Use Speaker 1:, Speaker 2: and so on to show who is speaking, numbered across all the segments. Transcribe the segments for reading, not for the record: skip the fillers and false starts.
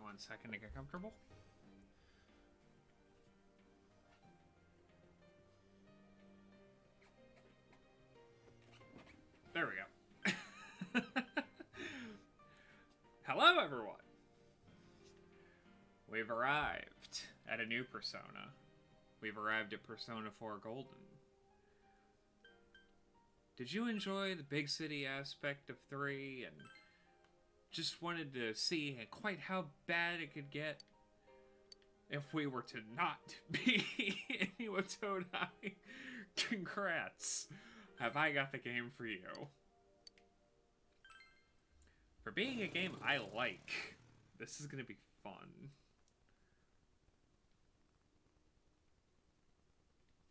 Speaker 1: 1 second to get comfortable. There we go. Hello, everyone. We've arrived at a new Persona. We've arrived at Persona 4 Golden. Did you enjoy the big city aspect of 3 and just wanted to see quite how bad it could get if we were to not be Iwatodai? Congrats. Have I got the game for you? For being a game I like, this is going to be fun.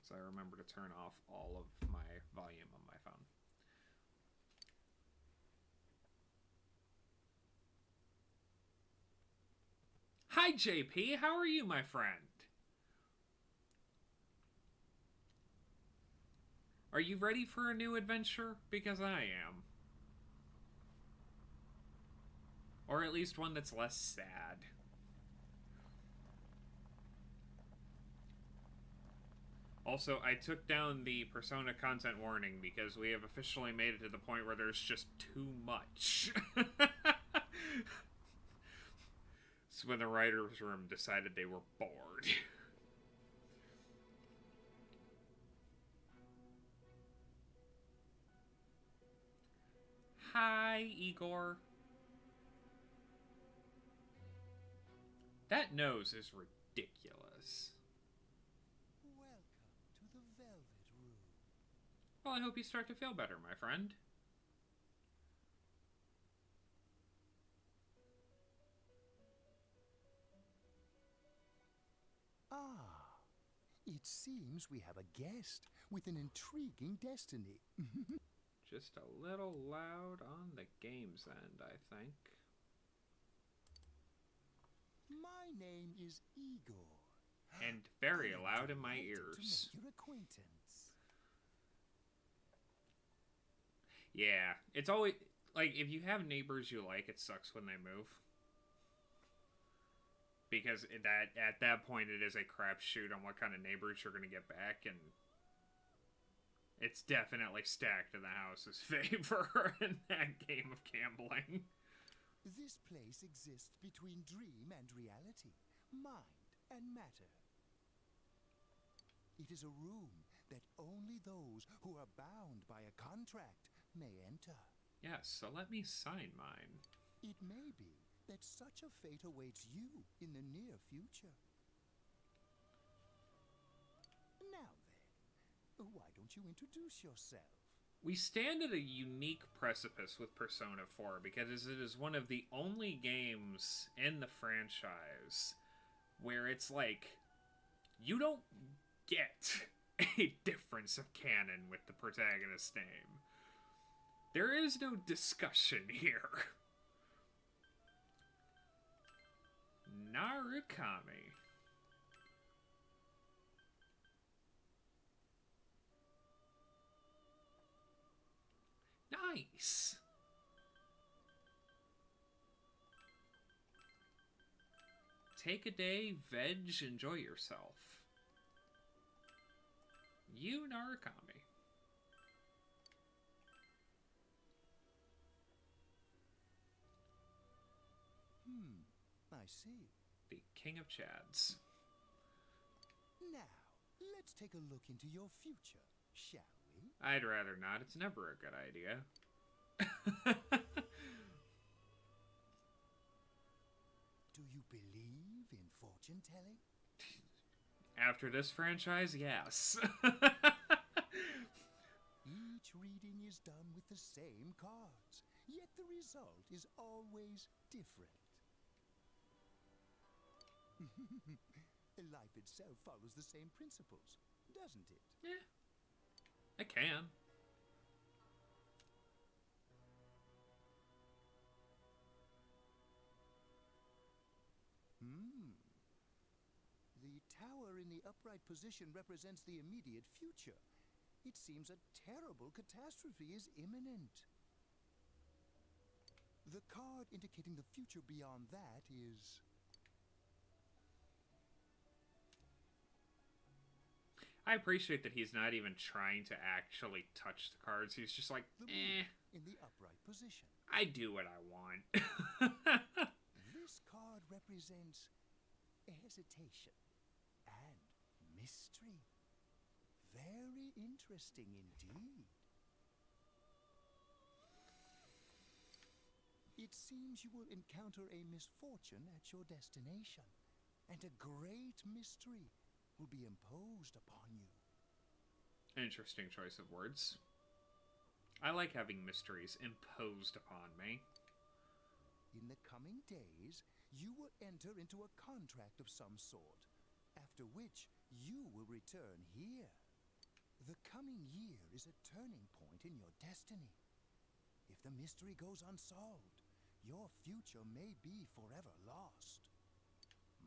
Speaker 1: So I remember to turn off all of my volume on my phone. Hi, JP. How are you, my friend? Are you ready for a new adventure? Because I am. Or at least one that's less sad. Also, I took down the Persona content warning because we have officially made it to the point where there's just too much. It's when the writer's room decided they were bored. Hi, Igor. That nose is ridiculous.
Speaker 2: Welcome to the Velvet Room.
Speaker 1: Well, I hope you start to feel better, my friend.
Speaker 2: Ah, it seems we have a guest with an intriguing destiny.
Speaker 1: Just a little loud on the game's end, I think.
Speaker 2: My name is Igor.
Speaker 1: And very
Speaker 2: I am
Speaker 1: loud in my
Speaker 2: delighted
Speaker 1: ears.
Speaker 2: To make your acquaintance.
Speaker 1: Yeah, it's always like if you have neighbors you like, it sucks when they move. Because at that point it is a crapshoot on what kind of neighbors you're going to get back, and it's definitely stacked in the house's favor in that game of gambling.
Speaker 2: This place exists between dream and reality, mind and matter. It is a room that only those who are bound by a contract may enter.
Speaker 1: Yes, so let me sign mine.
Speaker 2: It may be that such a fate awaits you in the near future. Now then, why don't you introduce yourself?
Speaker 1: We stand at a unique precipice with Persona 4 because it is one of the only games in the franchise where it's like, you don't get a difference of canon with the protagonist's name. There is no discussion here. Narukami. Nice. Take a day, veg, enjoy yourself. You, Narukami.
Speaker 2: I see.
Speaker 1: The King of Chads.
Speaker 2: Now, let's take a look into your future, shall we?
Speaker 1: I'd rather not. It's never a good idea.
Speaker 2: Do you believe in fortune telling?
Speaker 1: After this franchise, yes.
Speaker 2: Each reading is done with the same cards, yet the result is always different. Life itself follows the same principles, doesn't it?
Speaker 1: Yeah, I can.
Speaker 2: The tower in the upright position represents the immediate future. It seems a terrible catastrophe is imminent. The card indicating the future beyond that is
Speaker 1: I appreciate that he's not even trying to actually touch the cards. He's just like,
Speaker 2: The
Speaker 1: eh,
Speaker 2: moon in the upright position.
Speaker 1: I do what I want.
Speaker 2: This card represents hesitation and mystery. Very interesting indeed. It seems you will encounter a misfortune at your destination, and a great mystery will be imposed upon you.
Speaker 1: Interesting choice of words. I like having mysteries imposed upon me.
Speaker 2: In the coming days, you will enter into a contract of some sort, after which you will return here. The coming year is a turning point in your destiny. If the mystery goes unsolved, your future may be forever lost.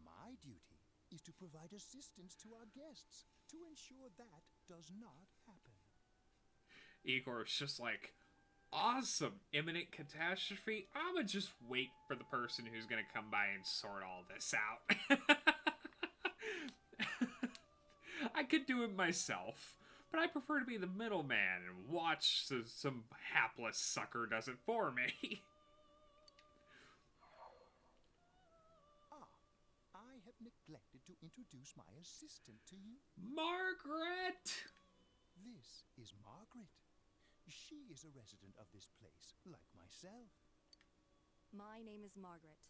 Speaker 2: My duty is to provide assistance to our guests to ensure that does not happen.
Speaker 1: Igor's just like, awesome, imminent catastrophe. I'ma just wait for the person who's gonna come by and sort all this out. I could do it myself, but I prefer to be the middleman and watch so some hapless sucker does it for me.
Speaker 2: I have neglected to introduce my assistant to you.
Speaker 1: Margaret!
Speaker 2: This is Margaret. She is a resident of this place, like myself.
Speaker 3: My name is Margaret.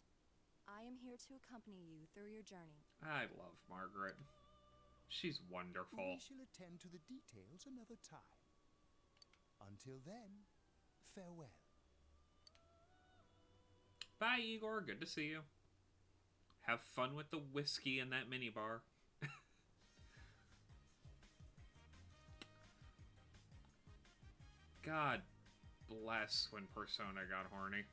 Speaker 3: I am here to accompany you through your journey.
Speaker 1: I love Margaret. She's wonderful.
Speaker 2: We shall attend to the details another time. Until then, farewell.
Speaker 1: Bye, Igor. Good to see you. Have fun with the whiskey in that minibar. God bless when Persona got horny.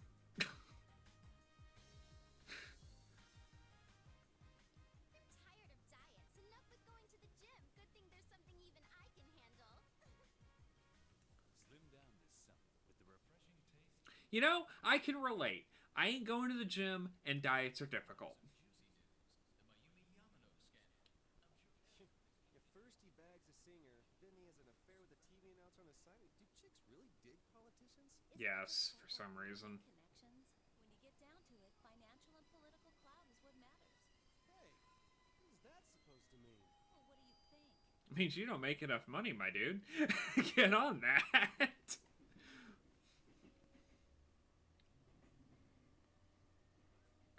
Speaker 4: Tired of diets. Enough with going to the gym. Good thing there's something even I can handle.
Speaker 5: Slim down this summer with the refreshing taste.
Speaker 1: You know, I can relate. I ain't going to the gym, and diets are difficult.
Speaker 5: Juicy news. The Mayumi Yamano scandal.
Speaker 6: At first he bags a singer, then he has an affair with a TV announcer on the side. Do chicks really dig politicians?
Speaker 4: Isn't
Speaker 1: Yes,
Speaker 4: it
Speaker 1: for
Speaker 4: so
Speaker 1: some
Speaker 4: hard to
Speaker 1: reason.
Speaker 4: make connections? When you get down to it, financial and political clout is what matters.
Speaker 6: Hey, what is that supposed to mean?
Speaker 4: Well, what do you think?
Speaker 1: Means you don't make enough money, my dude. Get on that.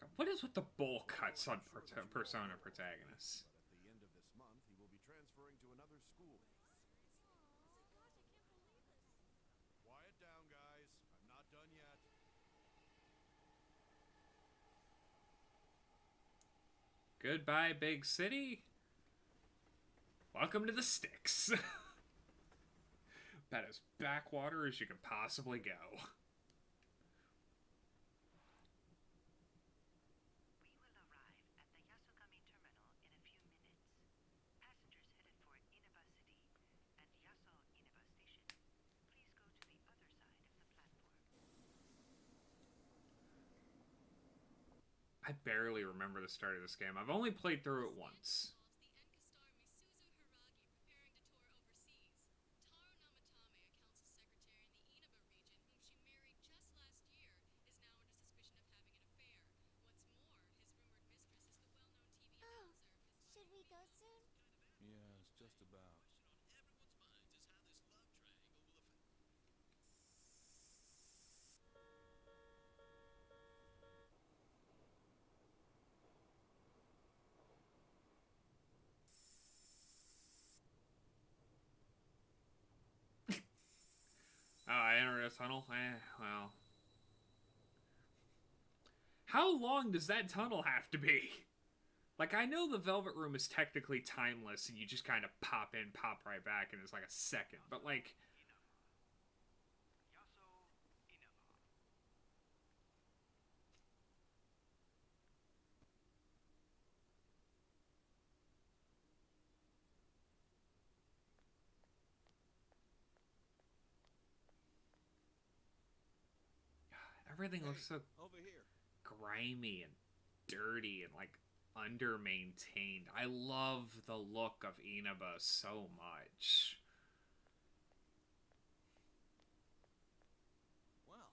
Speaker 1: God, what is with the bowl cuts on Persona protagonists?
Speaker 7: But at the end of this month, he will be transferring to another school. Quiet down, guys. I'm not done yet.
Speaker 1: Goodbye, big city. Welcome to the sticks. About as backwater as you can possibly go.
Speaker 8: We will arrive at the Yasogami terminal in a few minutes. Passengers headed for Inaba City and Yaso Inaba Station, please go to the other side of the platform.
Speaker 1: I barely remember the start of this game. I've only played through it once.
Speaker 4: Oh, should we go soon?
Speaker 5: Yes, just about.
Speaker 1: Oh, I entered a tunnel? Well. How long does that tunnel have to be? Like, I know the Velvet Room is technically timeless and you just kind of pop in, pop right back, and it's like a second. But, like,
Speaker 8: Yaso Inaba.
Speaker 1: everything looks so
Speaker 6: Over here.
Speaker 1: grimy and dirty and, like, under-maintained. I love the look of Inaba so much.
Speaker 7: Well,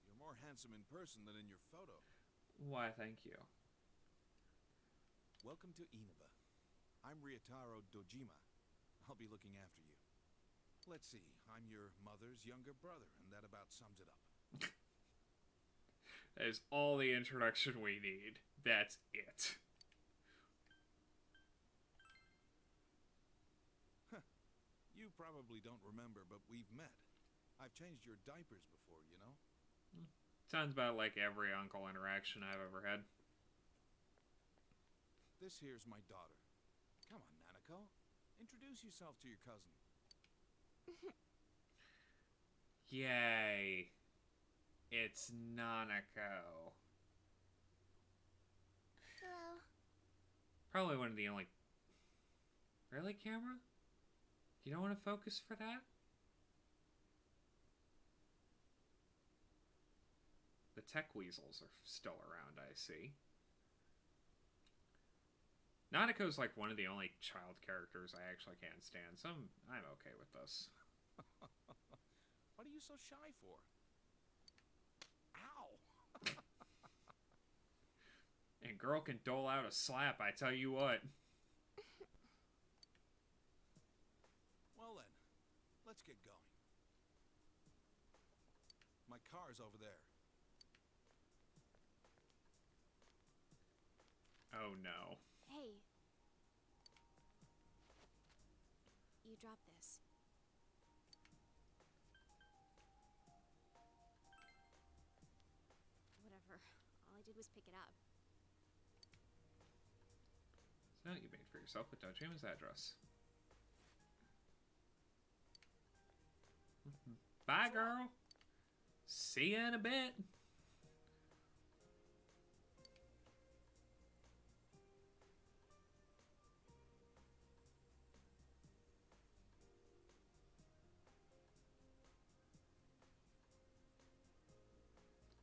Speaker 7: you're more handsome in person than in your photo.
Speaker 1: Why, thank you.
Speaker 7: Welcome to Inaba. I'm Ryotaro Dojima. I'll be looking after you. Let's see, I'm your mother's younger brother, and that about sums it up.
Speaker 1: That is all the introduction we need. That's it.
Speaker 7: You probably don't remember, but we've met. I've changed your diapers before, you know?
Speaker 1: Sounds about like every uncle interaction I've ever had.
Speaker 7: This here's my daughter. Come on, Nanako. Introduce yourself to your cousin.
Speaker 1: Yay. It's Nanako.
Speaker 4: Hello.
Speaker 1: Probably one of the only... Really, camera? You don't want to focus for that? The tech weasels are still around, I see. Nanako's like one of the only child characters I actually can't stand, so I'm okay with this.
Speaker 7: What are you so shy for? Ow!
Speaker 1: And girl can dole out a slap, I tell you what.
Speaker 7: Well then, let's get going. My car's over there.
Speaker 1: Oh no.
Speaker 4: Hey. You dropped this. Whatever. All I did was pick it up.
Speaker 1: So you made for yourself with Dojima's address. Bye, girl. See ya in a bit.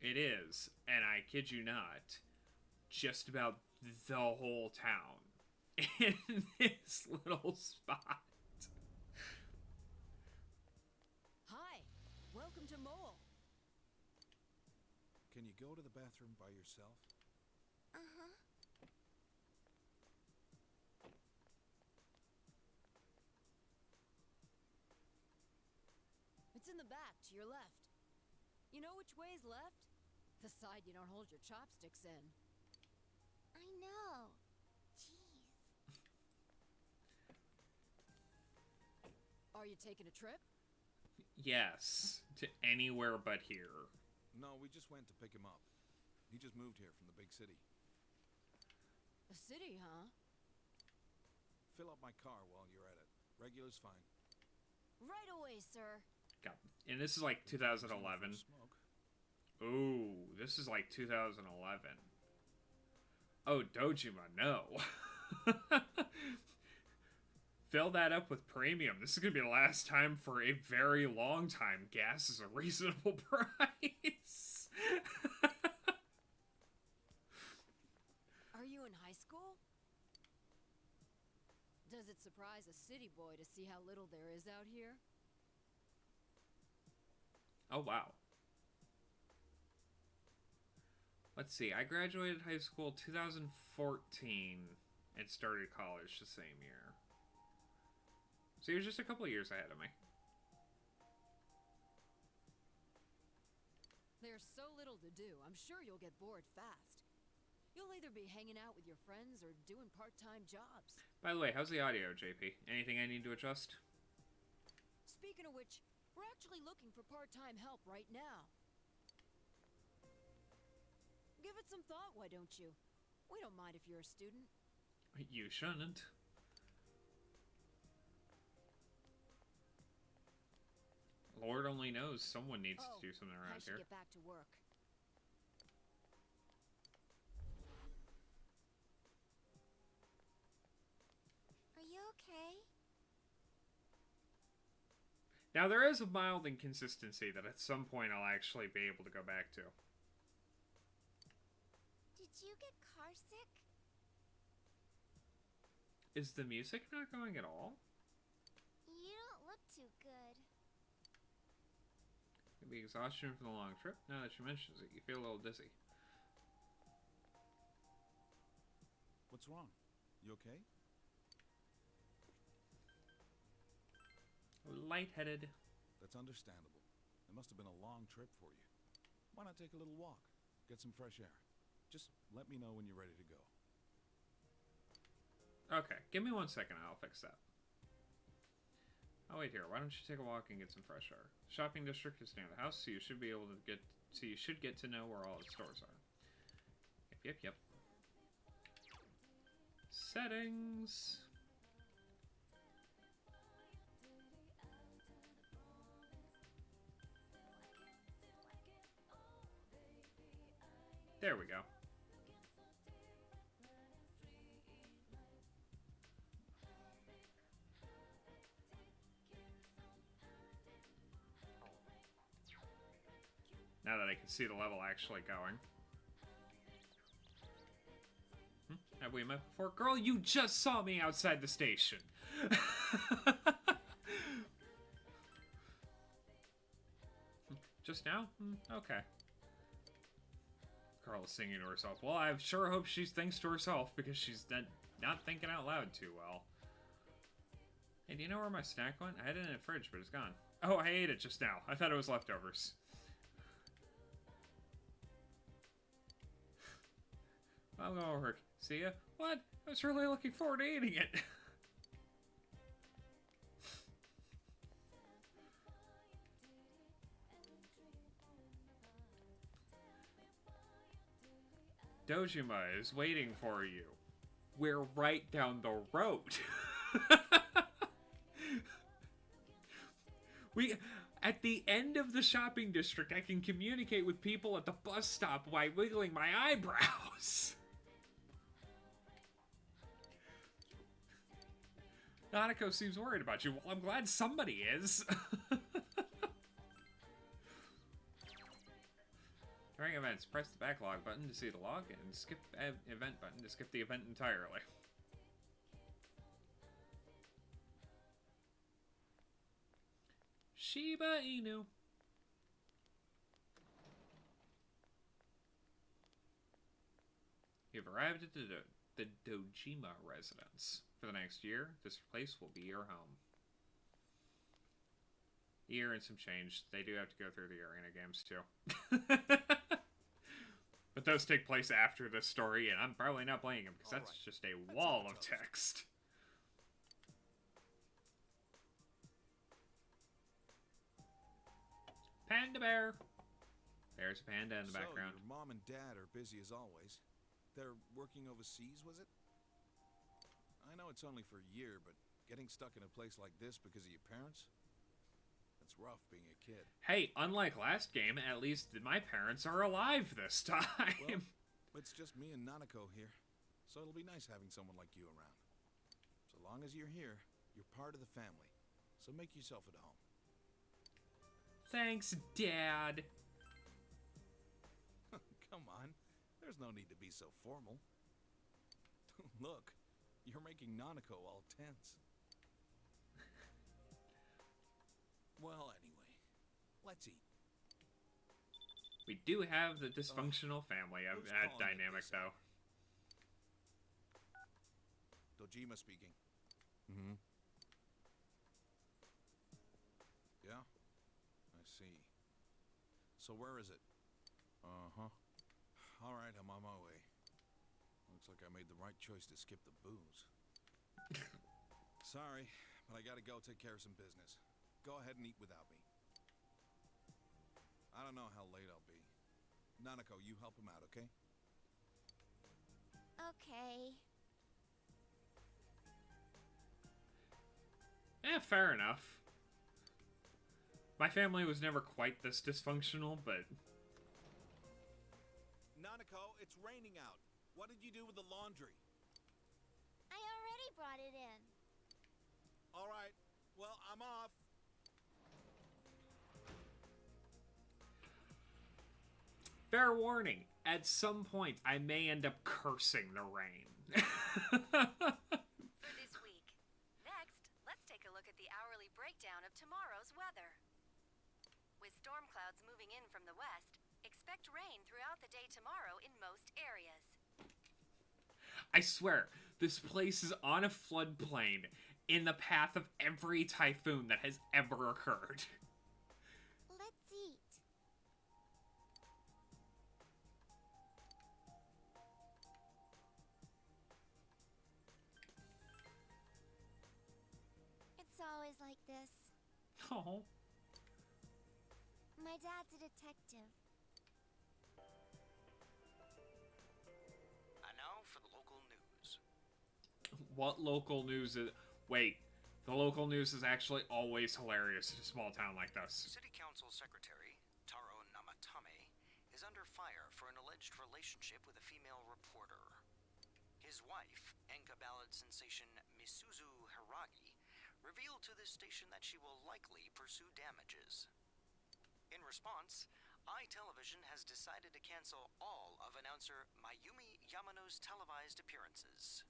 Speaker 1: It is, and I kid you not, just about the whole town in this little spot.
Speaker 9: Hi, welcome to Mole.
Speaker 7: Can you go to the bathroom by yourself?
Speaker 4: Uh-huh.
Speaker 9: It's in the back, to your left. You know which way's left? The side you don't hold your chopsticks in.
Speaker 4: I know. Jeez.
Speaker 9: Are you taking a trip?
Speaker 1: Yes, to anywhere but here.
Speaker 7: No, we just went to pick him up. He just moved here from the big city.
Speaker 9: A city, huh?
Speaker 7: Fill up my car while you're at it. Regular's fine.
Speaker 9: Right away, sir.
Speaker 1: God. And this is like 2011.
Speaker 7: Smoke.
Speaker 1: Ooh, this is like 2011. Oh, Dojima, no. Fill that up with premium. This is going to be the last time for a very long time. Gas is a reasonable price.
Speaker 9: Are you in high school? Does it surprise a city boy to see how little there is out here?
Speaker 1: Oh, wow. Let's see. I graduated high school 2014 and started college the same year. So you're just a couple of years ahead of me.
Speaker 9: There's so little to do, I'm sure you'll get bored fast. You'll either be hanging out with your friends or doing part-time jobs.
Speaker 1: By the way, how's the audio, JP? Anything I need to adjust?
Speaker 9: Speaking of which, we're actually looking for part-time help right now. Give it some thought, why don't you? We don't mind if you're a student.
Speaker 1: You shouldn't. Lord only knows someone needs to do something
Speaker 9: I
Speaker 1: around
Speaker 9: should
Speaker 1: here.
Speaker 9: get back to work.
Speaker 4: Are you okay?
Speaker 1: Now, there is a mild inconsistency that at some point I'll actually be able to go back to.
Speaker 4: Did you get car sick?
Speaker 1: Is the music not going at all?
Speaker 4: You don't look too good.
Speaker 1: Could be exhaustion from the long trip. Now that she mentions it, you feel a little dizzy.
Speaker 7: What's wrong? You okay?
Speaker 1: Lightheaded.
Speaker 7: That's understandable. It must have been a long trip for you. Why not take a little walk? Get some fresh air. Just let me know when you're ready to go.
Speaker 1: Okay, give me 1 second. I'll fix that. Oh wait, here. Why don't you take a walk and get some fresh air? Shopping district is near the house, so you should be able to get. So you should get to know where all the stores are. Yep. Settings. There we go. Now that I can see the level actually going. Have we met before? Girl, you just saw me outside the station. Just now? Okay. Carl is singing to herself. Well, I sure hope she thinks to herself, because she's not thinking out loud too well. Hey, do you know where my snack went? I had it in the fridge, but it's gone. Oh, I ate it just now. I thought it was leftovers. I'm going to work. See ya? What? I was really looking forward to eating it. Dojima is waiting for you. We're right down the road. At the end of the shopping district, I can communicate with people at the bus stop by wiggling my eyebrows. Nanako seems worried about you. Well, I'm glad somebody is. During events, press the backlog button to see the log, and skip event button to skip the event entirely. Shiba Inu. You've arrived at the Dojima residence. For the next year, this place will be your home. Year and some change. They do have to go through the arena games too. But those take place after this story, and I'm probably not playing them because that's just a wall of text. Panda Bear. There's a panda in the background.
Speaker 7: Your mom and dad are busy as always. They're working overseas, was it? I know it's only for a year, but getting stuck in a place like this because of your parents? That's rough being a kid.
Speaker 1: Hey, unlike last game, at least my parents are alive this time.
Speaker 7: Well, it's just me and Nanako here, so it'll be nice having someone like you around. So long as you're here, you're part of the family, so make yourself at home.
Speaker 1: Thanks, Dad.
Speaker 7: Come on, there's no need to be so formal. Look, you're making Nanako all tense. Well, anyway, let's eat.
Speaker 1: We do have the dysfunctional family dynamic, though.
Speaker 7: Dojima speaking. Mm-hmm. Yeah? I see. So where is it? Uh-huh. Alright, I'm on my way. Looks like I made the right choice to skip the booze. Sorry, but I gotta go take care of some business. Go ahead and eat without me. I don't know how late I'll be. Nanako, you help him out, okay?
Speaker 4: Okay.
Speaker 1: Fair enough. My family was never quite this dysfunctional, but...
Speaker 7: Nanako, it's raining out. What did you do with the laundry?
Speaker 4: I already brought it in.
Speaker 7: All right. Well, I'm off.
Speaker 1: Fair warning, at some point I may end up cursing the rain.
Speaker 8: For this
Speaker 3: storm clouds moving in from the west. Expect rain throughout the day tomorrow in most areas.
Speaker 1: I swear, this place is on a floodplain in the path of every typhoon that has ever occurred.
Speaker 4: Let's eat. It's always like this.
Speaker 1: Oh.
Speaker 4: My dad's a detective.
Speaker 10: And now for the local news.
Speaker 1: What local news is... Wait, the local news is actually always hilarious in a small town like this.
Speaker 10: City Council Secretary Taro Namatame is under fire for an alleged relationship with a female reporter. His wife, Enka ballad sensation Misuzu Hiragi, revealed to this station that she will likely pursue damages. In response, iTelevision has decided to cancel all of announcer Mayumi Yamano's televised appearances.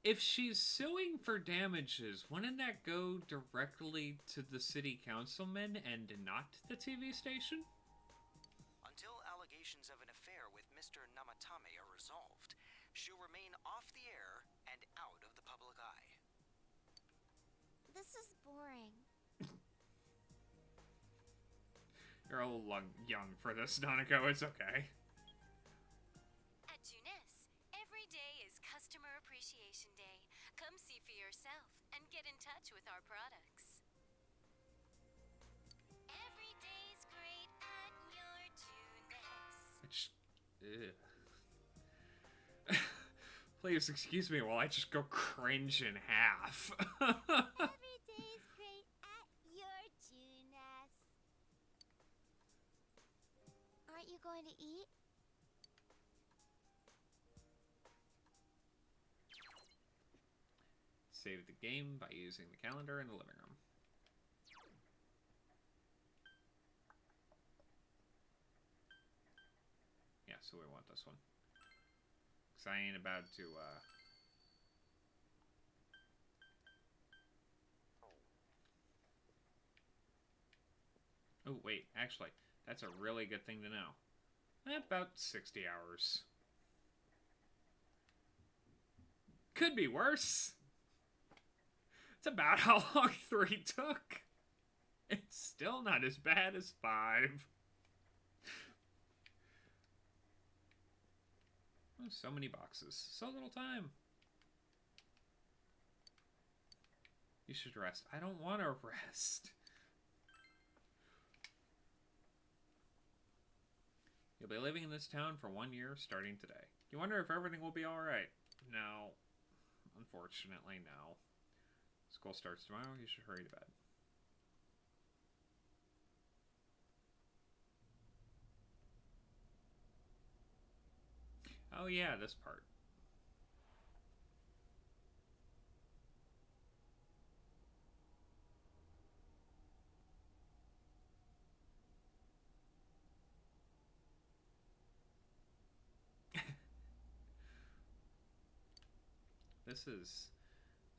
Speaker 1: If she's suing for damages, wouldn't that go directly to the city councilman and not the TV station?
Speaker 10: Until allegations of an affair with Mr. Namatame are resolved, she'll remain off the air and out of the public eye.
Speaker 4: This is boring.
Speaker 1: You're a little young for this, Nanako. It's okay.
Speaker 3: At Junes, every day is Customer Appreciation Day. Come see for yourself and get in touch with our products.
Speaker 4: Every day's great at your Junes.
Speaker 1: Ew. Please excuse me while I just go cringe in half.
Speaker 4: Every day's great at your Junes. Aren't you going to eat?
Speaker 1: Save the game by using the calendar in the living room. Yeah, so we want this one. Because I ain't about to, Oh, wait, actually, that's a really good thing to know. About 60 hours. Could be worse. It's about how long 3 took. It's still not as bad as 5. Oh, so many boxes. So little time. You should rest. I don't want to rest. You'll be living in this town for 1 year starting today. You wonder if everything will be alright. No. Unfortunately, no. School starts tomorrow. You should hurry to bed. Oh yeah, this part.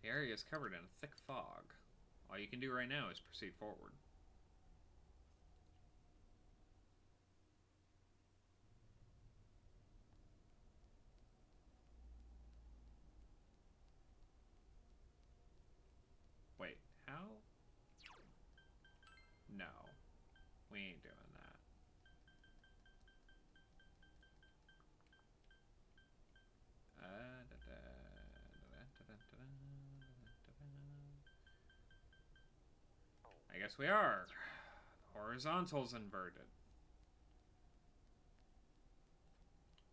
Speaker 1: The area is covered in a thick fog. All you can do right now is proceed forward. Wait, how? No. We ain't doing that. I guess we are. The horizontal's inverted.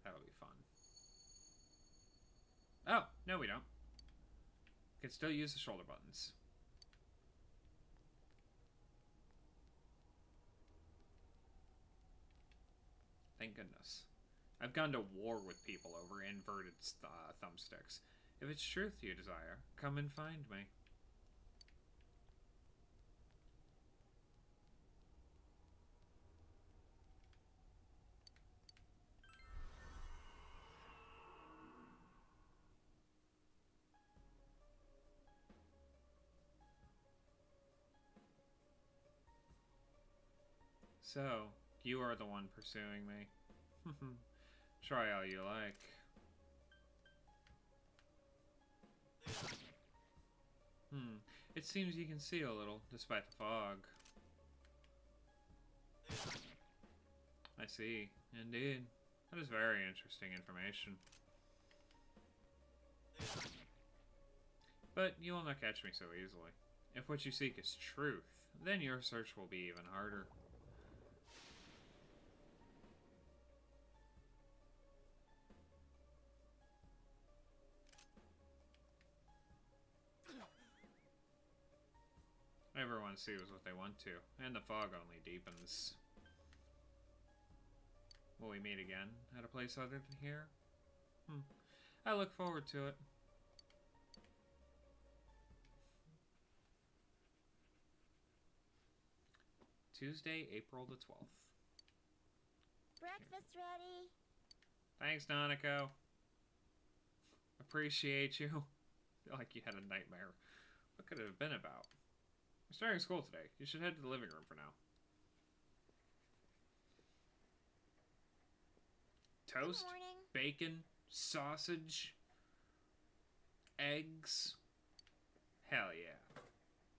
Speaker 1: That'll be fun. Oh, no we don't. Can still use the shoulder buttons. Thank goodness. I've gone to war with people over inverted thumbsticks. If it's truth you desire, come and find me. So, you are the one pursuing me. Try all you like. It seems you can see a little, despite the fog. I see. Indeed. That is very interesting information. But you will not catch me so easily. If what you seek is truth, then your search will be even harder. Everyone sees what they want to, and the fog only deepens. Will we meet again at a place other than here? I look forward to it. Tuesday, April the 12th.
Speaker 4: Breakfast ready.
Speaker 1: Thanks, Nanako. Appreciate you. Feel like you had a nightmare. What could it have been about? We're starting school today. You should head to the living room for now. Toast, bacon, sausage, eggs. Hell yeah.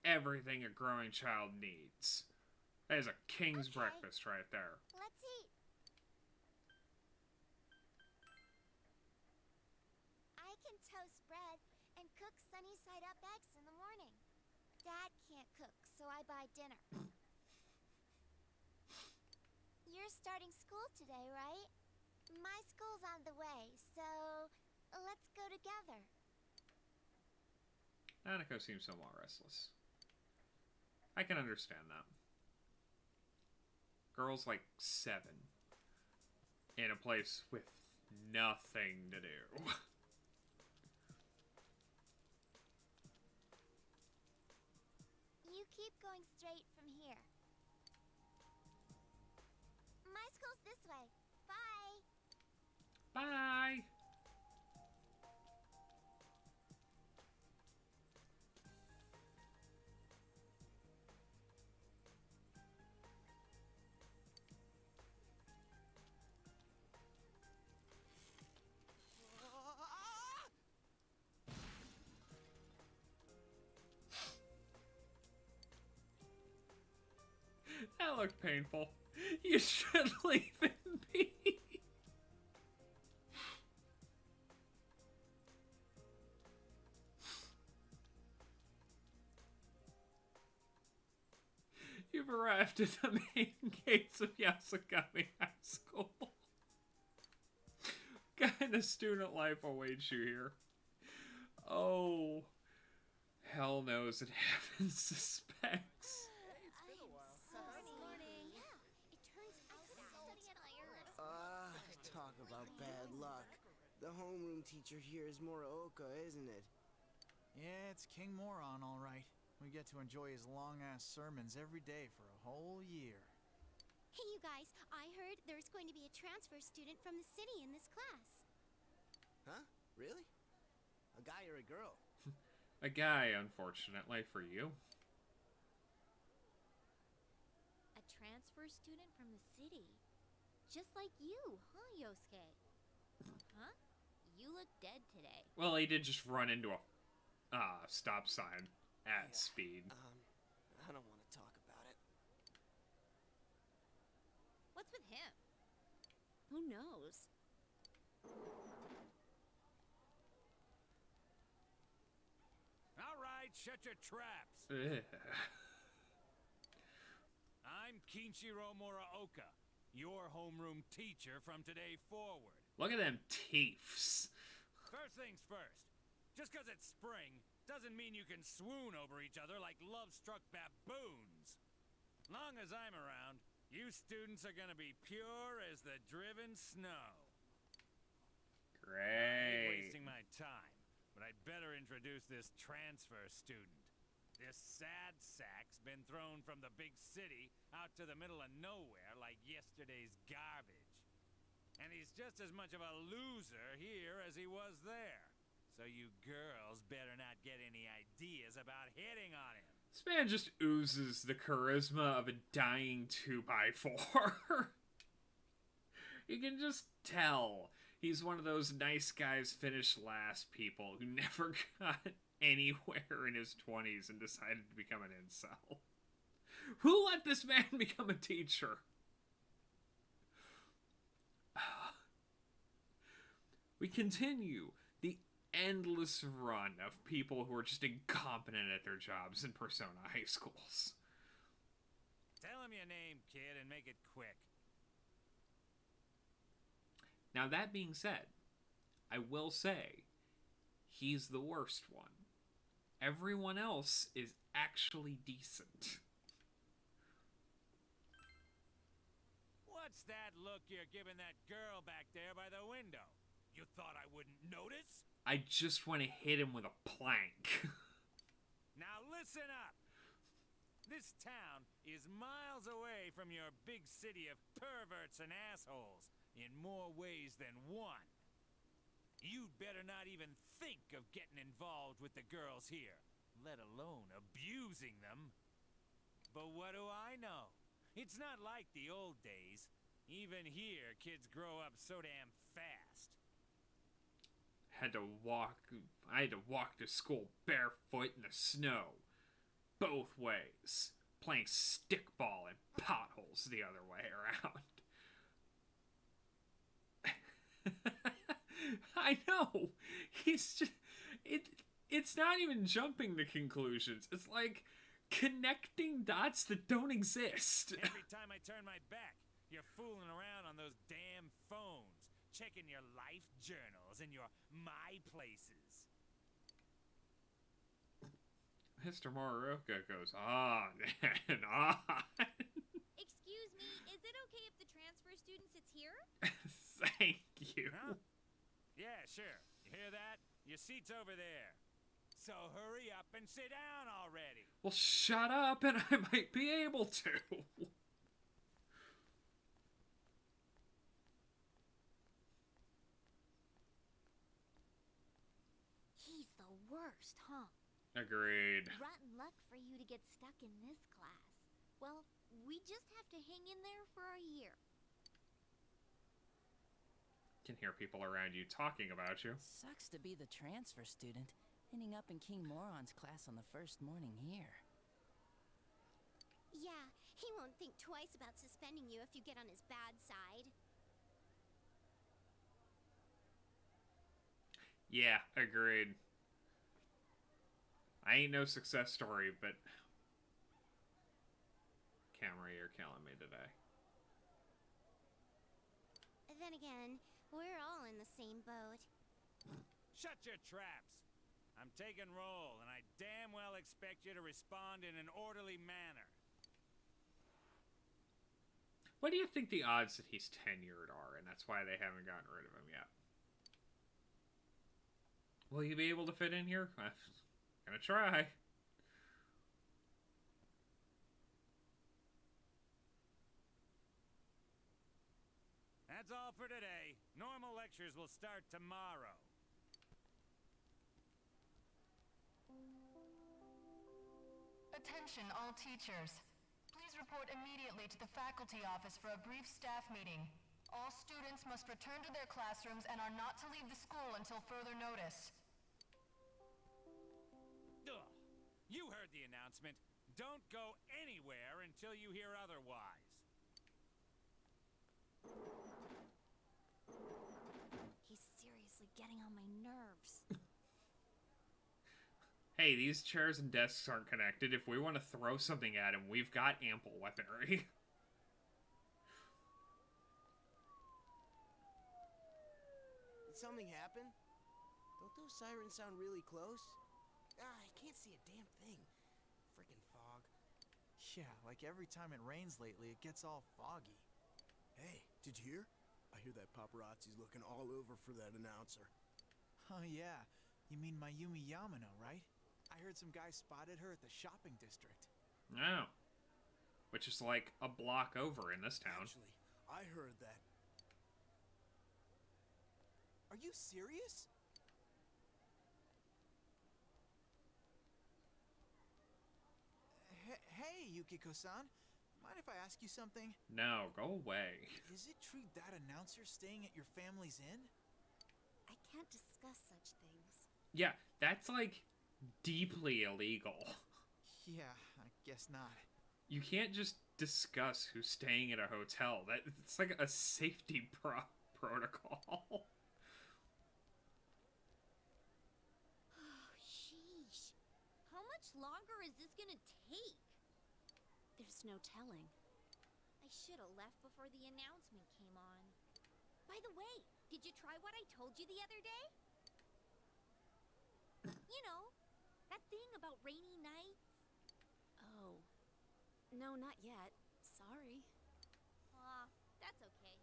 Speaker 1: Everything a growing child needs. That is a king's breakfast right there.
Speaker 4: Let's eat. I can toast bread and cook sunny side up eggs in the morning. Dad can't cook, so I buy dinner. You're starting school today, right? My school's on the way, so let's go together.
Speaker 1: Nanako seems somewhat restless. I can understand that. Girl's like 7. In a place with nothing to do.
Speaker 4: You keep going straight from here. My school's this way. Bye.
Speaker 1: Bye! That looked painful. You should leave it be. You've arrived at the main gates of Yasukami High School. What kind of student life awaits you here? Oh, hell knows and heaven suspects.
Speaker 11: Talk about bad luck. The homeroom teacher here is Muraoka, isn't it?
Speaker 12: Yeah, it's King Moron, all right. We get to enjoy his long-ass sermons every day for a whole year.
Speaker 4: Hey, you guys, I heard there's going to be a transfer student from the city in this class.
Speaker 11: Huh? Really? A guy or a girl?
Speaker 1: A guy, unfortunately, for you.
Speaker 4: A transfer student from the city? Just like you, huh, Yosuke? Huh? You look dead today.
Speaker 1: Well, he did just run into a stop sign at speed.
Speaker 11: I don't want to talk about it.
Speaker 4: What's with him? Who knows?
Speaker 5: All right, shut your traps. I'm Kinshiro Muraoka, your homeroom teacher from today forward.
Speaker 1: Look at them teeths.
Speaker 5: First things first. Just because it's spring doesn't mean you can swoon over each other like love-struck baboons. Long as I'm around, you students are gonna be pure as the driven snow.
Speaker 1: Great.
Speaker 5: I ain't wasting my time, but I'd better introduce this transfer student. This sad sack's been thrown from the big city out to the middle of nowhere like yesterday's garbage. And he's just as much of a loser here as he was there. So you girls better not get any ideas about hitting on him.
Speaker 1: This man just oozes the charisma of a dying 2x4. You can just tell he's one of those nice guys finish last people who never got anywhere in his 20s and decided to become an incel. Who let this man become a teacher? We continue the endless run of people who are just incompetent at their jobs in Persona high schools.
Speaker 5: Tell him your name, kid, and make it quick.
Speaker 1: Now, that being said, I will say he's the worst one. Everyone else is actually decent.
Speaker 5: What's that look you're giving that girl back there by the window? You thought I wouldn't notice?
Speaker 1: I just want to hit him with a plank.
Speaker 5: Now listen up! This town is miles away from your big city of perverts and assholes in more ways than one. You'd better not even think of getting involved with the girls here, let alone abusing them. But what do I know? It's not like the old days. Even here, kids grow up so damn fast.
Speaker 1: I had to walk to school barefoot in the snow. Both ways. Playing stickball in potholes the other way around. I know. He's just... It's not even jumping to conclusions. It's like connecting dots that don't exist.
Speaker 5: Every time I turn my back, you're fooling around on those damn phones, checking your life journals and your my places.
Speaker 1: Mr. Moroka goes on and on.
Speaker 4: Excuse me, is it okay if the transfer student sits here?
Speaker 1: Thank you.
Speaker 5: Huh? Yeah, sure. You hear that? Your seat's over there. So hurry up and sit down already.
Speaker 1: Well, shut up and I might be able to.
Speaker 4: He's the worst, huh?
Speaker 1: Agreed.
Speaker 4: Rotten luck for you to get stuck in this class. Well, we just have to hang in there for a year.
Speaker 1: Can hear people around you talking about you.
Speaker 13: Sucks to be the transfer student, ending up in King Moron's class on the first morning here.
Speaker 3: Yeah, he won't think twice about suspending you if you get on his bad side.
Speaker 1: Yeah, agreed. I ain't no success story, but Camera, you're killing me today.
Speaker 3: Then again, we're all in the same boat.
Speaker 5: Shut your traps! I'm taking roll, and I damn well expect you to respond in an orderly manner.
Speaker 1: What do you think the odds that he's tenured are, and that's why they haven't gotten rid of him yet? Will you be able to fit in here? I'm gonna try.
Speaker 5: That's all for today. Normal lectures will start tomorrow.
Speaker 14: Attention all teachers. Please report immediately to the faculty office for a brief staff meeting. All students must return to their classrooms and are not to leave the school until further notice.
Speaker 5: Ugh. You heard the announcement. Don't go anywhere until you hear otherwise.
Speaker 4: He's seriously getting on my nerves.
Speaker 1: Hey, these chairs and desks aren't connected. If we want to throw something at him, we've got ample weaponry.
Speaker 11: Did something happen? Don't those sirens sound really close? I can't see a damn thing. Frickin' fog.
Speaker 12: Yeah, like every time it rains lately, it gets all foggy.
Speaker 6: Hey, did you hear? I hear that paparazzi's looking all over for that announcer.
Speaker 12: Oh yeah, you mean Mayumi Yamano, right? I heard some guy spotted her at the shopping district.
Speaker 1: Oh. Which is like a block over in this town.
Speaker 6: Actually, I heard that.
Speaker 12: Are you serious? Yukiko-san. Mind if I ask you something?
Speaker 1: No, go away.
Speaker 12: Is it true that announcer's staying at your family's inn?
Speaker 4: I can't discuss such things.
Speaker 1: Yeah, that's like deeply illegal.
Speaker 12: Yeah, I guess not.
Speaker 1: You can't just discuss who's staying at a hotel. It's like a safety protocol.
Speaker 4: Oh, sheesh. How much longer is this gonna take?
Speaker 15: There's no telling.
Speaker 4: I should have left before the announcement came on. By the way, did you try what I told you the other day? You know, that thing about rainy nights?
Speaker 15: Oh. No, not yet. Sorry.
Speaker 4: Aw, that's okay.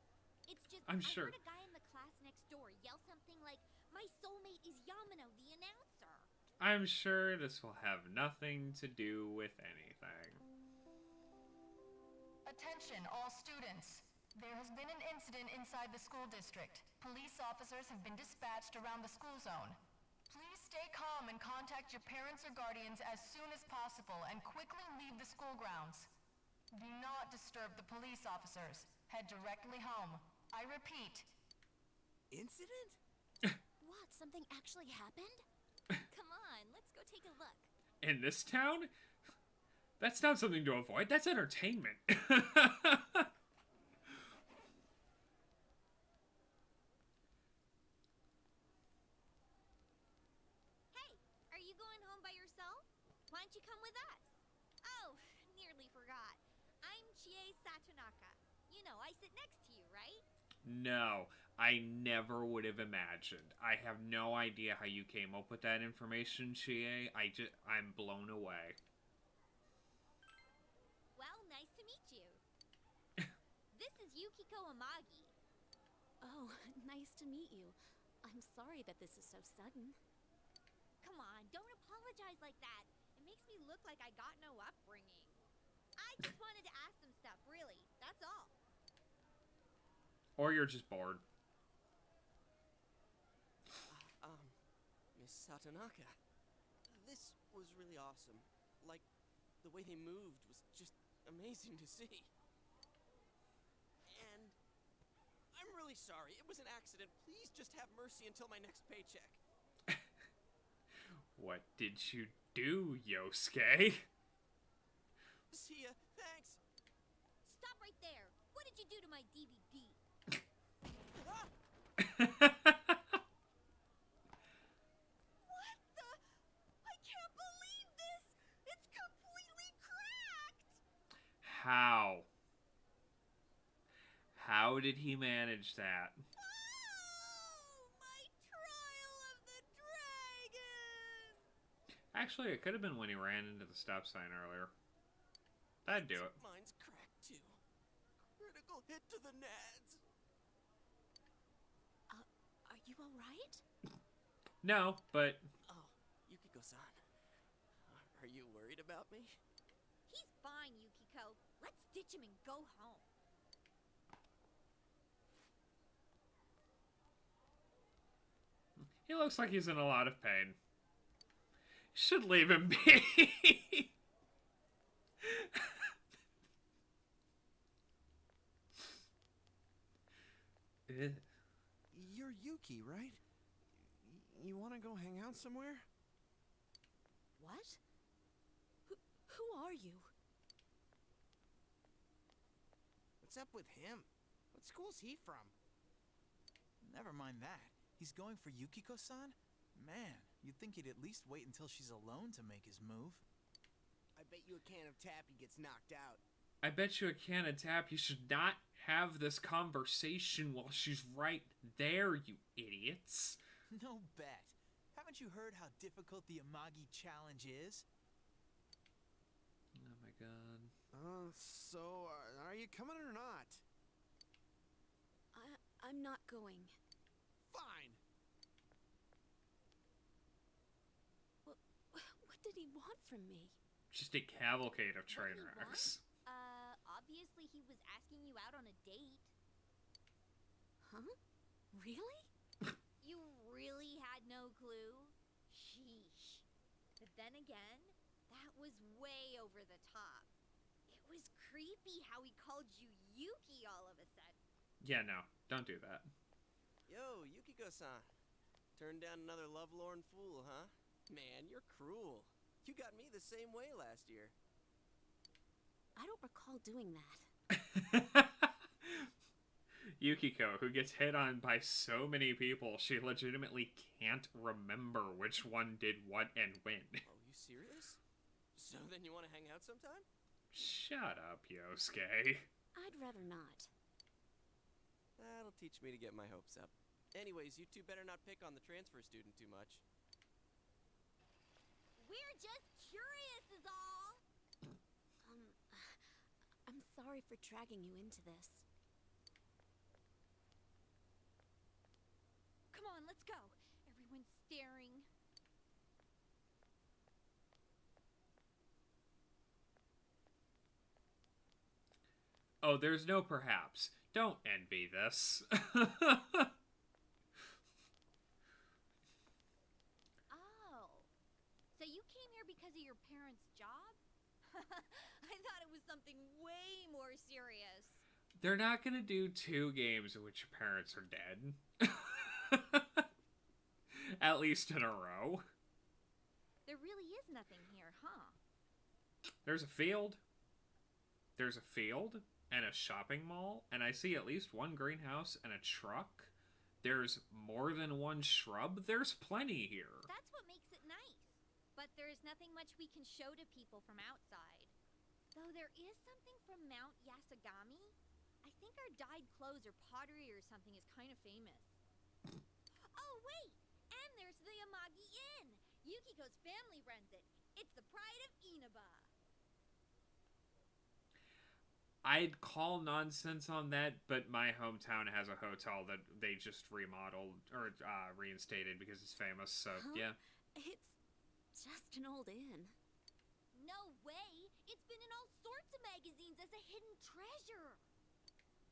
Speaker 4: It's just,
Speaker 1: I'm
Speaker 4: I
Speaker 1: sure.
Speaker 4: heard a guy in the class next door yell something like, "My soulmate is Yamano, the announcer."
Speaker 1: I'm sure this will have nothing to do with anything.
Speaker 14: Attention, all students. There has been an incident inside the school district. Police officers have been dispatched around the school zone. Please stay calm and contact your parents or guardians as soon as possible and quickly leave the school grounds. Do not disturb the police officers. Head directly home. I repeat.
Speaker 11: Incident?
Speaker 15: What? Something actually happened?
Speaker 4: Come on, let's go take a look.
Speaker 1: In this town? That's not something to avoid. That's entertainment.
Speaker 4: Hey, are you going home by yourself? Why don't you come with us? Oh, nearly forgot. I'm Chie Satonaka. You know, I sit next to you, right?
Speaker 1: No, I never would have imagined. I have no idea how you came up with that information, Chie. I'm blown away.
Speaker 4: Well, nice to meet you. This is Yukiko Amagi.
Speaker 15: Oh, nice to meet you. I'm sorry that this is so sudden.
Speaker 4: Come on, don't apologize like that. It makes me look like I got no upbringing. I just wanted to ask some stuff, really. That's all.
Speaker 1: Or you're just bored.
Speaker 6: Miss Satonaka, this was really awesome. Like, the way they moved was just amazing to see. And I'm really sorry. It was an accident. Please just have mercy until my next paycheck.
Speaker 1: What did you do, Yosuke?
Speaker 6: See ya. Thanks.
Speaker 4: Stop right there. What did you do to my DVD? What the? I can't believe this! It's completely cracked!
Speaker 1: How? How did he manage that?
Speaker 4: Oh, my trial of the dragon!
Speaker 1: Actually, it could have been when he ran into the stop sign earlier. That'd do it.
Speaker 6: Mine's cracked too. Critical hit to the nads.
Speaker 15: Are you alright?
Speaker 1: No, but...
Speaker 6: Oh, Yukiko-san. Are you worried about me?
Speaker 4: He's fine, Yukiko. Let's ditch him and go home.
Speaker 1: He looks like he's in a lot of pain. Should leave him be.
Speaker 6: You're Yuki, right? You want to go hang out somewhere?
Speaker 15: What? Who are you?
Speaker 11: What's up with him? What school's he from?
Speaker 12: Never mind that. He's going for Yukiko-san? Man, you'd think he'd at least wait until she's alone to make his move.
Speaker 11: I bet you a can of tappy gets knocked out.
Speaker 1: I bet you a can of tap. You should not have this conversation while she's right there, you idiots.
Speaker 12: No bet. Haven't you heard how difficult the Amagi challenge is?
Speaker 1: Oh my god.
Speaker 6: So, are you coming or not?
Speaker 15: I'm not going.
Speaker 6: Fine.
Speaker 15: What did he want from me?
Speaker 1: Just a cavalcade of train
Speaker 4: What he
Speaker 1: wrecks.
Speaker 4: Obviously he was asking you out on a date.
Speaker 15: Huh? Really?
Speaker 4: You really had no clue? Sheesh. But then again, that was way over the top. creepy how he called you Yuki all of a sudden.
Speaker 1: Yeah, no, don't do that.
Speaker 6: Yo, Yukiko-san. Turned down another lovelorn fool, huh? Man, you're cruel. You got me the same way last year.
Speaker 15: I don't recall doing that.
Speaker 1: Yukiko, who gets hit on by so many people, she legitimately can't remember which one did what and when.
Speaker 6: Oh, you serious? So then you want to hang out sometime?
Speaker 1: Shut up, Yosuke.
Speaker 15: I'd rather not.
Speaker 6: That'll teach me to get my hopes up. Anyways, you two better not pick on the transfer student too much.
Speaker 4: We're just curious is all.
Speaker 15: I'm sorry for dragging you into this.
Speaker 4: Come on, let's go. Everyone's staring.
Speaker 1: Oh, there's no perhaps. Don't envy this.
Speaker 4: Oh. So you came here because of your parents' job? I thought it was something way more serious.
Speaker 1: They're not gonna do 2 games in which your parents are dead. At least in a row.
Speaker 4: There really is nothing here, huh?
Speaker 1: There's a field. There's a field and a shopping mall, and I see at least 1 greenhouse and a truck. There's more than 1 shrub. There's plenty here.
Speaker 4: That's what makes it nice. But there's nothing much we can show to people from outside. Though there is something from Mount Yasogami. I think our dyed clothes or pottery or something is kind of famous. Oh, wait! And there's the Amagi Inn! Yukiko's family runs it. It's the pride of Inaba.
Speaker 1: I'd call nonsense on that, but my hometown has a hotel that they just remodeled or reinstated because it's famous, so yeah.
Speaker 15: It's just an old inn.
Speaker 4: No way! It's been in all sorts of magazines as a hidden treasure!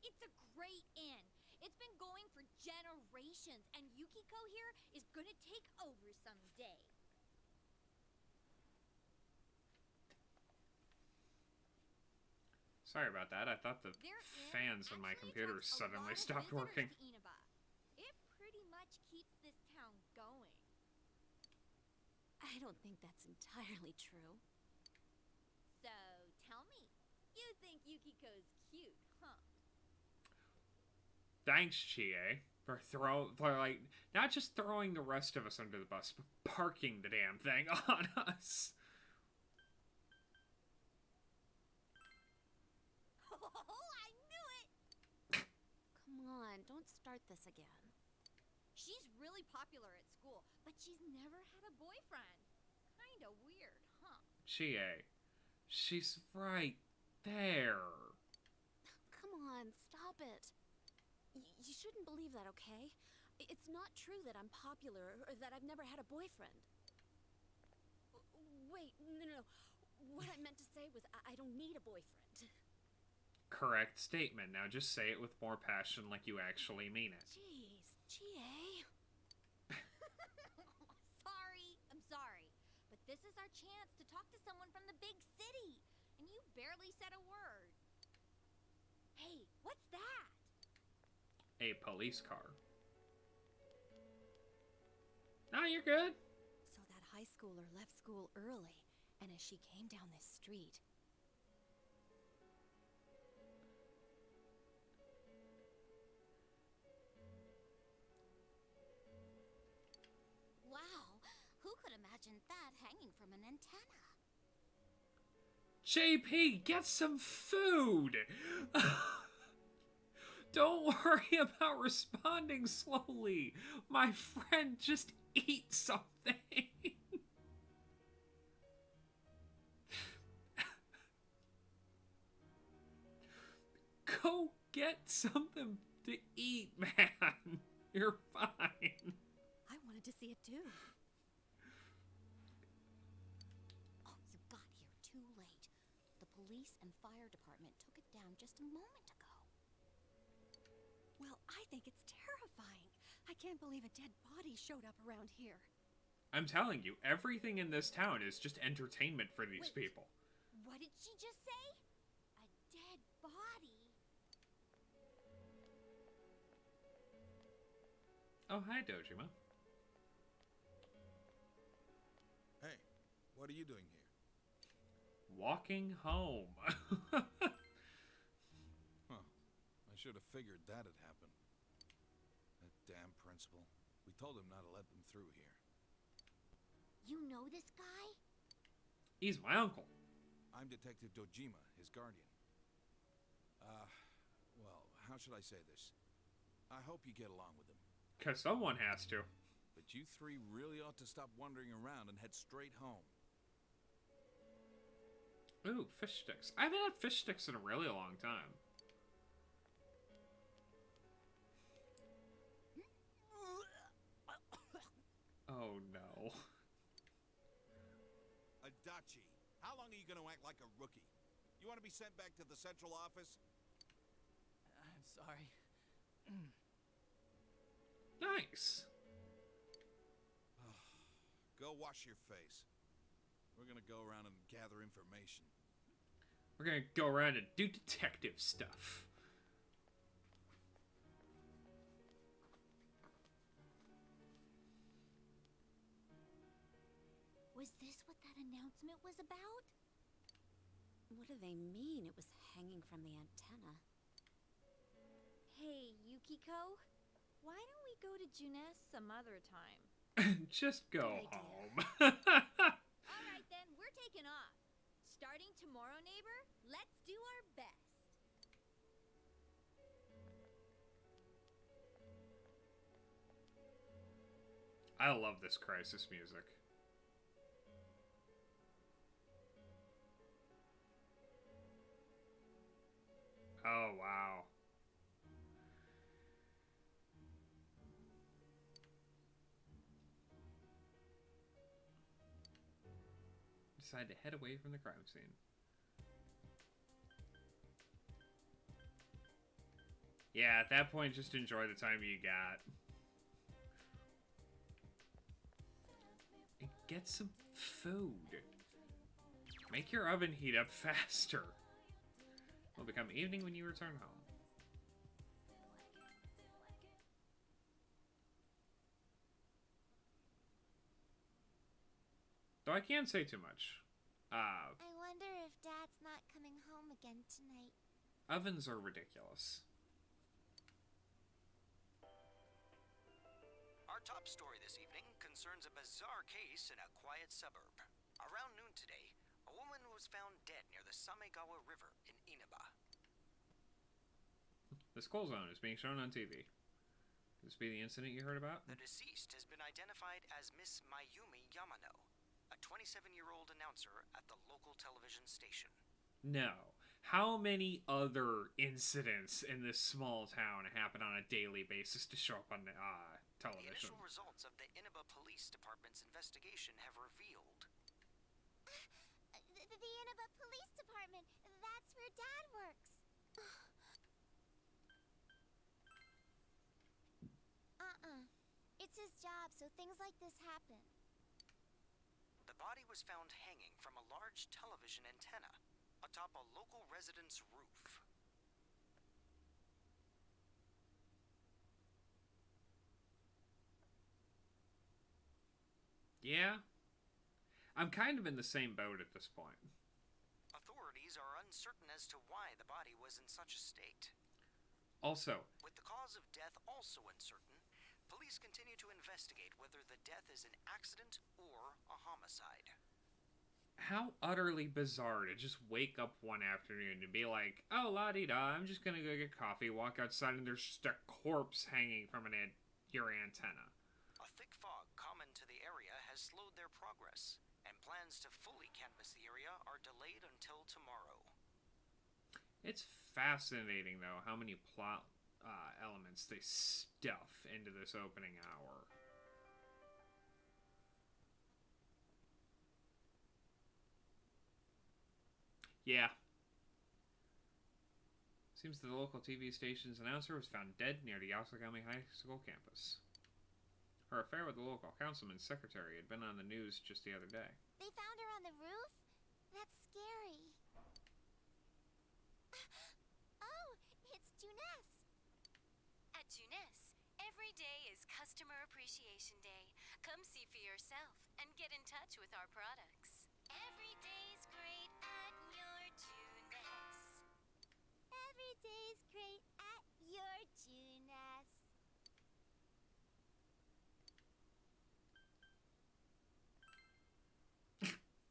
Speaker 4: It's a great inn. It's been going for generations, and Yukiko here is gonna take over someday.
Speaker 1: Sorry about that. I thought the fans on my computer suddenly stopped working.
Speaker 4: It pretty much keeps this town going.
Speaker 15: I don't think that's entirely true.
Speaker 4: So, tell me, you think Yukiko's cute, huh?
Speaker 1: Thanks, Chie, for like not just throwing the rest of us under the bus, but parking the damn thing on us.
Speaker 4: Oh, I knew it!
Speaker 15: Come on, don't start this again.
Speaker 4: She's really popular at school, but she's never had a boyfriend. Kinda weird, huh?
Speaker 1: Chie, she's right there.
Speaker 15: Come on, stop it. You shouldn't believe that, okay? It's not true that I'm popular or that I've never had a boyfriend. Wait, no. What I meant to say was I don't need a boyfriend.
Speaker 1: Correct statement. Now just say it with more passion like you actually mean it.
Speaker 15: Jeez, Chie.
Speaker 4: I'm sorry. But this is our chance to talk to someone from the big city. And you barely said a word. Hey, what's that?
Speaker 1: A police car. No, you're good.
Speaker 15: So that high schooler left school early, and as she came down this street... Wow, who could imagine that hanging from an antenna?
Speaker 1: JP, get some food! Don't worry about responding slowly. My friend, just eat something. Go get something to eat, man. You're fine.
Speaker 15: I wanted to see it too. Oh, you got here too late. The police and fire department took it down just a moment ago. Well, I think it's terrifying. I can't believe a dead body showed up around here.
Speaker 1: I'm telling you, everything in this town is just entertainment for these people.
Speaker 4: What did she just say? A
Speaker 1: Oh, hi, Dojima.
Speaker 7: Hey, what are you doing here?
Speaker 1: Walking home.
Speaker 7: Huh. I should have figured that'd happen. That damn principal. We told him not to let them through here.
Speaker 15: You know this guy?
Speaker 1: He's my uncle.
Speaker 7: I'm Detective Dojima, his guardian. Well, how should I say this? I hope you get along with him.
Speaker 1: Because someone has to.
Speaker 7: But you three really ought to stop wandering around and head straight home.
Speaker 1: Ooh, fish sticks. I haven't had fish sticks in a really long time. Oh no.
Speaker 7: Adachi, how long are you going to act like a rookie? You want to be sent back to the central office?
Speaker 13: I'm sorry.
Speaker 1: Nice.
Speaker 7: Go wash your face. We're going to go around and gather information.
Speaker 1: We're gonna go around and do detective stuff.
Speaker 15: Was this what that announcement was about? What do they mean it was hanging from the antenna?
Speaker 4: Hey, Yukiko, why don't we go to Junes some other time?
Speaker 1: Just go home.
Speaker 4: Alright then, we're taking off. Starting tomorrow, neighbor, let's do our best.
Speaker 1: I love this crisis music. Oh, wow. Decide to head away from the crime scene. Yeah, at that point, just enjoy the time you got. And get some food. Make your oven heat up faster. Will become evening when you return home. Though I can't say too much.
Speaker 16: I wonder if Dad's not coming home again tonight.
Speaker 1: Ovens are ridiculous.
Speaker 10: Our top story this evening concerns a bizarre case in a quiet suburb. Around noon today, a woman was found dead near the Samegawa River in Inaba.
Speaker 1: The school zone is being shown on TV. Could this be the incident you heard about?
Speaker 10: The deceased has been identified as Miss Mayumi Yamano, a 27-year-old announcer at the local television station.
Speaker 1: No. How many other incidents in this small town happen on a daily basis to show up on television?
Speaker 10: The initial results of the Inaba Police Department's investigation have revealed.
Speaker 16: The Inaba Police Department. That's where Dad works. It's his job, so things like this happen.
Speaker 10: The body was found hanging from a large television antenna atop a local resident's roof.
Speaker 1: Yeah? I'm kind of in the same boat at this point.
Speaker 10: Authorities are uncertain as to why the body was in such a state.
Speaker 1: Also,
Speaker 10: with the cause of death also uncertain, police continue to investigate whether the death is an accident or a homicide.
Speaker 1: how utterly bizarre to just wake up one afternoon and be like, oh, la-di-da, I'm just gonna go get coffee, walk outside, and there's just a corpse hanging from your antenna.
Speaker 10: A thick fog common to the area has slowed their progress, and plans to fully canvass the area are delayed until tomorrow.
Speaker 1: It's fascinating, though, how many plot elements they stuff into this opening hour. Yeah. Seems the local TV station's announcer was found dead near the Yasogami High School campus. Her affair with the local councilman's secretary had been on the news just the other day.
Speaker 16: They found her on the roof? That's scary. Oh, it's Junes.
Speaker 3: At Junes, every day is customer Appreciation Day. Come see for yourself and get in touch with our products. Every day's great at your Junes.
Speaker 16: Every day's great at your Junes.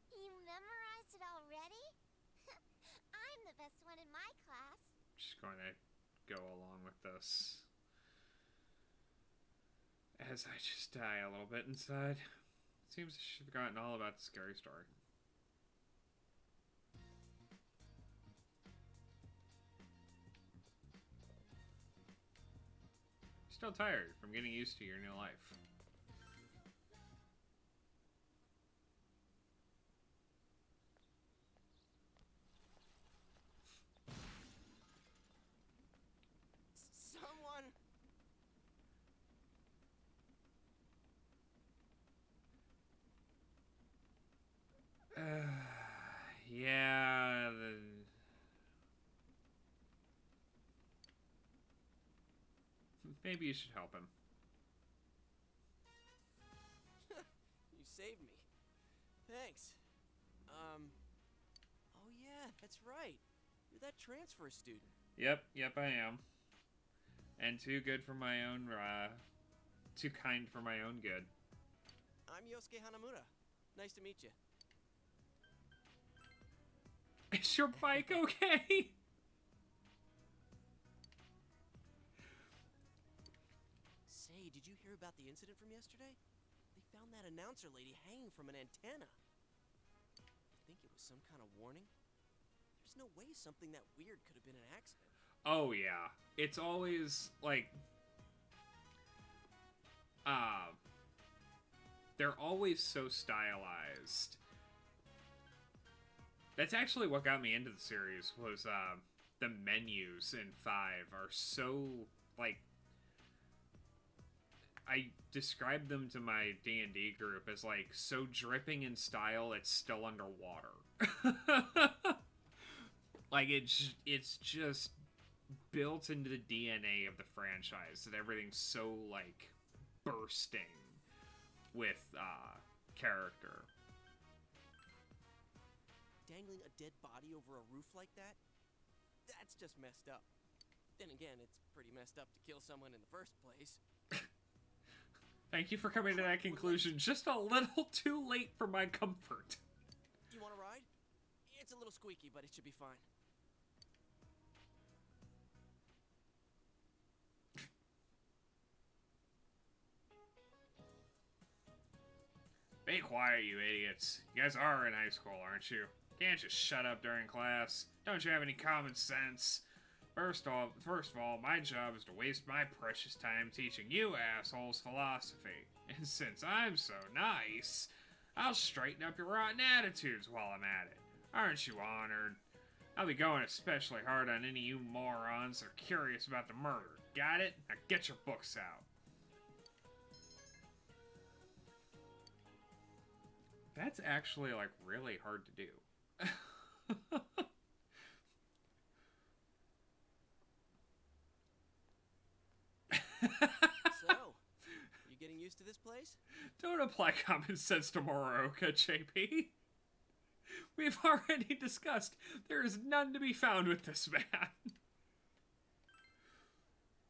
Speaker 16: You memorized it already? I'm the best one in my class.
Speaker 1: Just going to go along with this. As I just die a little bit inside. Seems she's forgotten all about the scary story. Still tired from getting used to your new life.
Speaker 6: Someone...
Speaker 1: Yeah. Maybe you should help him.
Speaker 6: You saved me. Thanks. Oh yeah, that's right. You're that transfer student.
Speaker 1: Yep, I am. And too good for my own, too kind for my own good.
Speaker 6: I'm Yosuke Hanamura. Nice to meet you.
Speaker 1: Is your bike okay?
Speaker 6: Say, did you hear about the incident from yesterday? They found that announcer lady hanging from an antenna. I think it was some kind of warning. There's no way something that weird could have been an accident.
Speaker 1: Oh yeah. It's always like they're always so stylized. That's actually what got me into the series was the menus in 5 are so like I described them to my D&D group as like so dripping in style it's still underwater. Like it's just built into the DNA of the franchise that everything's so like bursting with character.
Speaker 6: Dangling a dead body over a roof like that? That's just messed up. Then again, it's pretty messed up to kill someone in the first place.
Speaker 1: Thank you for coming to that conclusion just a little too late for my comfort.
Speaker 6: You want to ride? It's a little squeaky, but it should be fine.
Speaker 1: Be quiet, you idiots. You guys are in high school, aren't you? Can't just shut up during class. Don't you have any common sense? First of all, my job is to waste my precious time teaching you assholes philosophy. And since I'm so nice, I'll straighten up your rotten attitudes while I'm at it. Aren't you honored? I'll be going especially hard on any of you morons that are curious about the murder. Got it? Now get your books out. That's actually, like, really hard to do.
Speaker 6: So, you getting used to this place?
Speaker 1: Don't apply common sense to Moroka, JP. We've already discussed there is none to be found with this man.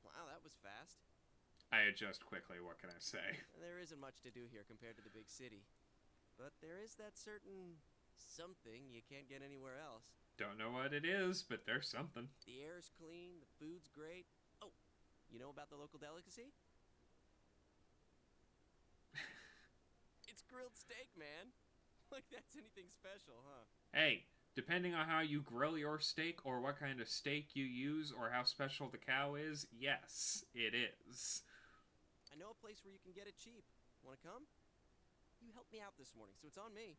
Speaker 6: Wow, that was fast.
Speaker 1: I adjust quickly, what can I say?
Speaker 6: There isn't much to do here compared to the big city. But there is that certain something you can't get anywhere else.
Speaker 1: Don't know what it is, but there's something.
Speaker 6: The air's clean, the food's great. Oh, you know about the local delicacy? It's grilled steak, man. Like that's anything special, huh?
Speaker 1: Hey, depending on how you grill your steak or what kind of steak you use or how special the cow is, yes, it is.
Speaker 6: I know a place where you can get it cheap. Wanna come? You helped me out this morning, so it's on me.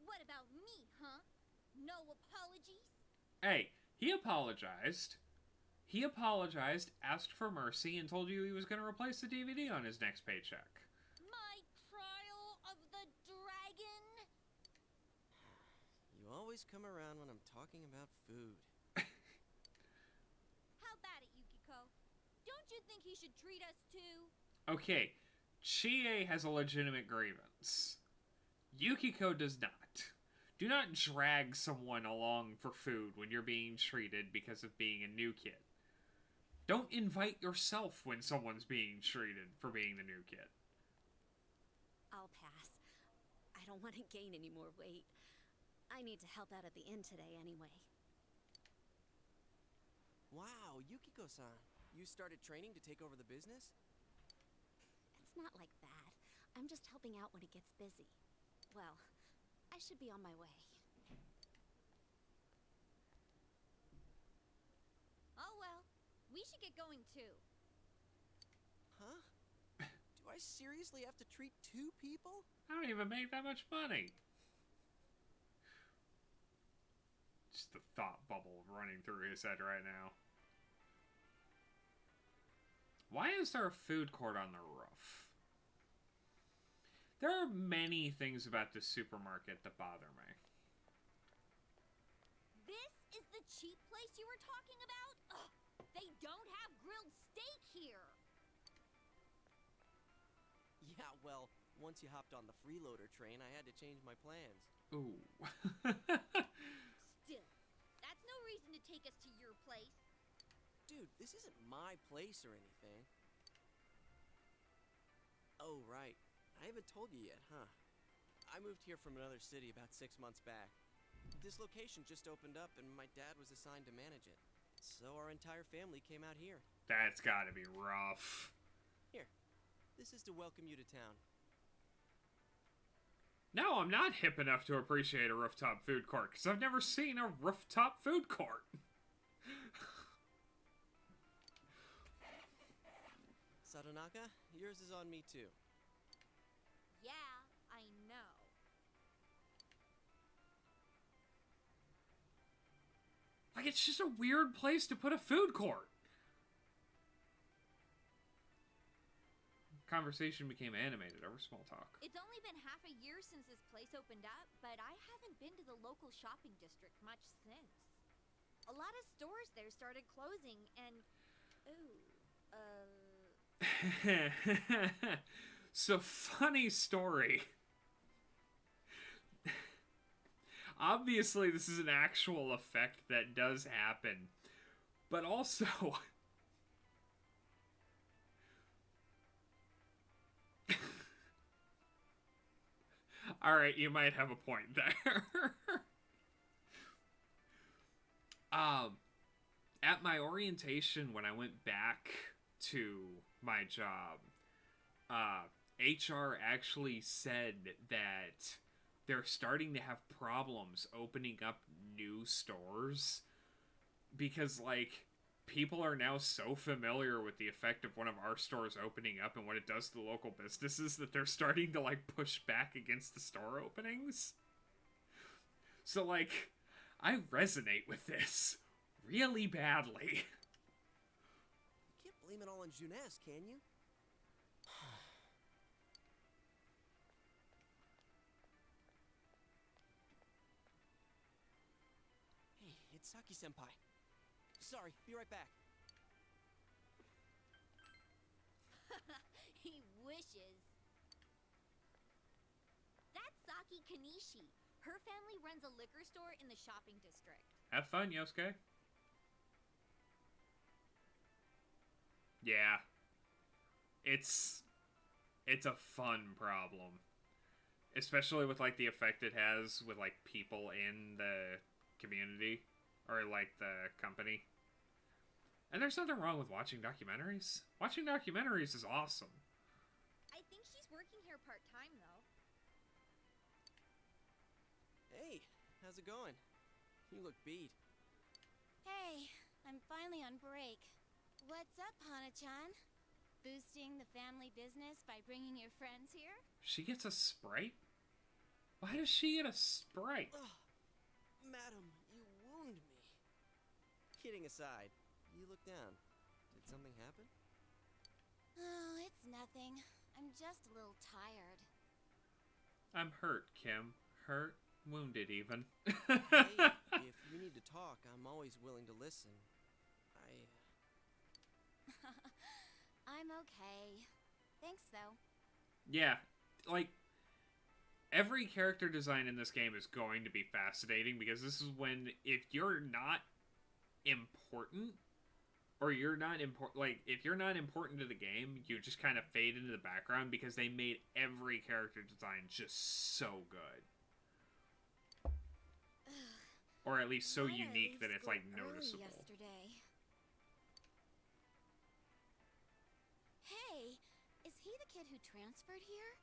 Speaker 4: What about me, huh? No apologies?
Speaker 1: Hey, he apologized. He apologized, asked for mercy, and told you he was going to replace the DVD on his next paycheck.
Speaker 4: My trial of the dragon?
Speaker 6: You always come around when I'm talking about food.
Speaker 4: How about it, Yukiko? Don't you think he should treat us too?
Speaker 1: Okay, Chie has a legitimate grievance. Yukiko does not. Do not drag someone along for food when you're being treated because of being a new kid. Don't invite yourself when someone's being treated for being the new kid.
Speaker 15: I'll pass. I don't want to gain any more weight. I need to help out at the inn today anyway.
Speaker 6: Wow, Yukiko-san. You started training to take over the business?
Speaker 15: It's not like that. I'm just helping out when it gets busy. Well, I should be on my way.
Speaker 4: Oh well, we should get going too.
Speaker 6: Huh? Do I seriously have to treat 2 people?
Speaker 1: I don't even make that much money. Just the thought bubble running through his head right now. Why is there a food court on the roof? There are many things about this supermarket that bother me.
Speaker 4: This is the cheap place you were talking about? Ugh, they don't have grilled steak here.
Speaker 6: Yeah, well, once you hopped on the freeloader train, I had to change my plans.
Speaker 1: Ooh.
Speaker 4: Still, that's no reason to take us to your place.
Speaker 6: Dude, this isn't my place or anything. Oh, right. I haven't told you yet, huh? I moved here from another city about 6 months back. This location just opened up and my dad was assigned to manage it. So our entire family came out here.
Speaker 1: That's gotta be rough.
Speaker 6: Here, this is to welcome you to town.
Speaker 1: No, I'm not hip enough to appreciate a rooftop food court, because I've never seen a rooftop food court.
Speaker 6: Sadonaka, yours is on me too.
Speaker 4: Yeah, I know.
Speaker 1: Like, it's just a weird place to put a food court. Conversation became animated over small talk.
Speaker 4: It's only been half a year since this place opened up, but I haven't been to the local shopping district much since. A lot of stores there started closing, and...
Speaker 1: So, funny story. Obviously, this is an actual effect that does happen. But also... Alright, you might have a point there. At my orientation, when I went back to my job, HR actually said that they're starting to have problems opening up new stores because, like, people are now so familiar with the effect of one of our stores opening up and what it does to the local businesses that they're starting to, like, push back against the store openings. So, like, I resonate with this really badly.
Speaker 6: You can't blame it all on Junes, can you? Hey, it's Saki-senpai. Sorry, be right back.
Speaker 4: He wishes. That's Saki Kanishi. Her family runs a liquor store in the shopping district.
Speaker 1: Have fun, Yosuke. Yeah. It's a fun problem. Especially with, like, the effect it has with, like, people in the community. Or, like, the company. And there's nothing wrong with watching documentaries. Watching documentaries is awesome.
Speaker 4: I think she's working here part-time, though.
Speaker 6: Hey, how's it going? You look beat.
Speaker 16: Hey, I'm finally on break. What's up, Hana-chan? Boosting the family business by bringing your friends here?
Speaker 1: She gets a Sprite? Why does she get a Sprite?
Speaker 6: Ugh. Madam, you wound me. Kidding aside, you look down. Did something happen?
Speaker 16: Oh, it's nothing. I'm just a little tired.
Speaker 1: I'm hurt, Kim. Hurt, wounded even.
Speaker 6: Hey, if you need to talk, I'm always willing to listen.
Speaker 16: I'm okay. Thanks, though.
Speaker 1: Yeah, like, every character design in this game is going to be fascinating, because this is when, if you're not important, or you're not important, like, if you're not important to the game, you just kind of fade into the background, because they made every character design just so good. Or at least so unique that it's, like, noticeable.
Speaker 16: Yesterday. Hey, is he the kid who transferred here?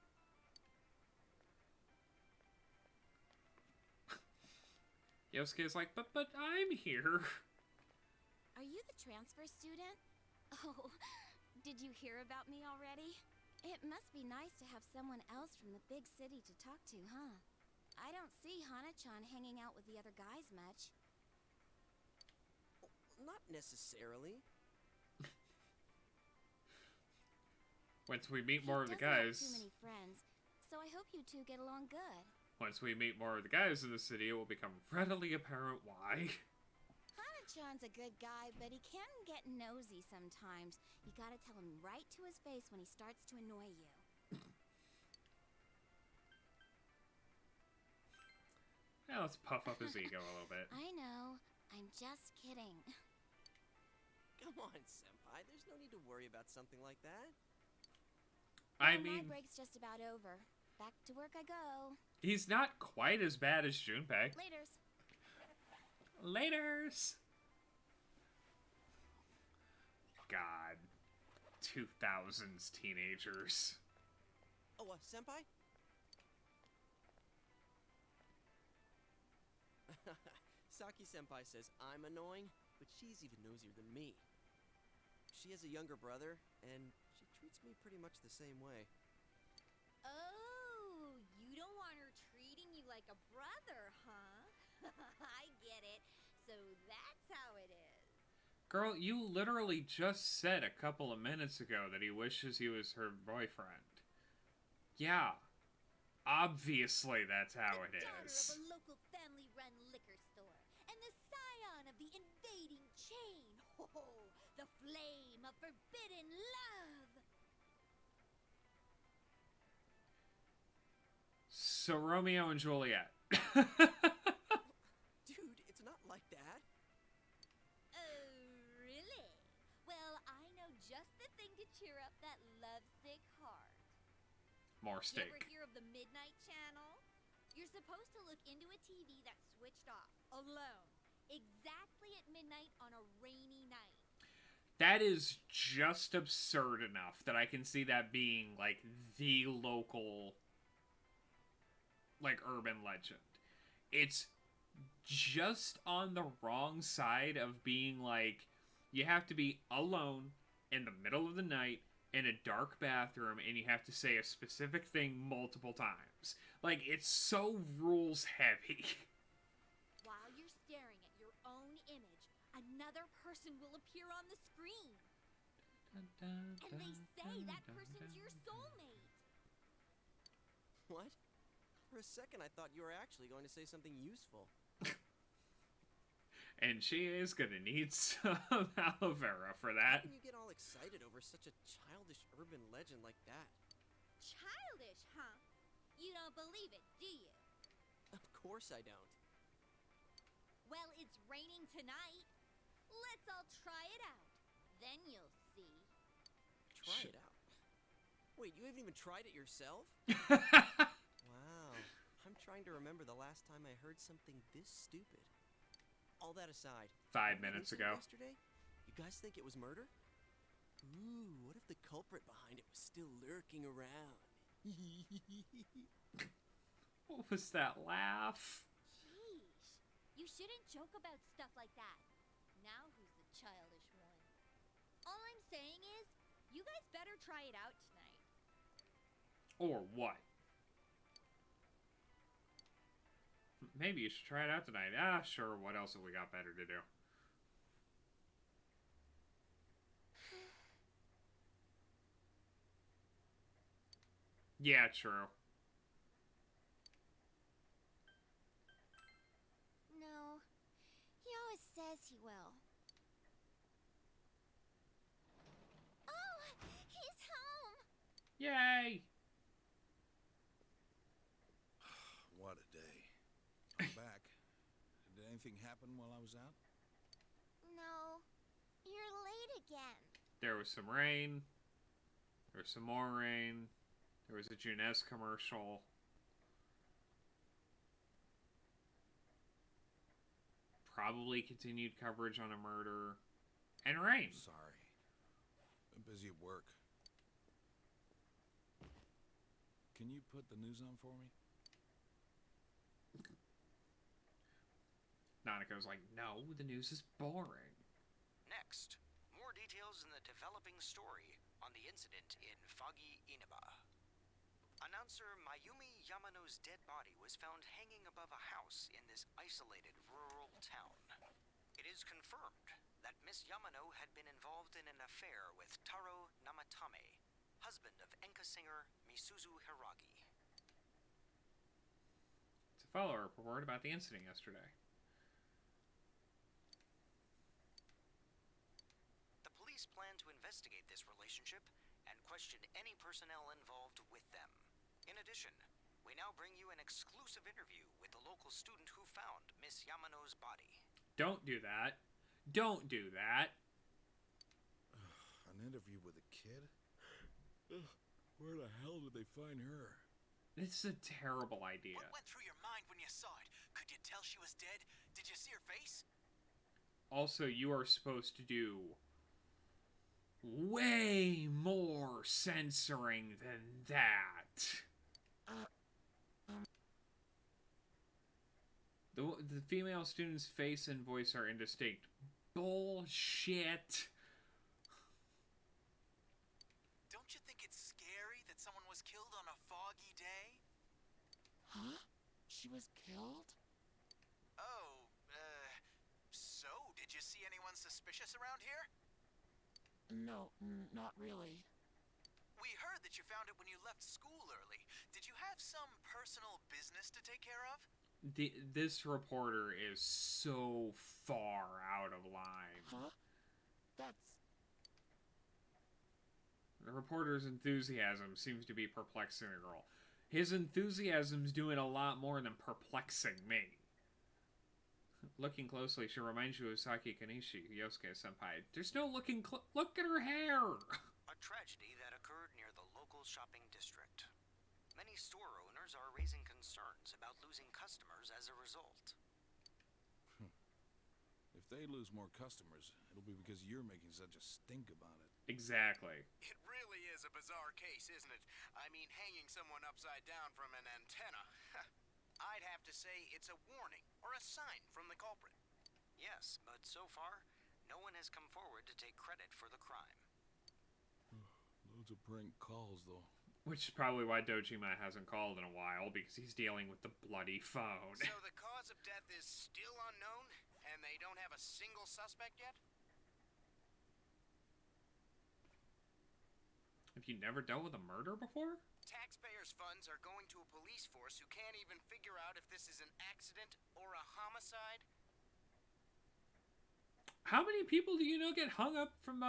Speaker 1: Yosuke's like, but I'm here.
Speaker 16: Are you the transfer student? Oh, did you hear about me already? It must be nice to have someone else from the big city to talk to, huh? I don't see Hana-chan hanging out with the other guys much.
Speaker 6: Not necessarily.
Speaker 1: Once we meet more of the
Speaker 16: He doesn't have
Speaker 1: guys...
Speaker 16: too many friends, so I hope you two get along good.
Speaker 1: Once we meet more of the guys in the city, it will become readily apparent why.
Speaker 16: Hana-chan's a good guy, but he can get nosy sometimes. You gotta tell him right to his face when he starts to annoy you.
Speaker 1: Yeah, let's puff up his ego a little bit.
Speaker 16: I know. I'm just kidding.
Speaker 6: Come on, Senpai. There's no need to worry about something like that.
Speaker 1: I
Speaker 16: Well,
Speaker 1: mean,
Speaker 16: my break's just about over. Back to work I go.
Speaker 1: he's not quite as bad as Junpei.
Speaker 16: Laters.
Speaker 1: Laters! God. 2000s teenagers.
Speaker 6: Oh, Senpai? Saki-senpai says I'm annoying, but she's even nosier than me. She has a younger brother, and she treats me pretty much the same way.
Speaker 4: Oh, you don't want her treating you like a brother, huh? I get it. So that's how it is.
Speaker 1: Girl, you literally just said a couple of minutes ago that he wishes he was her boyfriend. Yeah. Obviously that's how it
Speaker 4: Daughter
Speaker 1: is.
Speaker 4: of a local family-run liquor store, and the scion of the invading chain. Oh, the flame of forbidden love.
Speaker 1: So Romeo and Juliet.
Speaker 6: Dude, it's not like that.
Speaker 4: Oh, really? Well, I know just the thing to cheer up that lovesick heart.
Speaker 1: More
Speaker 4: You
Speaker 1: steak.
Speaker 4: ever hear of the Midnight Channel? You're supposed to look into a TV that's switched off, alone, exactly at midnight on a rainy night.
Speaker 1: That is just absurd enough that I can see that being, like, the local, like, urban legend. It's just on the wrong side of being, like, you have to be alone in the middle of the night in a dark bathroom and you have to say a specific thing multiple times. Like, it's so rules heavy.
Speaker 4: While you're staring at your own image, another person will appear on the screen. And they say that person's your soulmate.
Speaker 6: What? For a second, I thought you were actually going to say something useful.
Speaker 1: And she is gonna need some aloe vera for that.
Speaker 6: How can you get all excited over such a childish urban legend like that?
Speaker 4: Childish, huh? You don't believe it, do you?
Speaker 6: Of course I don't.
Speaker 4: Well, it's raining tonight. Let's all try it out. Then you'll see.
Speaker 6: Try it out. Wait, you haven't even tried it yourself? Wow. I'm trying to remember the last time I heard something this stupid. All that aside,
Speaker 1: 5 minutes ago.
Speaker 6: Yesterday, you guys think it was murder? Ooh, what if the culprit behind it was still lurking around?
Speaker 1: What was that laugh?
Speaker 4: Sheesh. You shouldn't joke about stuff like that. Now who's the childish one? All I'm saying is, you guys better try it out tonight.
Speaker 1: Or what? Maybe you should try it out tonight. Ah, sure, what else have we got better to do? Yeah, true.
Speaker 16: No, he always says he will. Oh, he's home!
Speaker 1: Yay!
Speaker 7: What a day. I'm back. Did anything happen while I was out?
Speaker 16: No, you're late again.
Speaker 1: There was some rain. There was some more rain. There was a Juness commercial. Probably continued coverage on a murder. And rain.
Speaker 7: Sorry. I'm busy at work. Can you put the news on for me?
Speaker 1: Nanako's like, no, the news is boring.
Speaker 10: Next, more details in the developing story on the incident in Foggy Inaba. Announcer Mayumi Yamano's dead body was found hanging above a house in this isolated rural town. It is confirmed that Miss Yamano had been involved in an affair with Taro Namatame, husband of Enka singer Misuzu Hiragi.
Speaker 1: It's a follow-up report about the incident yesterday.
Speaker 10: The police plan to investigate this relationship and question any personnel involved with them. In addition, we now bring you an exclusive interview with the local student who found Miss Yamano's body.
Speaker 1: Don't do that. Don't do that.
Speaker 7: An interview with a kid? Where the hell did they find her?
Speaker 1: This is a terrible idea.
Speaker 12: What went through your mind when you saw it? Could you tell she was dead? Did you see her face?
Speaker 1: Also, you are supposed to do way more censoring than that. The female student's face and voice are indistinct. Bullshit.
Speaker 12: Don't you think it's scary that someone was killed on a foggy day?
Speaker 17: Huh? She was killed?
Speaker 12: Oh, so did you see anyone suspicious around here?
Speaker 17: No, not really.
Speaker 12: We heard that you found it when you left school early. Did you have some personal business to take care of?
Speaker 1: This reporter is so far out of line.
Speaker 17: Huh? That's...
Speaker 1: The reporter's enthusiasm seems to be perplexing the girl. His enthusiasm's doing a lot more than perplexing me. Looking closely, she reminds you of Saki Kanishi, Yosuke-senpai. There's no looking look at her hair!
Speaker 10: A tragedy that occurred near the local shopping district. Many store owners are raising concerns about losing customers as a result.
Speaker 7: If they lose more customers, it'll be because you're making such a stink about it.
Speaker 1: Exactly.
Speaker 11: It really is a bizarre case, isn't it? I mean, hanging someone upside down from an antenna. I'd have to say it's a warning or a sign from the culprit.
Speaker 10: Yes, but so far, no one has come forward to take credit for the crime.
Speaker 7: Loads of prank calls, though.
Speaker 1: Which is probably why Dojima hasn't called in a while, because he's dealing with the bloody phone.
Speaker 11: So the cause of death is still unknown, and they don't have a single suspect yet?
Speaker 1: Have you never dealt with a murder before?
Speaker 11: Taxpayers' funds are going to a police force who can't even figure out if this is an accident or a homicide.
Speaker 1: How many people do you know get hung up from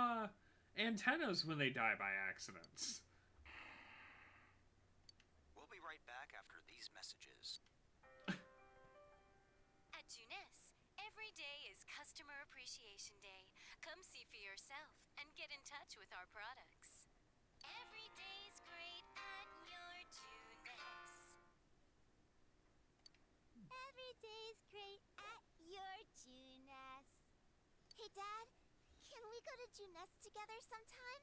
Speaker 1: antennas when they die by accidents?
Speaker 10: We'll be right back after these messages.
Speaker 3: At Juness, every day is Customer Appreciation Day. Come see for yourself and get in touch with our products. Every day's great at your Juness.
Speaker 16: Every day's great at your Juness. Hey, Dad, can we go to Juness together sometime?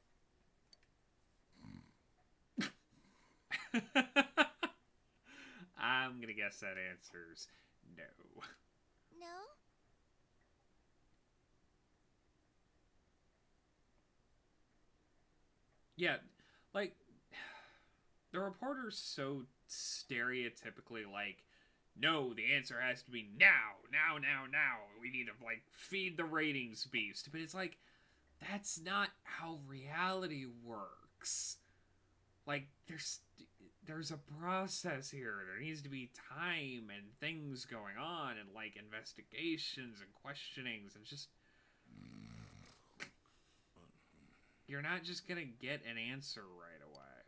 Speaker 1: I'm gonna guess that answer's no.
Speaker 16: No?
Speaker 1: Yeah, like, the reporter's so stereotypically like, no, the answer has to be now. We need to, like, feed the ratings beast. But it's like, that's not how reality works. Like, there's a process here. There needs to be time and things going on and, like, investigations and questionings and just... You're not just gonna get an answer right away.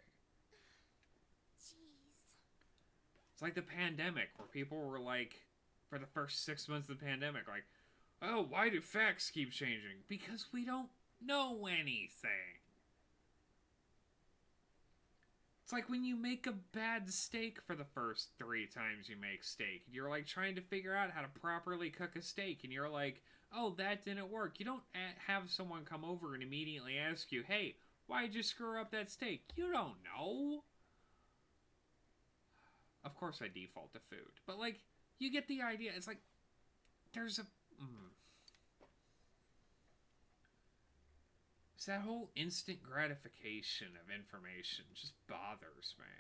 Speaker 1: It's like the pandemic, where people were like, for the first 6 months of the pandemic, like, oh, why do facts keep changing? Because we don't know anything. It's like when you make a bad steak for the first 3 times you make steak. You're like trying to figure out how to properly cook a steak, and you're like, oh, that didn't work. You don't have someone come over and immediately ask you, hey, why'd you screw up that steak? You don't know. Of course I default to food. But, like, you get the idea. It's like, there's a... It's that whole instant gratification of information just bothers me.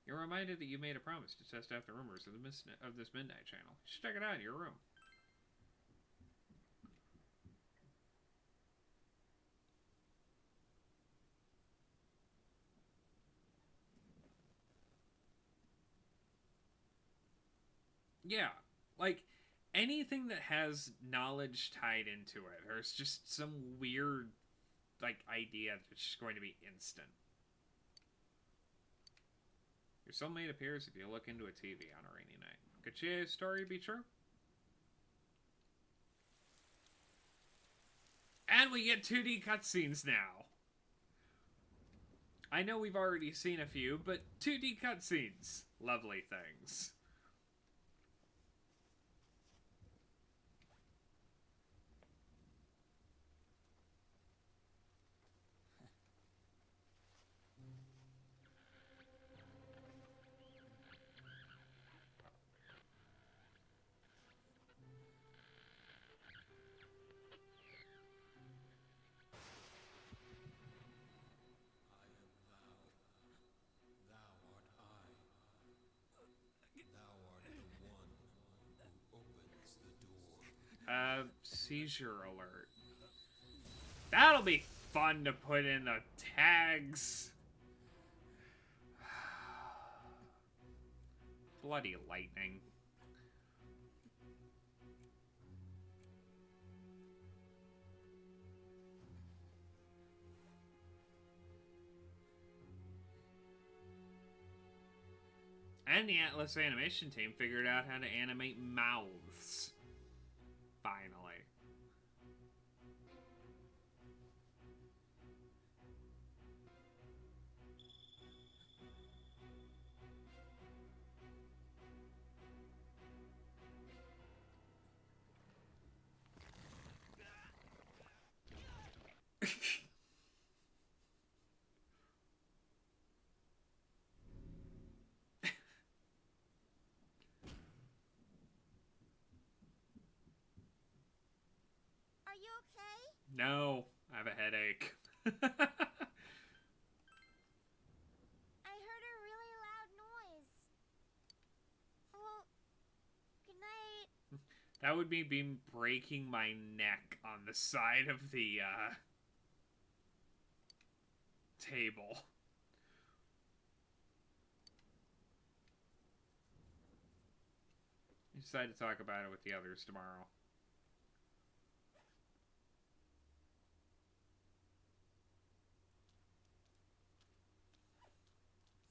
Speaker 1: You're reminded that you made a promise to test out the rumors of this Midnight Channel. You should check it out in your room. Yeah, like, anything that has knowledge tied into it, or it's just some weird, like, idea that's just going to be instant. Your soulmate appears if you look into a TV on a rainy night. Could Chia's story be true? And we get 2D cutscenes now. I know we've already seen a few, but 2D cutscenes. Lovely things. Seizure alert. That'll be fun to put in the tags. Bloody lightning. And the Atlas animation team figured out how to animate mouths. Finally.
Speaker 4: Are you okay?
Speaker 1: No, I have a headache.
Speaker 4: I heard a really loud noise. Well, good night.
Speaker 1: That would be breaking my neck on the side of the table. We decided to talk about it with the others tomorrow.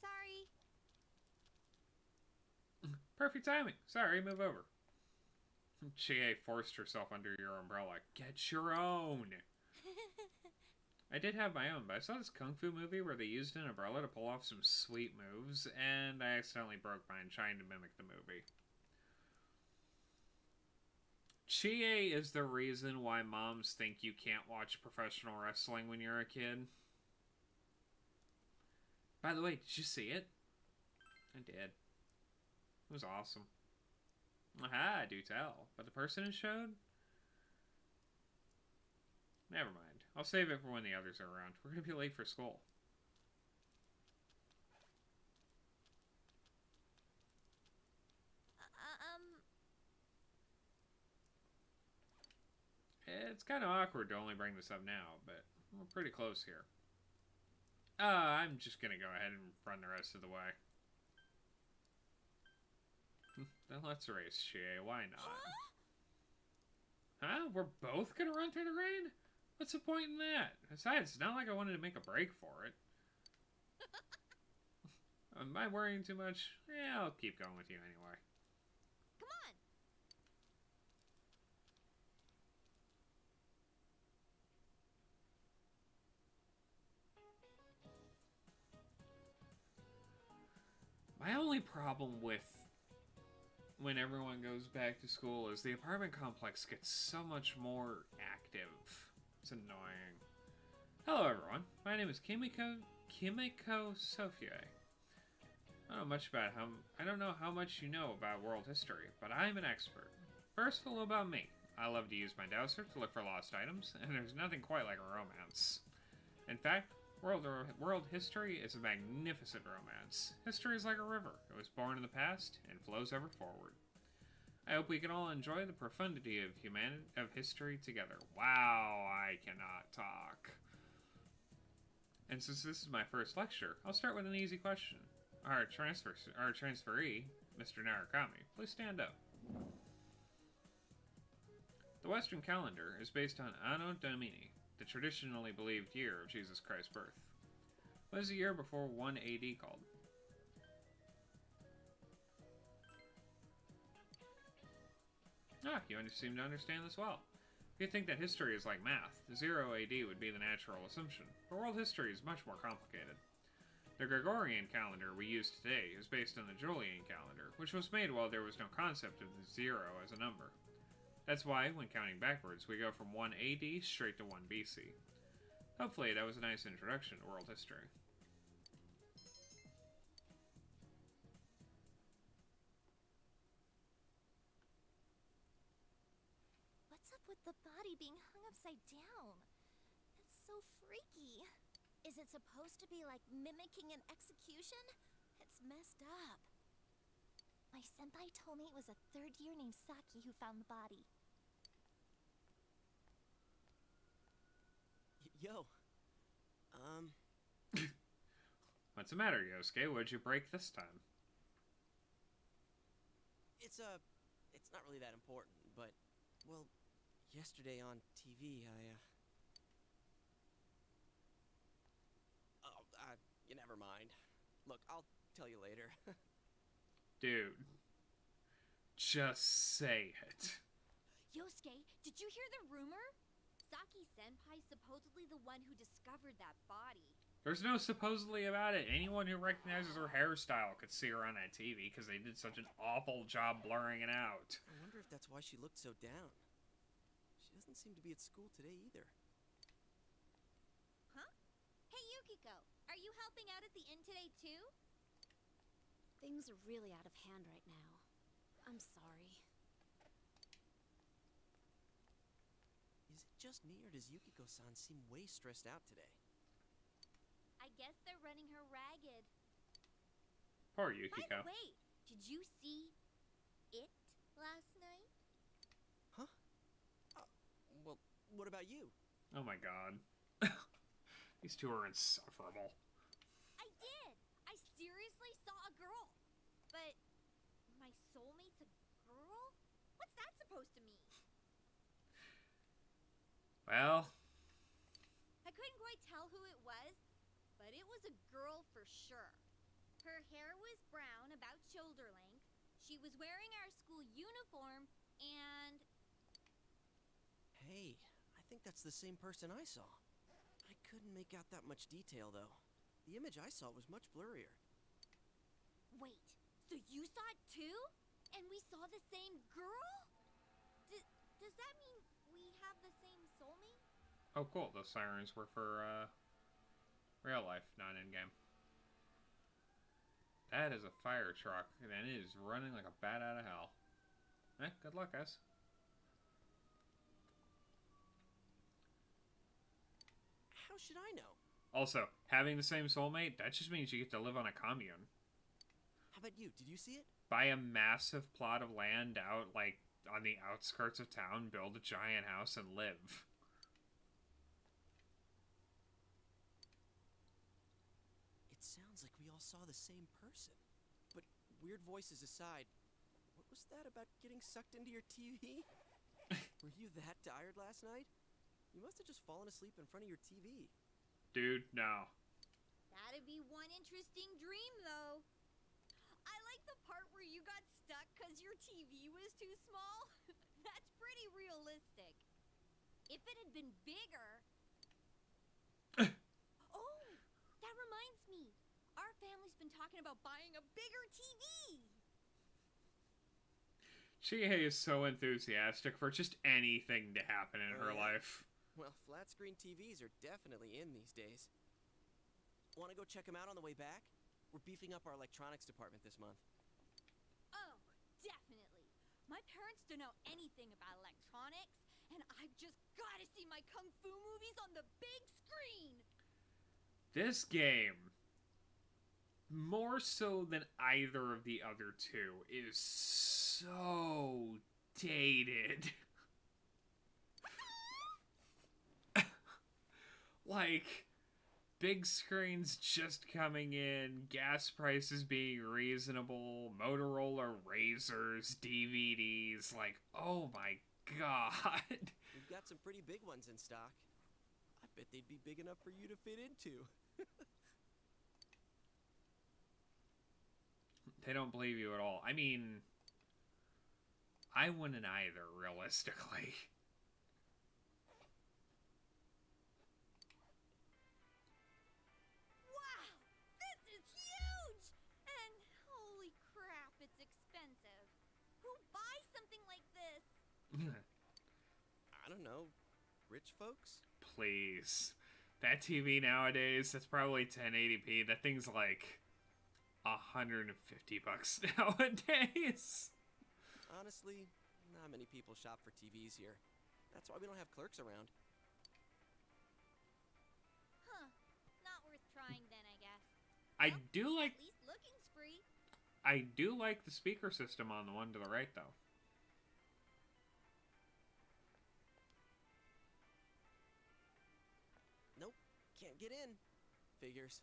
Speaker 4: Sorry.
Speaker 1: Perfect timing. Sorry, move over. Chie forced herself under your umbrella. Get your own. I did have my own, but I saw this kung fu movie where they used an umbrella to pull off some sweet moves, and I accidentally broke mine trying to mimic the movie. Chie is the reason why moms think you can't watch professional wrestling when you're a kid. By the way, did you see it? I did. It was awesome. Aha, do tell. But the person it showed? Never mind. I'll save it for when the others are around. We're going to be late for school. It's kind of awkward to only bring this up now, but we're pretty close here. I'm just going to go ahead and run the rest of the way. Then let's race, Chie. Why not? Huh? We're both going to run through the rain? What's the point in that? Besides, it's not like I wanted to make a break for it. Am I worrying too much? Yeah, I'll keep going with you anyway.
Speaker 4: Come on!
Speaker 1: My only problem with when everyone goes back to school is the apartment complex gets so much more active. It's annoying. Hello everyone, my name is Kimiko Sofie. I don't know how much you know about world history, but I'm an expert. First, a little about me. I love to use my dowser to look for lost items, and there's nothing quite like a romance. In fact, world history is a magnificent romance. History is like a river. It was born in the past and flows ever forward. I hope we can all enjoy the profundity of history together. Wow, I cannot talk. And since this is my first lecture, I'll start with an easy question. Our transferee, Mr. Narukami, please stand up. The Western calendar is based on Anno Domini, the traditionally believed year of Jesus Christ's birth. What is the year before 1 AD called? You seem to understand this well. If you think that history is like math, 0 AD would be the natural assumption, but world history is much more complicated. The Gregorian calendar we use today is based on the Julian calendar, which was made while there was no concept of the 0 as a number. That's why, when counting backwards, we go from 1 AD straight to 1 BC. Hopefully that was a nice introduction to world history.
Speaker 16: What's up with the body being hung upside down? That's so freaky. Is it supposed to be like mimicking an execution? It's messed up. My senpai told me it was a third year named Saki who found the body.
Speaker 6: Yo.
Speaker 1: What's the matter, Yosuke? What'd you break this time?
Speaker 6: It's not really that important, but, well, yesterday on TV, never mind. Look, I'll tell you later.
Speaker 1: Dude. Just say it.
Speaker 4: Yosuke, did you hear the rumor? Saki-senpai's supposedly the one who discovered that body.
Speaker 1: There's no supposedly about it. Anyone who recognizes her hairstyle could see her on that TV because they did such an awful job blurring it out.
Speaker 6: I wonder if that's why she looked so down. She doesn't seem to be at school today either.
Speaker 4: Huh? Hey, Yukiko, are you helping out at the inn today too?
Speaker 15: Things are really out of hand right now. I'm sorry.
Speaker 6: Is it just me, or does Yukiko-san seem way stressed out today?
Speaker 4: I guess they're running her ragged.
Speaker 1: Poor Yukiko.
Speaker 4: By the way, did you see it last night?
Speaker 6: Huh? Well, what about you?
Speaker 1: Oh my god. These two are insufferable.
Speaker 4: I did! I seriously saw a girl. But my soulmate's a girl? What's that supposed to mean?
Speaker 1: Well,
Speaker 4: I couldn't quite tell who it was, but it was a girl for sure. Her hair was brown, about shoulder length. She was wearing our school uniform, and...
Speaker 6: Hey, I think that's the same person I saw. I couldn't make out that much detail, though. The image I saw was much blurrier.
Speaker 4: Wait, so you saw it too? And we saw the same girl? Does that mean we have the same soulmate?
Speaker 1: oh cool, those sirens were for, real life, not in-game. That is a fire truck, and it is running like a bat out of hell. Good luck, guys.
Speaker 6: How should I know?
Speaker 1: Also, having the same soulmate, that just means you get to live on a commune.
Speaker 6: How about you? Did you see it?
Speaker 1: Buy a massive plot of land out, like, on the outskirts of town, build a giant house, and live.
Speaker 6: It sounds like we all saw the same person. But weird voices aside, what was that about getting sucked into your TV? Were you that tired last night? You must have just fallen asleep in front of your TV.
Speaker 1: Dude, no.
Speaker 4: That'd gotta be one interesting dream, though. I like the part where you got stuck because your TV was too small. That's pretty realistic. If it had been bigger... Oh, that reminds me. Our family's been talking about buying a bigger TV.
Speaker 1: Chie is so enthusiastic for just anything to happen in her life.
Speaker 6: Well, flat screen TVs are definitely in these days. Want to go check them out on the way back? We're beefing up our electronics department this month.
Speaker 4: Oh, definitely. My parents don't know anything about electronics, and I've just got to see my kung fu movies on the big screen.
Speaker 1: This game, more so than either of the other two, is so dated. Like, big screens just coming in, gas prices being reasonable, Motorola Razrs, DVDs, like, oh my god.
Speaker 6: We've got some pretty big ones in stock. I bet they'd be big enough for you to fit into.
Speaker 1: They don't believe you at all. I mean, I wouldn't either, realistically.
Speaker 4: Wow, this is huge! And holy crap, it's expensive. Who buys something like this?
Speaker 6: I don't know. Rich folks?
Speaker 1: Please. That TV nowadays, that's probably 1080p. That thing's like $150 nowadays.
Speaker 6: Honestly, not many people shop for TVs here. That's why we don't have clerks around.
Speaker 4: Huh. Not worth trying then, I guess.
Speaker 1: I do like...
Speaker 4: At least looking's free.
Speaker 1: I do like the speaker system on the one to the right, though.
Speaker 6: Nope. Can't get in. Figures.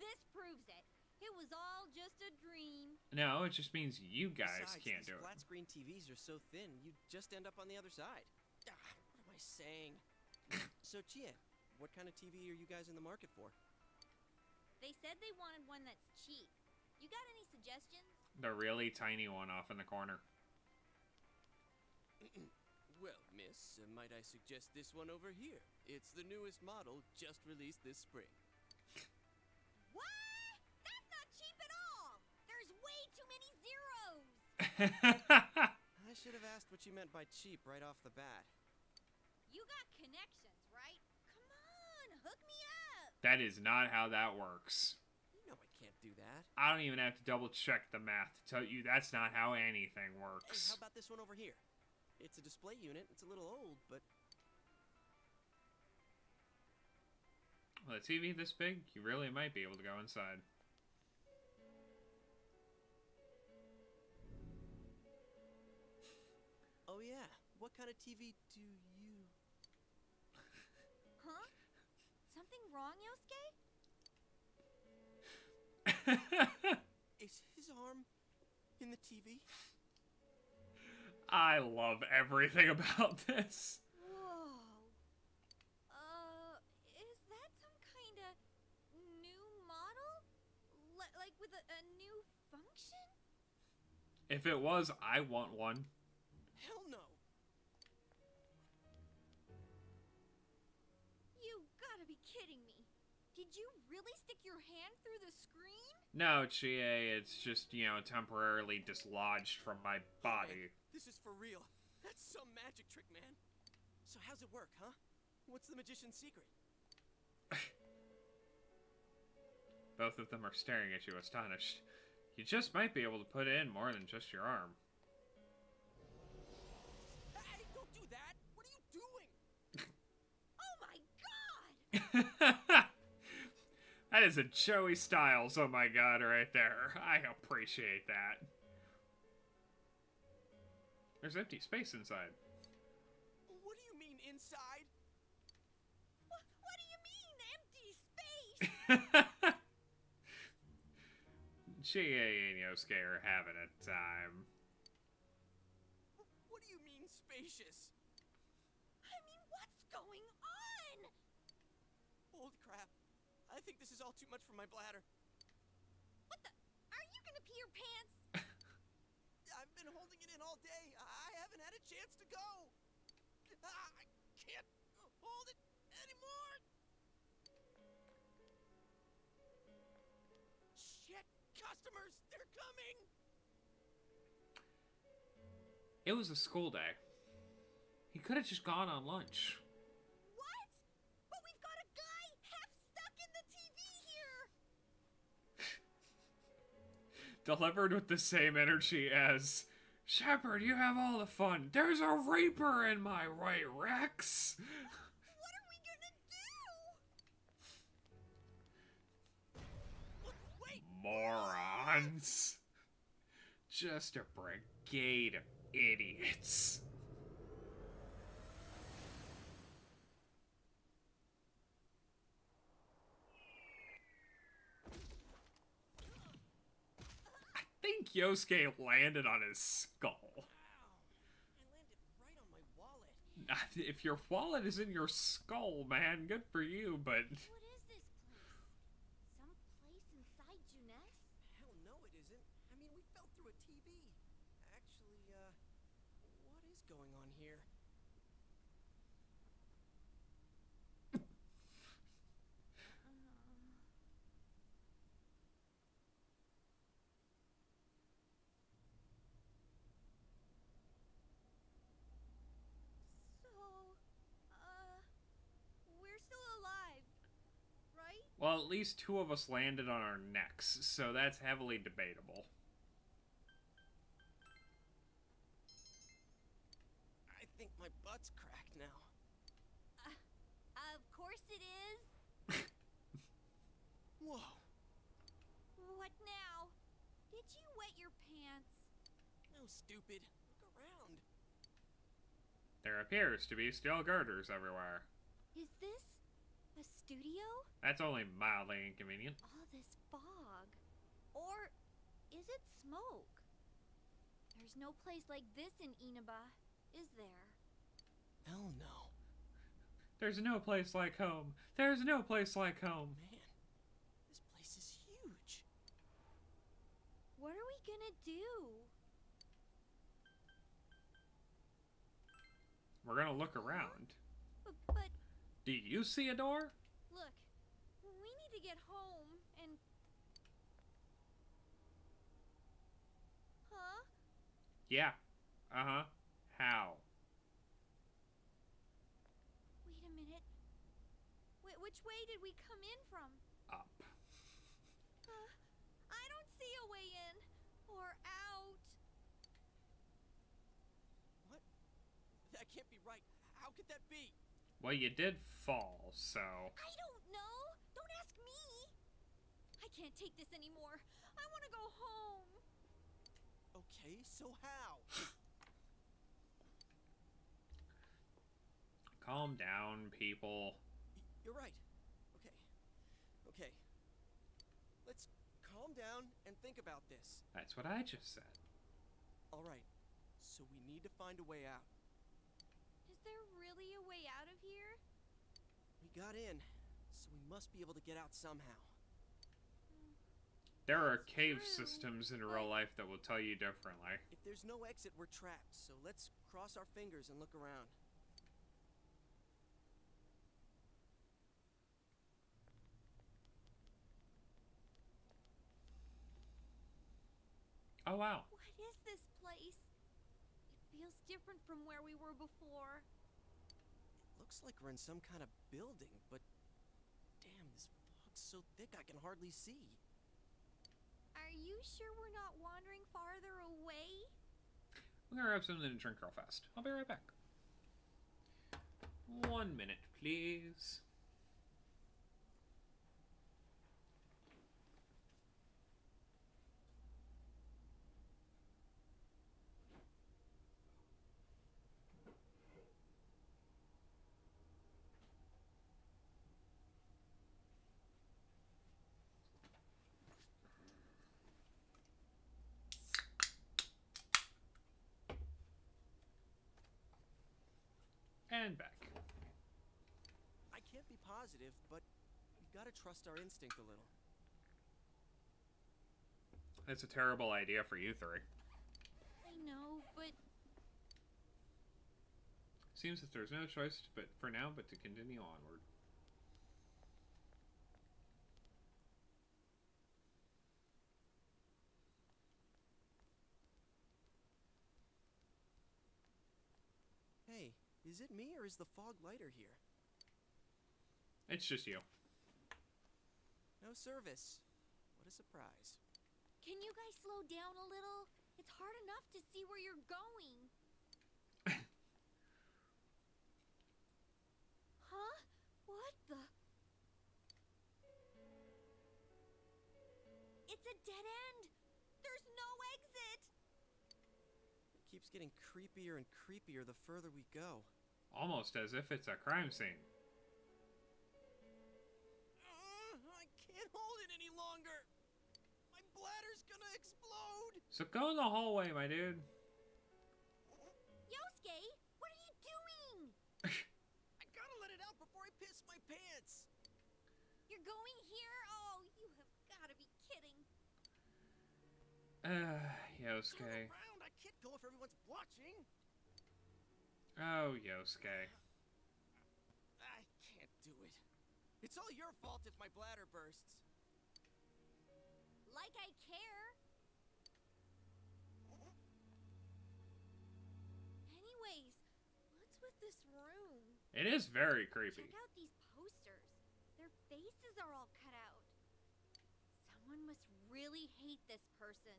Speaker 4: This proves it. It was all just a dream.
Speaker 1: No, it just means you guys
Speaker 6: Besides,
Speaker 1: can't
Speaker 6: these
Speaker 1: do it.
Speaker 6: flat screen TVs are so thin, you'd just end up on the other side. What am I saying? So, Chie, what kind of TV are you guys in the market for?
Speaker 4: They said they wanted one that's cheap. You got any suggestions?
Speaker 1: The really tiny one off in the corner.
Speaker 6: Well, miss, might I suggest this one over here? It's the newest model, just released this spring.
Speaker 4: What? That's not cheap at all! There's way too many zeros!
Speaker 6: I should have asked what you meant by cheap right off the bat.
Speaker 4: You got connections, right? Come on, hook me up!
Speaker 1: That is not how that works.
Speaker 6: You know I can't do that.
Speaker 1: I don't even have to double check the math to tell you that's not how anything
Speaker 6: Hey,
Speaker 1: works.
Speaker 6: how about this one over here? It's a display unit. It's a little old, but...
Speaker 1: Well, a TV this big, you really might be able to go inside.
Speaker 6: Oh yeah, what kind of TV do you...
Speaker 4: Huh? Something wrong, Yosuke?
Speaker 6: Is his arm in the TV?
Speaker 1: I love everything about this.
Speaker 4: Whoa. Is that some kind of new model? Like with a new function?
Speaker 1: If it was, I want one.
Speaker 6: Hell no!
Speaker 4: You gotta be kidding me. Did you really stick your hand through the screen?
Speaker 1: No, Chie, it's just, you know, temporarily dislodged from my body.
Speaker 6: This is for real. That's some magic trick, man. So how's it work, huh? What's the magician's secret?
Speaker 1: Both of them are staring at you, astonished. You just might be able to put in more than just your arm.
Speaker 6: Hey, don't do that! What are you doing?
Speaker 4: Oh my god!
Speaker 1: That is a Joey Styles, oh my god, right there. I appreciate that. There's empty space inside.
Speaker 6: What do you mean, inside?
Speaker 4: What do you mean, empty space?
Speaker 1: Chie and Yosuke are having a time.
Speaker 6: What do you mean, spacious?
Speaker 4: I mean, what's going on?
Speaker 6: Old crap. I think this is all too much for my bladder.
Speaker 4: What the? Are you gonna pee your pants?
Speaker 6: I've been holding it in all day. I haven't had a chance to go. I can't hold it anymore. Shit, customers, they're coming.
Speaker 1: It was a school day. He could have just gone on lunch.
Speaker 4: What? But we've got a guy half stuck in the TV here.
Speaker 1: Delivered with the same energy as, Shepard, you have all the fun. There's a Reaper in my right, Rex.
Speaker 4: What are we gonna do?
Speaker 6: Wait.
Speaker 1: Morons. Just a brigade of idiots. I think Yosuke landed on his skull.
Speaker 6: Ow. I landed right on my wallet.
Speaker 1: If your wallet is in your skull, man, good for you, but...
Speaker 4: What is this place? Some place inside Junes?
Speaker 6: Hell no, it isn't. I mean, we fell through a TV. Actually, what is going on here?
Speaker 4: We're still alive, right?
Speaker 1: Well, at least 2 of us landed on our necks, so that's heavily debatable.
Speaker 6: I think my butt's cracked now.
Speaker 4: Of course it is.
Speaker 6: Whoa.
Speaker 4: What now? Did you wet your pants?
Speaker 6: No, stupid. Look around.
Speaker 1: There appears to be steel girders everywhere.
Speaker 4: Is this a studio?
Speaker 1: That's only mildly inconvenient.
Speaker 4: All this fog. Or is it smoke? There's no place like this in Inaba, is there?
Speaker 6: Hell no.
Speaker 1: There's no place like home. There's no place like home.
Speaker 6: Man, this place is huge.
Speaker 4: What are we gonna do?
Speaker 1: We're gonna look around.
Speaker 4: But
Speaker 1: Do you see a door?
Speaker 4: look, we need to get home and... Huh?
Speaker 1: Yeah. Uh-huh. How?
Speaker 4: Wait a minute. Which way did we come in from?
Speaker 1: Up.
Speaker 4: I don't see a way in or out.
Speaker 6: What? That can't be right. How could that be?
Speaker 1: Well, you did fall, so...
Speaker 4: I don't know. Don't ask me. I can't take this anymore. I want to go home.
Speaker 6: Okay, so how?
Speaker 1: Calm down, people.
Speaker 6: You're right. Okay. Let's calm down and think about this.
Speaker 1: That's what I just said.
Speaker 6: All right. So we need to find a way out.
Speaker 4: Is there really a way out of here?
Speaker 6: We got in, so we must be able to get out somehow.
Speaker 1: There are cave
Speaker 4: true,
Speaker 1: systems in real life that will tell you differently.
Speaker 6: If there's no exit, we're trapped. So let's cross our fingers and look around.
Speaker 1: Oh, wow.
Speaker 4: What is this place? It feels different from where we were before.
Speaker 6: It looks like we're in some kind of building, but damn, this fog's so thick I can hardly see.
Speaker 4: Are you sure we're not wandering farther away?
Speaker 1: I'm gonna grab something to drink real fast. I'll be right back. 1 minute, please. And back.
Speaker 6: I can't be positive, but we gotta trust our instinct a little.
Speaker 1: That's a terrible idea for you three.
Speaker 4: I know, but
Speaker 1: Seems that there's no choice but for now but to continue onward.
Speaker 6: Hey, is it me or is the fog lighter here?
Speaker 1: It's just you.
Speaker 6: No service. What a surprise.
Speaker 4: can you guys slow down a little? It's hard enough to see where you're going. Huh? What the? It's a dead end. There's no exit.
Speaker 6: It keeps getting creepier and creepier the further we go.
Speaker 1: Almost as if it's a crime scene.
Speaker 6: I can't hold it any longer. My bladder's gonna explode.
Speaker 1: So go in the hallway, my dude.
Speaker 4: Yosuke, what are you doing?
Speaker 6: I gotta let it out before I piss my pants.
Speaker 4: You're going here? Oh, you have gotta be kidding.
Speaker 1: Yosuke.
Speaker 6: Turn around. I can't go if everyone's watching.
Speaker 1: Oh, Yosuke.
Speaker 6: I can't do it. It's all your fault if my bladder bursts.
Speaker 4: Like I care. Anyways, what's with this room?
Speaker 1: It is very creepy.
Speaker 4: Check out these posters. Their faces are all cut out. Someone must really hate this person.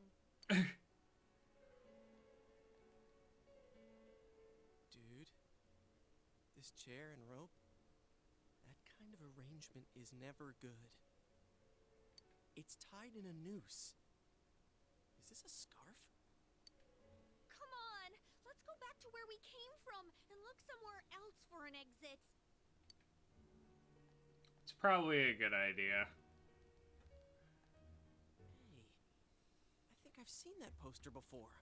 Speaker 6: Dude, this chair and rope, that kind of arrangement is never good. It's tied in a noose. Is this a scarf?
Speaker 4: Come on, let's go back to where we came from and look somewhere else for an exit.
Speaker 1: It's probably a good idea.
Speaker 6: Hey, I think I've seen that poster before.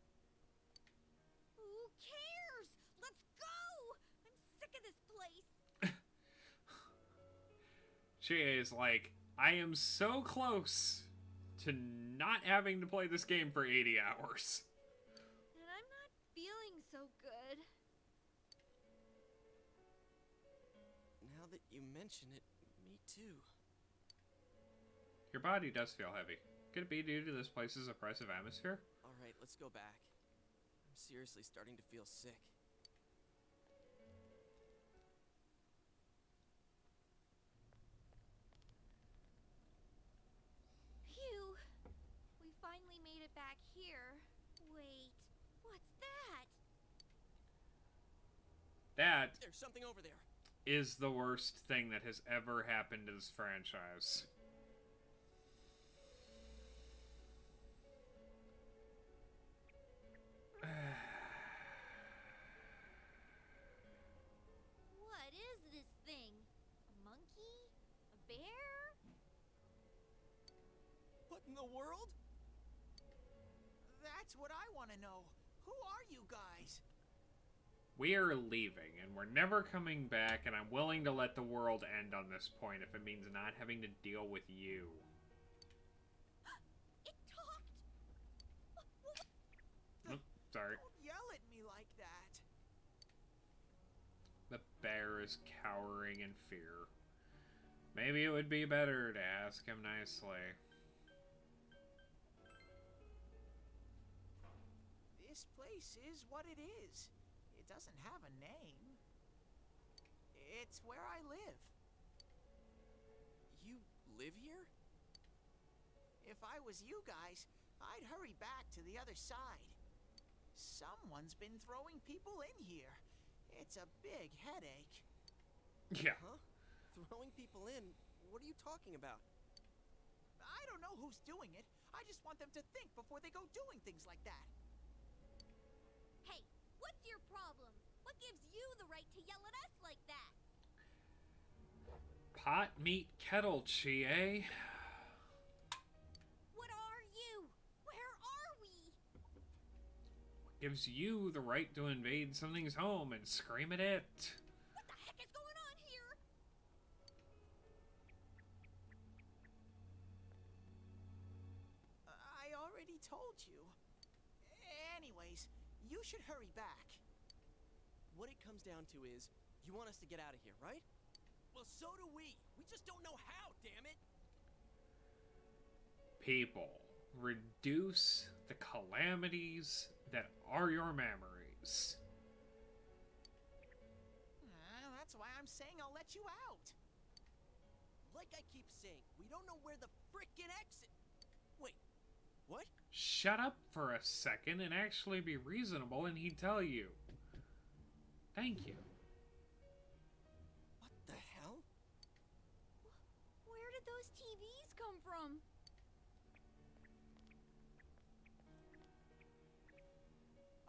Speaker 4: Who cares? Let's go! I'm sick of this place.
Speaker 1: She is like, I am so close to not having to play this game for 80 hours.
Speaker 4: And I'm not feeling so good.
Speaker 6: Now that you mention it, me too.
Speaker 1: Your body does feel heavy. Could it be due to this place's oppressive atmosphere?
Speaker 6: Alright, let's go back. I'm seriously starting to feel sick.
Speaker 4: Phew. We finally made it back here. Wait, what's that?
Speaker 1: That
Speaker 6: There's something over there.
Speaker 1: is the worst thing that has ever happened to this franchise.
Speaker 4: What is this thing? A monkey? A bear?
Speaker 12: What in the world? That's what I want to know. Who are you guys?
Speaker 1: We are leaving, and we're never coming back, and I'm willing to let the world end on this point if it means not having to deal with you.
Speaker 4: It talked!
Speaker 1: Oops, sorry.
Speaker 12: Don't yell at me like that.
Speaker 1: The bear is cowering in fear. Maybe it would be better to ask him nicely.
Speaker 12: This place is what it is. It doesn't have a name. It's where I live.
Speaker 6: You live here?
Speaker 12: If I was you guys, I'd hurry back to the other side. Someone's been throwing people in here. It's a big headache.
Speaker 1: Yeah.
Speaker 6: Huh? Throwing people in? What are you talking about?
Speaker 12: I don't know who's doing it. I just want them to think before they go doing things like that.
Speaker 4: Hey, what's your problem? What gives you the right to yell at us like that?
Speaker 1: Pot, meat, kettle, Chie.
Speaker 4: What are you? Where are we?
Speaker 1: Gives you the right to invade something's home and scream at it.
Speaker 4: What the heck is going on here?
Speaker 12: told you. Anyways, you should hurry back.
Speaker 6: What it comes down to is, you want us to get out of here, right? Well, so do we. We just don't know how, damn it.
Speaker 1: People, reduce the calamities that are your memories.
Speaker 12: That's why I'm saying I'll let you out.
Speaker 6: Like I keep saying, we don't know where the frickin' exit... Wait, what?
Speaker 1: Shut up for a second and actually be reasonable and he'd tell you. Thank you.
Speaker 6: What the hell?
Speaker 4: Where did those TVs come from?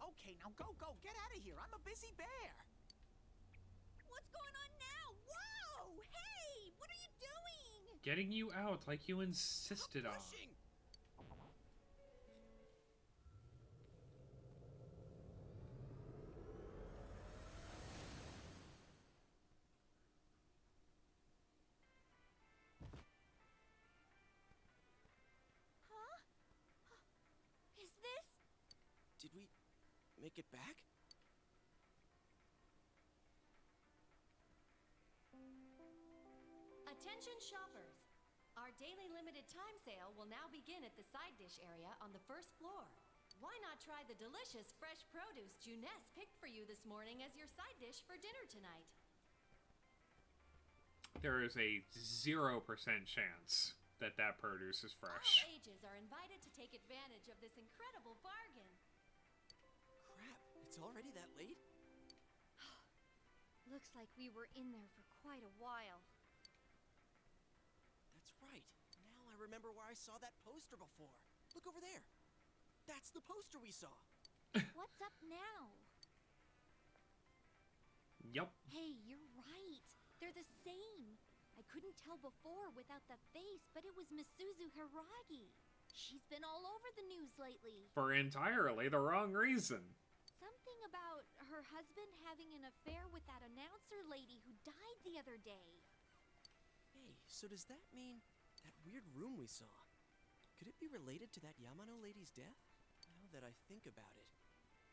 Speaker 12: Okay, now go, get out of here. I'm a busy bear.
Speaker 4: What's going on now? Whoa! Hey! What are you doing?
Speaker 1: Getting you out like you insisted on.
Speaker 4: Huh? Is this...
Speaker 6: Did we make it back?
Speaker 18: Attention shoppers! Our daily limited time sale will now begin at the side dish area on the first floor. Why not try the delicious fresh produce Juness picked for you this morning as your side dish for dinner tonight?
Speaker 1: There is a 0% chance that that produce is fresh.
Speaker 18: All ages are invited to take advantage of this incredible bargain.
Speaker 6: Crap, it's already that late?
Speaker 4: Looks like we were in there for quite a while.
Speaker 6: That's right. Now I remember where I saw that poster before. Look over there. That's the poster we saw.
Speaker 4: What's up now?
Speaker 1: Yup.
Speaker 4: Hey, you're right. They're the same. I couldn't tell before without the face, but it was Misuzu Hiragi. She's been all over the news lately.
Speaker 1: For entirely the wrong reason.
Speaker 4: Something about her husband having an affair with that announcer lady who died the other day.
Speaker 6: Hey, so does that mean that weird room we saw? Could it be related to that Yamano lady's death? Now that I think about it,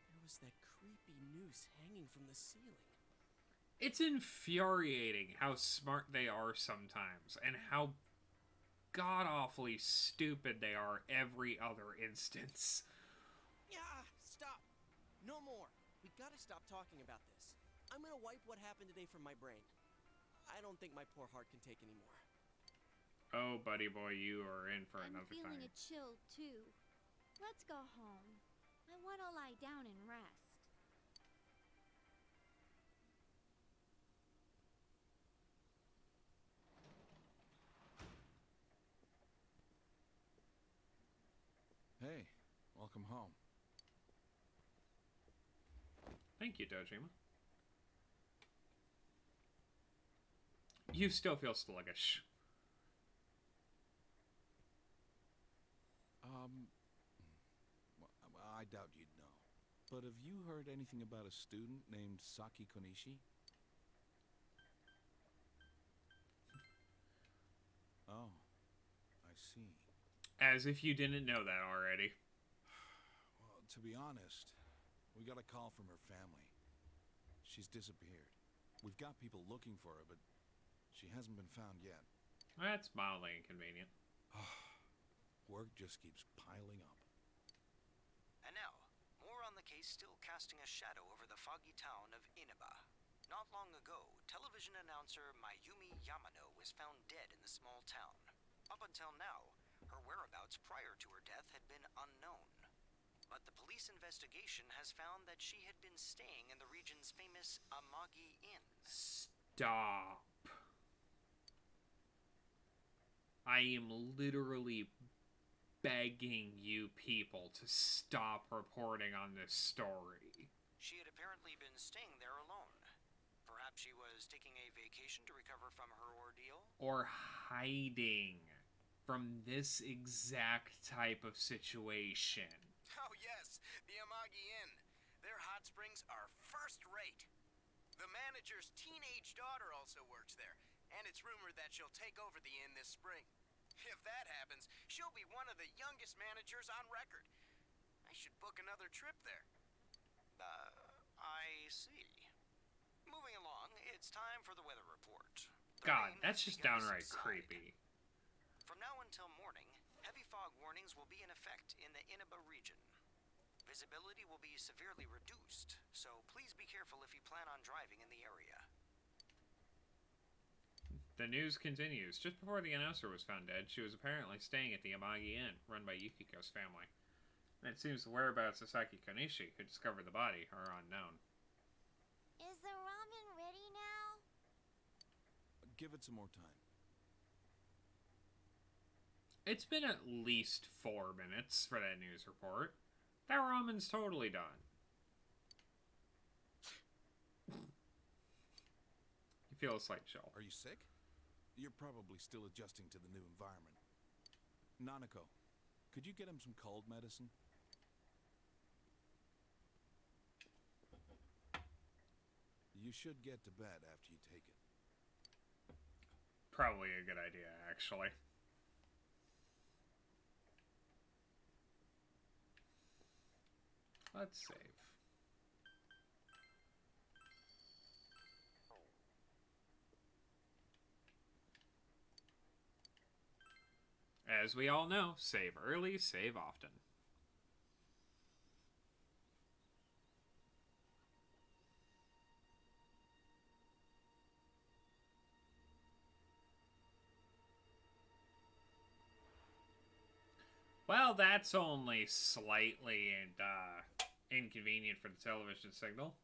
Speaker 6: there was that creepy noose hanging from the ceiling.
Speaker 1: It's infuriating how smart they are sometimes, and how god-awfully stupid they are every other instance.
Speaker 6: Yeah, stop. No more. We gotta stop talking about this. I'm gonna wipe what happened today from my brain. I don't think my poor heart can take any more.
Speaker 1: Oh, buddy boy, you are in for
Speaker 4: I'm
Speaker 1: another
Speaker 4: feeling
Speaker 1: time.
Speaker 4: a chill, too. Let's go home. I want to lie down and rest.
Speaker 7: Hey, welcome home.
Speaker 1: Thank you, Dojima. You still feel sluggish.
Speaker 7: Well, I doubt you'd know. But have you heard anything about a student named Saki Konishi? Oh, I see.
Speaker 1: As if you didn't know that already.
Speaker 7: Well, to be honest, we got a call from her family. She's disappeared. We've got people looking for her, but she hasn't been found yet.
Speaker 1: That's mildly inconvenient.
Speaker 7: Work just keeps piling up.
Speaker 10: And now, more on the case still casting a shadow over the foggy town of Inaba. Not long ago, television announcer Mayumi Yamano was found dead in the small town. Up until now, her whereabouts prior to her death had been unknown. But the police investigation has found that she had been staying in the region's famous Amagi Inn.
Speaker 1: Stop. I am literally begging you people to stop reporting on this story.
Speaker 10: She had apparently been staying there alone. Perhaps she was taking a vacation to recover from her ordeal?
Speaker 1: Or hiding from this exact type of situation.
Speaker 11: Oh yes, the Amagi Inn. Their hot springs are first rate. The manager's teenage daughter also works there, and it's rumored that she'll take over the inn this spring. If that happens, she'll be one of the youngest managers on record. I should book another trip there.
Speaker 10: I see. Moving along, it's time for the weather report.
Speaker 1: God, that's just downright creepy.
Speaker 10: From now until morning, heavy fog warnings will be in effect in the Inaba region. Visibility will be severely reduced, so please be careful if you plan on driving in the area.
Speaker 1: The news continues. Just before the announcer was found dead, she was apparently staying at the Amagi Inn, run by Yukiko's family. And it seems the whereabouts of Saki Konishi, who discovered the body, are unknown.
Speaker 16: Is the ramen ready now?
Speaker 7: Give it some more time.
Speaker 1: It's been at least 4 minutes for that news report. That ramen's totally done. You feel a slight chill.
Speaker 7: Are you sick? You're probably still adjusting to the new environment. Nanako, could you get him some cold medicine? You should get to bed after you take it.
Speaker 1: Probably a good idea, actually. Let's save. As we all know, save early, save often. Well, that's only slightly inconvenient for the television signal.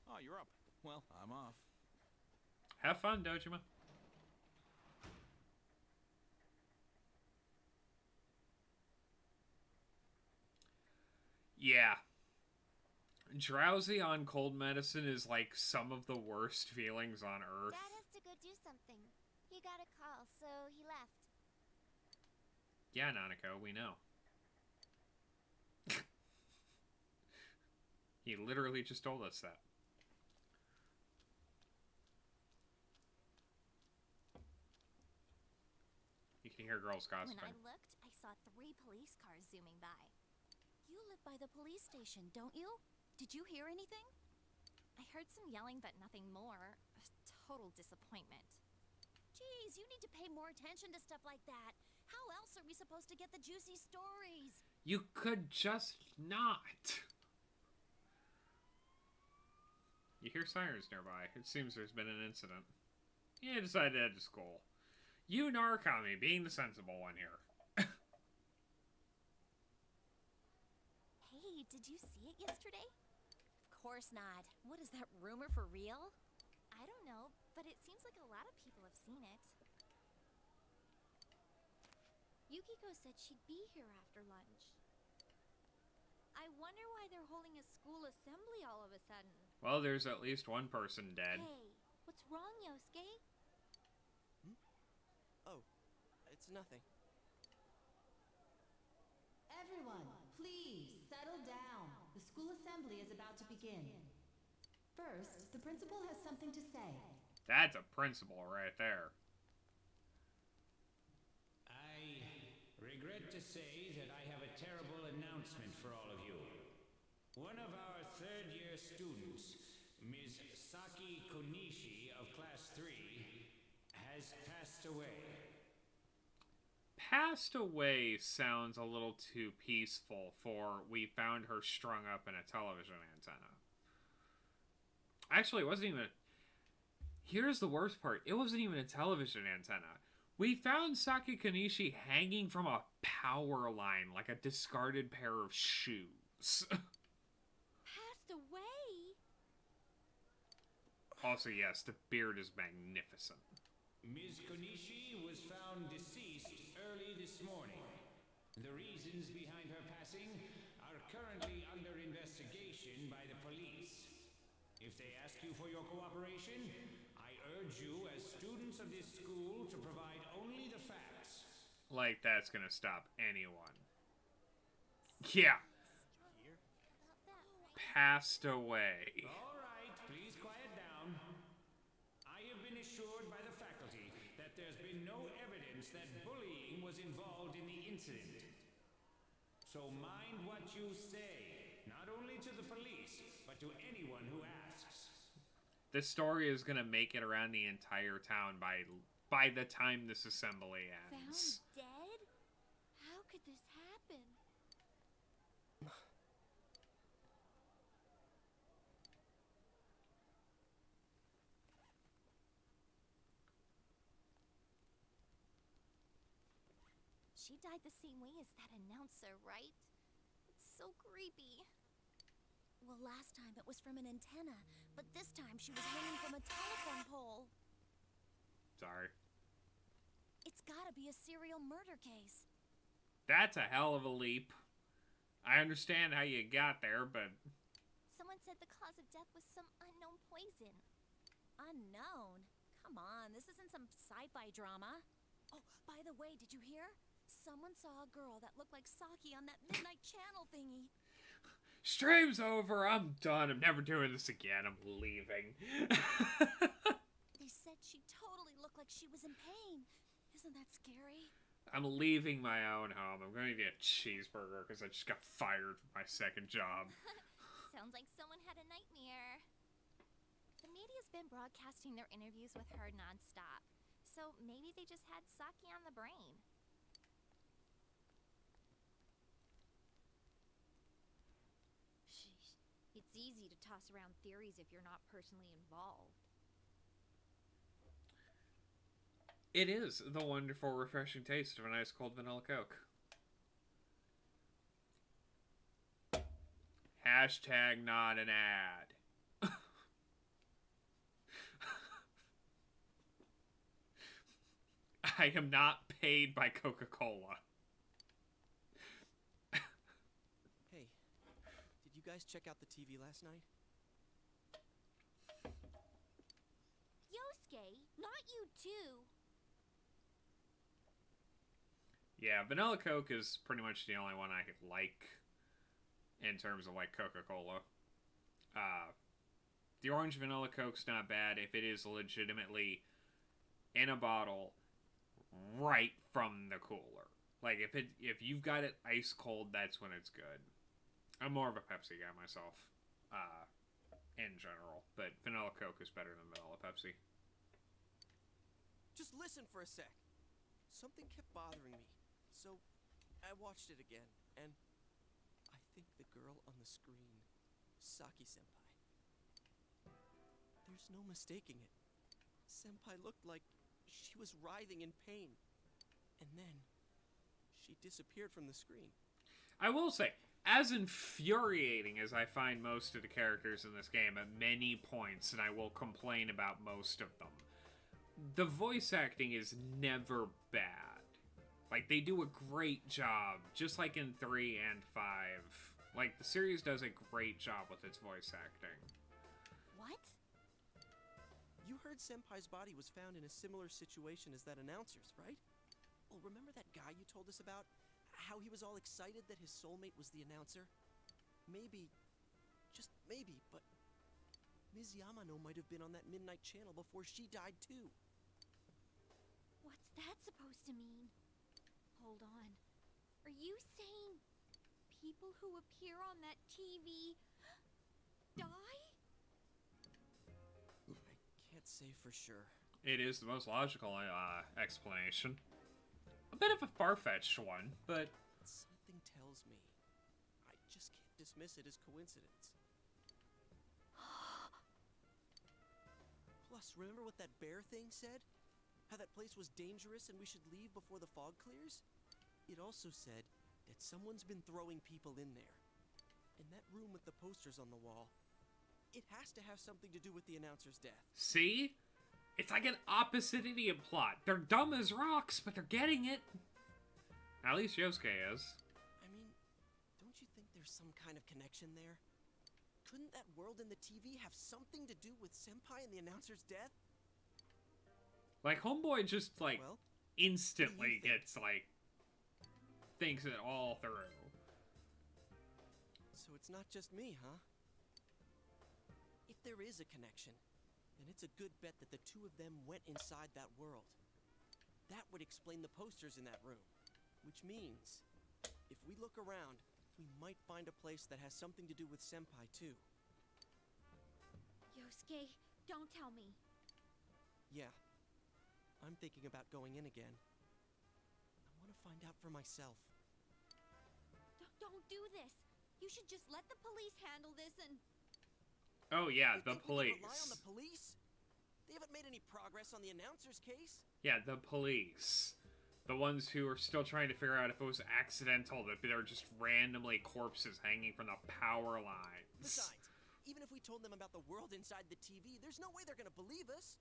Speaker 7: Oh, you're up. Well, I'm off.
Speaker 1: Have fun, Dojima. Yeah. Drowsy on cold medicine is like some of the worst feelings on earth.
Speaker 16: Dad has to go do something. He got a call, so he left.
Speaker 1: Yeah, Nanako, we know. He literally just told us that. You can hear girls gossiping.
Speaker 16: When I looked, I saw 3 police cars zooming by. You live by the police station, don't you? Did you hear anything? I heard some yelling, but nothing more. A total disappointment. Geez, you need to pay more attention to stuff like that. How else are we supposed to get the juicy stories?
Speaker 1: You could just not. You hear sirens nearby. It seems there's been an incident. You decided to head to school. You Narukami being the sensible one here.
Speaker 16: Hey, did you see it yesterday? Of course not. What is that rumor for real? I don't know, but it seems like a lot of people have seen it. Yukiko said she'd be here after lunch. I wonder why they're holding a school assembly all of a sudden.
Speaker 1: Well, there's at least one person dead.
Speaker 16: Hey, what's wrong, Yosuke?
Speaker 6: Oh, it's nothing.
Speaker 18: Everyone, please settle down. The school assembly is about to begin. First, the principal has something to say.
Speaker 1: That's a principal right there.
Speaker 5: I regret to say that I have a terrible announcement for all of you. One of our third-year students, Ms. Saki Konishi of Class 3, has passed away.
Speaker 1: Passed away sounds a little too peaceful for we found her strung up in a television antenna. Actually, it wasn't even... Here's the worst part. It wasn't even a television antenna. We found Saki Konishi hanging from a power line like a discarded pair of shoes.
Speaker 16: Passed away?
Speaker 1: Also, yes, the beard is magnificent.
Speaker 5: Ms. Konishi was found deceased early this morning. The reasons behind her passing are currently under investigation by the police. If they ask you for your cooperation, I urge you as students of this school to provide only the facts.
Speaker 1: Like that's gonna stop anyone. Yeah. Passed away.
Speaker 5: All right, please quiet down.
Speaker 19: that there's been no evidence that bullying was involved in the incident. So mind what you say, not only to the police, but to anyone who asks.
Speaker 1: This story is gonna make it around the entire town by the time this assembly ends.
Speaker 4: Found dead? How could this happen?
Speaker 16: She died the same way as that announcer, right? It's so creepy. Well, last time it was from an antenna, but this time she was hanging from a telephone pole.
Speaker 1: Sorry.
Speaker 16: It's gotta be a serial murder case.
Speaker 1: That's a hell of a leap. I understand how you got there, but...
Speaker 16: Someone said the cause of death was some unknown poison. Unknown? Come on, this isn't some sci-fi drama. Oh, by the way, did you hear? Someone saw a girl that looked like Saki on that Midnight Channel thingy.
Speaker 1: Stream's over. I'm done. I'm never doing this again. I'm leaving.
Speaker 16: They said she totally looked like she was in pain. Isn't that scary?
Speaker 1: I'm leaving my own home. I'm going to get a cheeseburger because I just got fired from my second job.
Speaker 16: Sounds like someone had a nightmare. The media's been broadcasting their interviews with her nonstop. So maybe they just had Saki on the brain.
Speaker 4: Sheesh. It's easy to toss around theories if you're not personally involved.
Speaker 1: It is the wonderful, refreshing taste of an ice cold vanilla Coke. Hashtag not an ad. I am not paid by Coca-Cola.
Speaker 6: Hey, did you guys check out the TV last night?
Speaker 16: Yosuke, not you too.
Speaker 1: Yeah, vanilla Coke is pretty much the only one I like in terms of like Coca-Cola. The orange vanilla Coke's not bad if it is legitimately in a bottle right from the cooler. Like if you've got it ice cold, that's when it's good. I'm more of a Pepsi guy myself, in general, but vanilla Coke is better than vanilla Pepsi.
Speaker 6: Just listen for a sec. Something kept bothering me, so I watched it again, and I think the girl on the screen, Saki-senpai. There's no mistaking it. Senpai looked like she was writhing in pain. And then, she disappeared from the screen.
Speaker 1: I will say, as infuriating as I find most of the characters in this game at many points, and I will complain about most of them, the voice acting is never bad. Like, they do a great job, just like in 3 and 5. Like, the series does a great job with its voice acting.
Speaker 16: What?
Speaker 6: You heard Senpai's body was found in a similar situation as that announcer's, right? Well, remember that guy you told us about? How he was all excited that his soulmate was the announcer? Maybe, just maybe, but Ms. Yamano might have been on that Midnight Channel before she died too.
Speaker 4: What's that supposed to mean? Hold on. Are you saying people who appear on that TV die?
Speaker 6: Can't say for sure.
Speaker 1: It is the most logical explanation. A bit of a far-fetched one, but...
Speaker 6: Something tells me I just can't dismiss it as coincidence. Plus, remember what that bear thing said? How that place was dangerous and we should leave before the fog clears? It also said that someone's been throwing people in there. In that room with the posters on the wall. It has to have something to do with the announcer's death.
Speaker 1: See? It's like an opposite idiot plot. They're dumb as rocks, but they're getting it. At least Yosuke is.
Speaker 6: I mean, don't you think there's some kind of connection there? Couldn't that world in the TV have something to do with Senpai and the announcer's death?
Speaker 1: Like, Homeboy just, like,
Speaker 6: Well,
Speaker 1: instantly gets, like, thinks it all through.
Speaker 6: So it's not just me, huh? If there is a connection, then it's a good bet that the two of them went inside that world. That would explain the posters in that room. Which means, if we look around, we might find a place that has something to do with Senpai, too.
Speaker 4: Yosuke, don't tell me.
Speaker 6: Yeah. I'm thinking about going in again. I want to find out for myself.
Speaker 4: Don't do this. You should just let the police handle this and...
Speaker 1: Oh yeah, the
Speaker 6: We can rely on
Speaker 1: police.
Speaker 6: the police? They haven't made any progress on the announcer's case.
Speaker 1: Yeah, the police. The ones who are still trying to figure out if it was accidental that there are just randomly corpses hanging from the power lines.
Speaker 6: Besides, even if we told them about the world inside the TV, there's no way they're gonna believe us.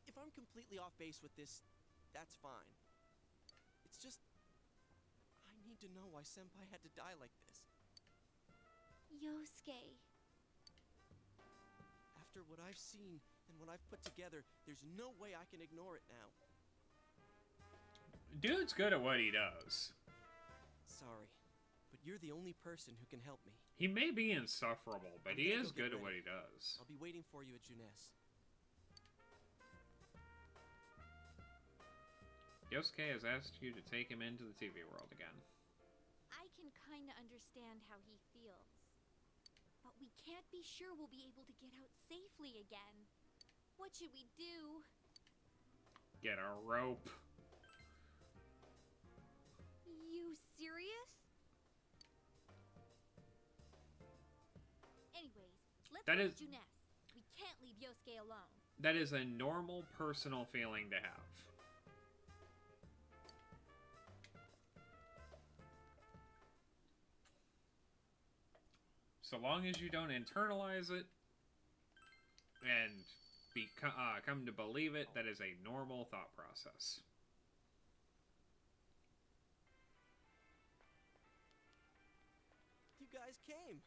Speaker 6: If I'm completely off base with this, that's fine. It's just... I need to know why Senpai had to die like this.
Speaker 4: Yosuke.
Speaker 6: After what I've seen and what I've put together, there's no way I can ignore it now.
Speaker 1: Dude's good at what he does.
Speaker 6: Sorry, but you're the only person who can help me.
Speaker 1: He may be insufferable, but
Speaker 6: I'm
Speaker 1: he
Speaker 6: gonna
Speaker 1: is
Speaker 6: go get
Speaker 1: good at what
Speaker 6: ready.
Speaker 1: he does.
Speaker 6: I'll be waiting for you at Junes.
Speaker 1: Yosuke has asked you to take him into the TV world again.
Speaker 4: I can kinda understand how he feels. But we can't be sure we'll be able to get out safely again. What should we do?
Speaker 1: Get a rope.
Speaker 4: You serious? Anyways, let's
Speaker 1: That
Speaker 4: go
Speaker 1: is-
Speaker 4: to Junes. We can't leave Yosuke alone.
Speaker 1: That is a normal personal feeling to have. So long as you don't internalize it and come to believe it, that is a normal thought process.
Speaker 6: You guys came.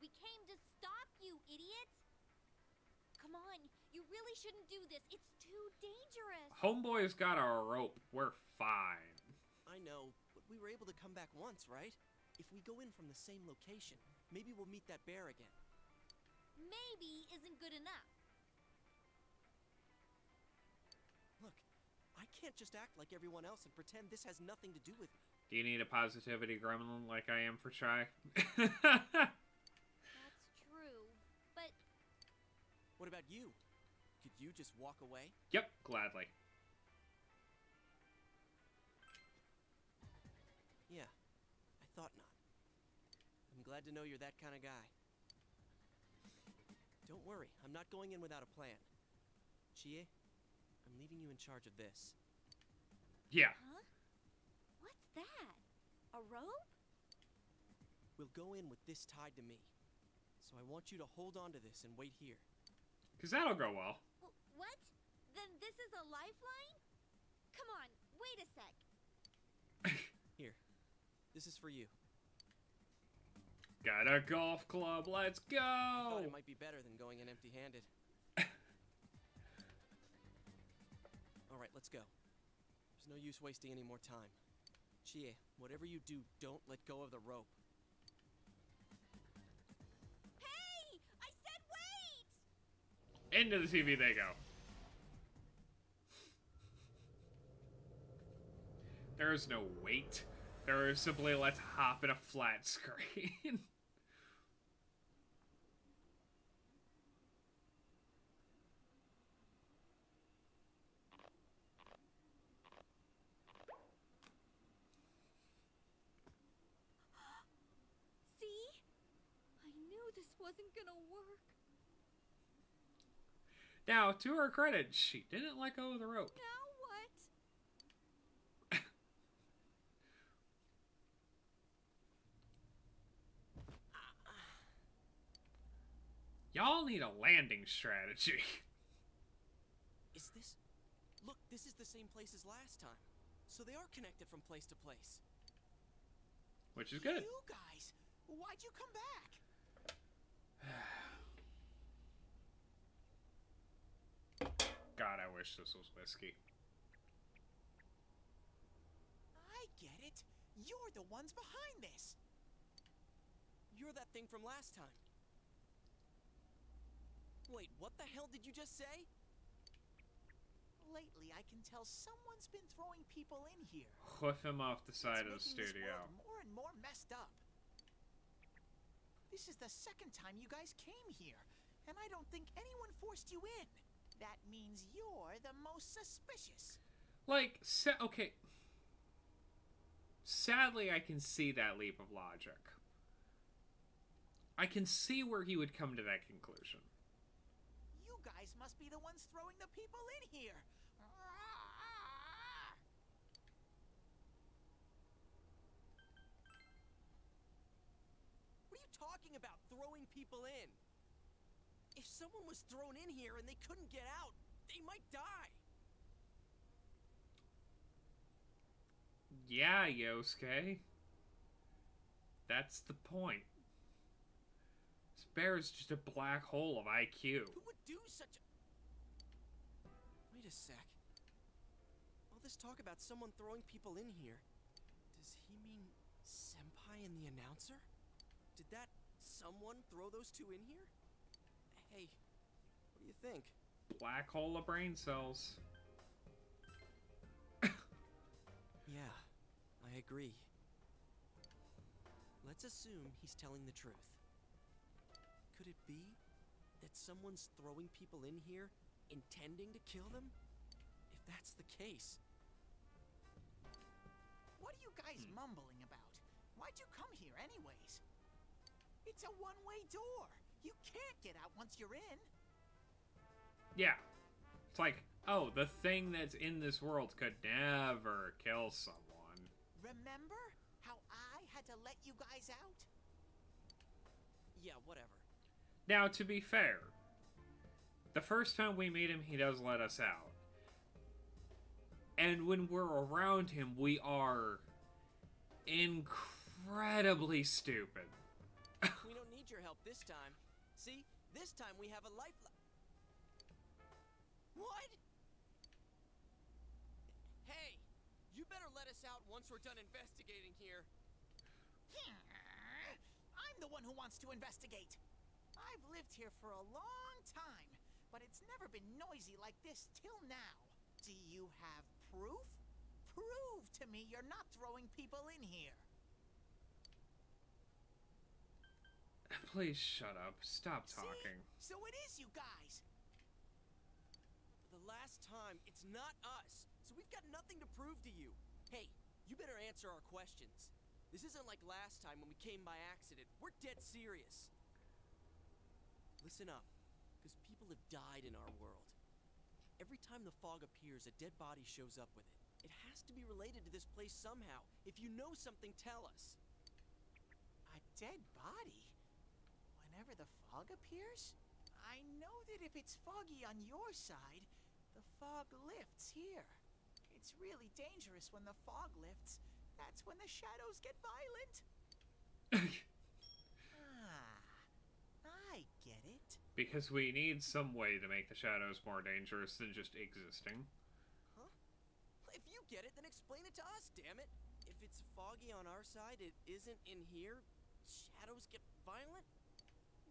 Speaker 4: We came to stop you, idiot! Come on, you really shouldn't do this. It's too dangerous.
Speaker 1: Homeboy's got a rope. We're fine.
Speaker 6: I know, but we were able to come back once, right? If we go in from the same location, maybe we'll meet that bear again.
Speaker 4: Maybe isn't good enough.
Speaker 6: Look, I can't just act like everyone else and pretend this has nothing to do with me.
Speaker 1: Do you need a positivity gremlin like I am for Chai?
Speaker 4: That's true, but...
Speaker 6: What about you? Could you just walk away?
Speaker 1: Yep, gladly.
Speaker 6: Yeah, I thought not. I'm glad to know you're that kind of guy. Don't worry, I'm not going in without a plan. Chie, I'm leaving you in charge of this.
Speaker 1: Yeah.
Speaker 4: Huh? What's that? A rope?
Speaker 6: We'll go in with this tied to me. So I want you to hold on to this and wait here.
Speaker 1: Because that'll go well.
Speaker 4: What? Then this is a lifeline? Come on, wait a sec.
Speaker 6: Here, this is for you.
Speaker 1: Got a golf club, let's
Speaker 6: I thought
Speaker 1: go!
Speaker 6: it might be better than going in empty-handed. Alright, let's go. There's no use wasting any more time. Chie, whatever you do, don't let go of the rope.
Speaker 4: Hey! I said wait!
Speaker 1: Into the TV they go. There is no wait. There is simply let's hop in a flat screen.
Speaker 4: See? I knew this wasn't gonna work.
Speaker 1: Now, to her credit, she didn't let go of the rope.
Speaker 4: Now what?
Speaker 1: Y'all need a landing strategy.
Speaker 6: Is this... Look, this is the same place as last time. So they are connected from place to place.
Speaker 1: Which is good.
Speaker 12: You guys, why'd you come back?
Speaker 1: God, I wish this was whiskey.
Speaker 12: I get it. You're the ones behind this.
Speaker 6: You're that thing from last time. Wait, what the hell did you just say?
Speaker 12: lately I can tell someone's been throwing people in here.
Speaker 1: Hoof him off the side of the
Speaker 12: It's making this
Speaker 1: studio.
Speaker 12: world more and more messed up. This is the second time you guys came here, and I don't think anyone forced you in. That means you're the most suspicious.
Speaker 1: Like, okay. Sadly, I can see that leap of logic. I can see where he would come to that conclusion.
Speaker 12: You guys must be the ones throwing the people in here.
Speaker 6: What are you talking about, throwing people in? If someone was thrown in here and they couldn't get out, they might die.
Speaker 1: Yeah, Yosuke. That's the point. This bear is just a black hole of IQ.
Speaker 6: Who would do such a... Wait a sec. All this talk about someone throwing people in here. Does he mean Senpai and the announcer? Did that someone throw those two in here? Hey, what do you think?
Speaker 1: Black hole of brain cells.
Speaker 6: Yeah, I agree. Let's assume he's telling the truth. Could it be that someone's throwing people in here intending to kill them? If that's the case...
Speaker 12: What are you guys mumbling about? Why'd you come here anyways? It's a one-way door. You can't get out once you're in.
Speaker 1: Yeah. It's like, oh, the thing that's in this world could never kill someone.
Speaker 12: Remember how I had to let you guys out?
Speaker 6: Yeah, whatever.
Speaker 1: Now, to be fair, the first time we meet him, he does let us out. And when we're around him, we are incredibly stupid.
Speaker 6: We don't need your help this time. See? This time we have a lifeline. What? Hey! You better let us out once we're done investigating here.
Speaker 12: I'm the one who wants to investigate. I've lived here for a long time, but it's never been noisy like this till now. Do you have proof? Prove to me you're not throwing people in here.
Speaker 1: Please shut up. Stop talking.
Speaker 12: See? So it is you guys.
Speaker 6: For the last time, it's not us. So we've got nothing to prove to you. Hey, you better answer our questions. This isn't like last time when we came by accident. We're dead serious. Listen up, because people have died in our world. Every time the fog appears, a dead body shows up with it. It has to be related to this place somehow. If you know something, tell us.
Speaker 12: A dead body? Whenever the fog appears? I know that if it's foggy on your side, the fog lifts here. It's really dangerous when the fog lifts. That's when the shadows get violent. I get it.
Speaker 1: Because we need some way to make the shadows more dangerous than just existing.
Speaker 6: Huh? If you get it, then explain it to us, damn it. If it's foggy on our side, it isn't in here. Shadows get violent?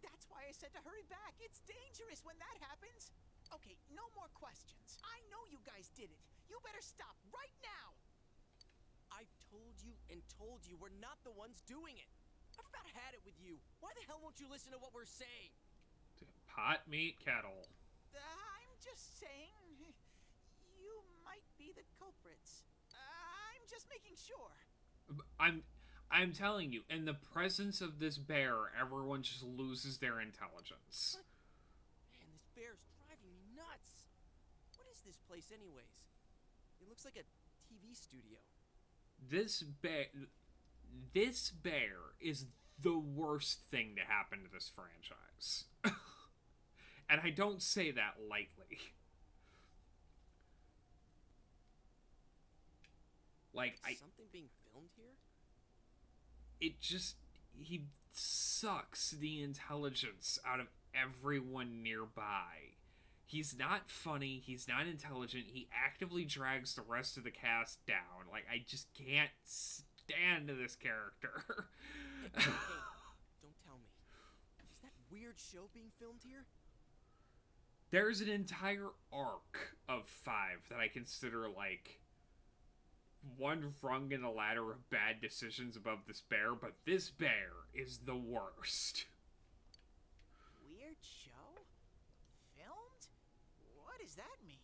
Speaker 12: That's why I said to hurry back. It's dangerous when that happens. Okay, no more questions. I know you guys did it. You better stop right now.
Speaker 6: I've told you and told you we're not the ones doing it. I've about had it with you. Why the hell won't you listen to what we're saying?
Speaker 1: Pot, meat, kettle.
Speaker 12: I'm just saying, you might be the culprits. I'm just making sure.
Speaker 1: I'm telling you, in the presence of this bear, everyone just loses their intelligence.
Speaker 6: Man, this bear's driving me nuts. What is this place anyways? It looks like a TV studio.
Speaker 1: This bear is the worst thing to happen to this franchise. And I don't say that lightly. Like,
Speaker 6: Something being filmed here?
Speaker 1: He sucks the intelligence out of everyone nearby. He's not funny, he's not intelligent, he actively drags the rest of the cast down. Like, I just can't stand this character.
Speaker 6: Hey, don't tell me. Is that weird show being filmed here?
Speaker 1: There's an entire arc of 5 that I consider, like, one rung in a ladder of bad decisions above this bear, but this bear is the worst.
Speaker 12: Weird show? Filmed? What does that mean?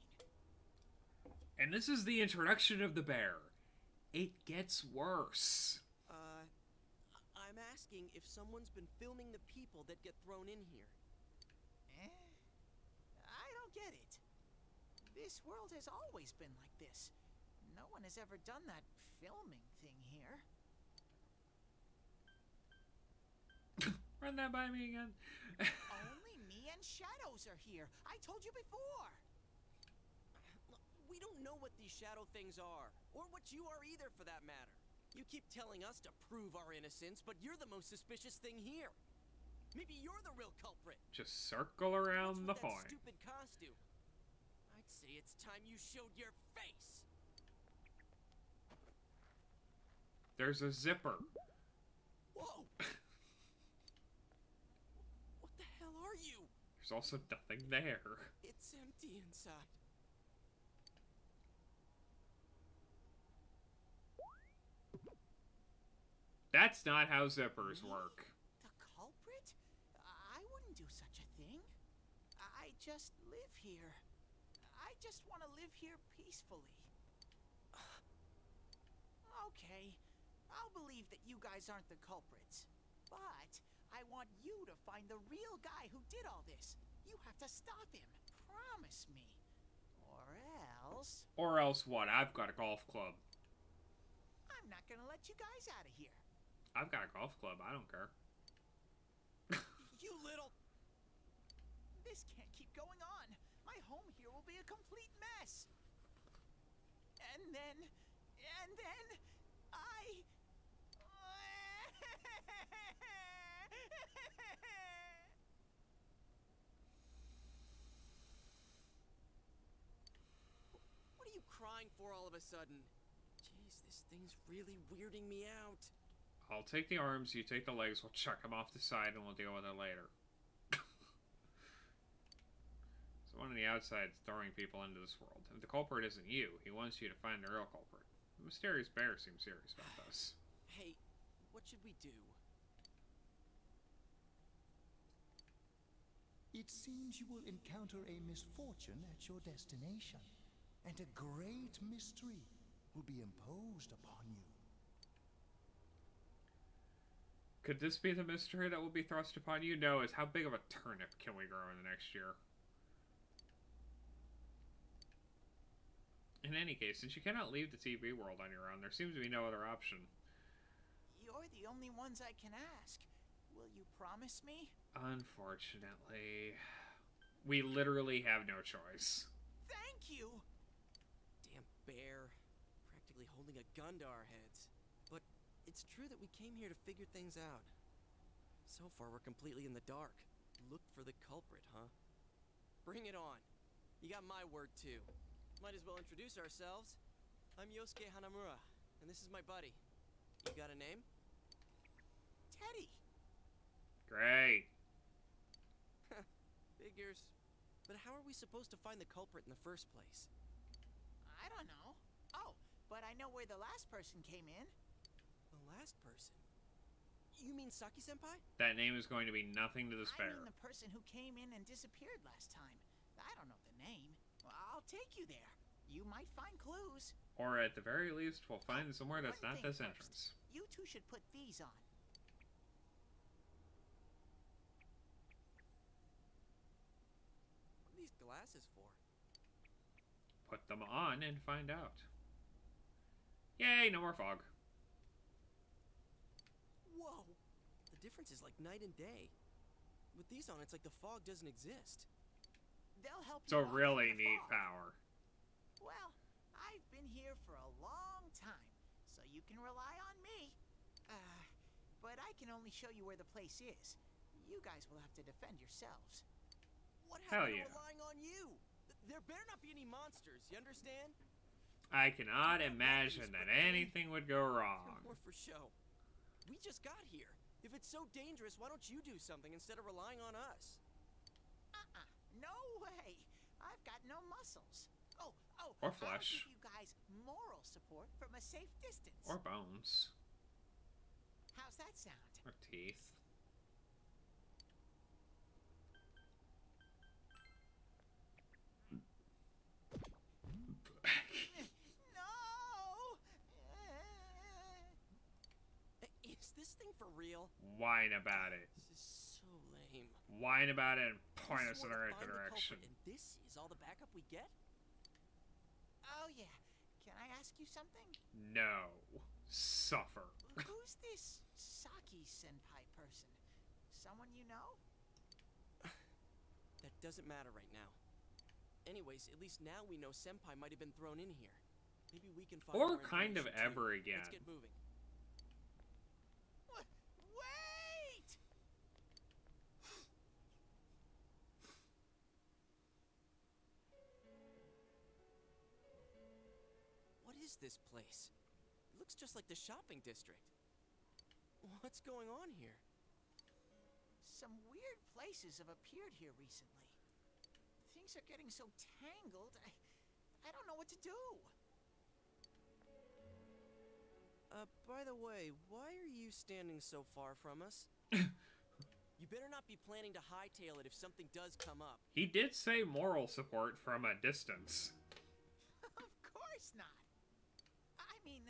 Speaker 1: And this is the introduction of the bear. It gets worse.
Speaker 6: I'm asking if someone's been filming the people that get thrown in here.
Speaker 12: I don't get it. This world has always been like this. No one has ever done that filming thing here.
Speaker 1: Run that by me again.
Speaker 12: Only me and Shadows are here. I told you before.
Speaker 6: We don't know what these shadow things are, or what you are either, for that matter. You keep telling us to prove our innocence, but you're the most suspicious thing here. Maybe you're the real culprit.
Speaker 1: Just circle around the point.
Speaker 6: That stupid costume. I'd say it's time you showed your face.
Speaker 1: There's a zipper.
Speaker 6: Whoa! What the hell are you?
Speaker 1: There's also nothing there.
Speaker 6: It's empty inside.
Speaker 1: That's not how zippers work.
Speaker 12: The culprit? I wouldn't do such a thing. I just live here. I just want to live here peacefully. Okay, I'll believe that you guys aren't the culprits. But I want you to find the real guy who did all this. You have to stop him. Promise me. Or else...
Speaker 1: Or else what? I've got a golf club.
Speaker 12: I'm not gonna let you guys out of here.
Speaker 1: I've got a golf club. I don't care.
Speaker 12: You little... This can't keep going on. My home here will be a complete mess. And then I...
Speaker 6: What are you crying for all of a sudden? Jeez, this thing's really weirding me out.
Speaker 1: I'll take the arms, you take the legs, we'll chuck them off the side, and we'll deal with it later. So one on the outside is throwing people into this world. If the culprit isn't you, he wants you to find the real culprit. The mysterious bear seems serious about this.
Speaker 6: Hey, what should we do?
Speaker 2: It seems you will encounter a misfortune at your destination, and a great mystery will be imposed upon you.
Speaker 1: Could this be the mystery that will be thrust upon you? No, it's how big of a turnip can we grow in the next year? In any case, since you cannot leave the TV world on your own, there seems to be no other option.
Speaker 12: You're the only ones I can ask. Will you promise me?
Speaker 1: Unfortunately, we literally have no choice.
Speaker 12: Thank you!
Speaker 6: Damn bear. Practically holding a gun to our heads. But it's true that we came here to figure things out. So far, we're completely in the dark. Look for the culprit, huh? Bring it on. You got my word, too. Might as well introduce ourselves. I'm Yosuke Hanamura, and this is my buddy. You got a name?
Speaker 12: Teddy.
Speaker 1: Great.
Speaker 6: Figures. But how are we supposed to find the culprit in the first place?
Speaker 12: I don't know. Oh, but I know where the last person came in.
Speaker 6: The last person? You mean Saki-senpai?
Speaker 1: That name is going to be nothing to this
Speaker 12: I
Speaker 1: bear.
Speaker 12: mean the person who came in and disappeared last time. I don't know the name. Well, I'll take you there. You might find clues.
Speaker 1: Or at the very least, we'll find somewhere that's
Speaker 12: One
Speaker 1: not
Speaker 12: thing
Speaker 1: this
Speaker 12: first.
Speaker 1: entrance.
Speaker 12: You two should put these on.
Speaker 6: What are these glasses for?
Speaker 1: Put them on and find out. Yay, no more fog.
Speaker 6: Whoa! The difference is like night and day. With these on, it's like the fog doesn't exist.
Speaker 12: They'll help
Speaker 1: It's
Speaker 12: you
Speaker 1: a
Speaker 12: walk
Speaker 1: really
Speaker 12: through the
Speaker 1: neat
Speaker 12: fog.
Speaker 1: power.
Speaker 12: Well, I've been here for a long time, so you can rely on me. But I can only show you where the place is. You guys will have to defend yourselves.
Speaker 6: What
Speaker 1: Hell
Speaker 6: happened
Speaker 1: yeah.
Speaker 6: to relying on you? There better not be any monsters, you understand?
Speaker 1: I cannot imagine that anything would go wrong.
Speaker 6: More for show. We just got here. If it's so dangerous, why don't you do something instead of relying on us?
Speaker 12: No way! muscles. Oh,
Speaker 1: Or
Speaker 12: I'll
Speaker 1: flesh.
Speaker 12: give you guys moral support from a safe distance.
Speaker 1: Or bones.
Speaker 12: How's that sound?
Speaker 1: Or teeth.
Speaker 6: Is this thing for real?
Speaker 1: Whine about it.
Speaker 6: This is so lame.
Speaker 1: Whine about it and point
Speaker 6: You
Speaker 1: us in
Speaker 6: swore
Speaker 1: the
Speaker 6: to
Speaker 1: right
Speaker 6: find the
Speaker 1: direction.
Speaker 6: culprit, and this is all the backup we get?
Speaker 12: Oh yeah. Can I ask you something?
Speaker 1: No. Suffer.
Speaker 12: Who's this Saki senpai person? Someone you know?
Speaker 6: That doesn't matter right now. Anyways, at least now we know Senpai might have been thrown in here. Maybe we can find
Speaker 1: Or
Speaker 6: more
Speaker 1: kind of
Speaker 6: information, too.
Speaker 1: ever again.
Speaker 6: Let's get moving.
Speaker 12: Wait!
Speaker 6: What is this place? It looks just like the shopping district. What's going on here?
Speaker 12: Some weird places have appeared here recently. Things are getting so tangled, I don't know what to do.
Speaker 6: By the way, why are you standing so far from us? You better not be planning to hightail it if something does come up.
Speaker 1: He did say moral support from a distance.
Speaker 12: Of course not. I mean,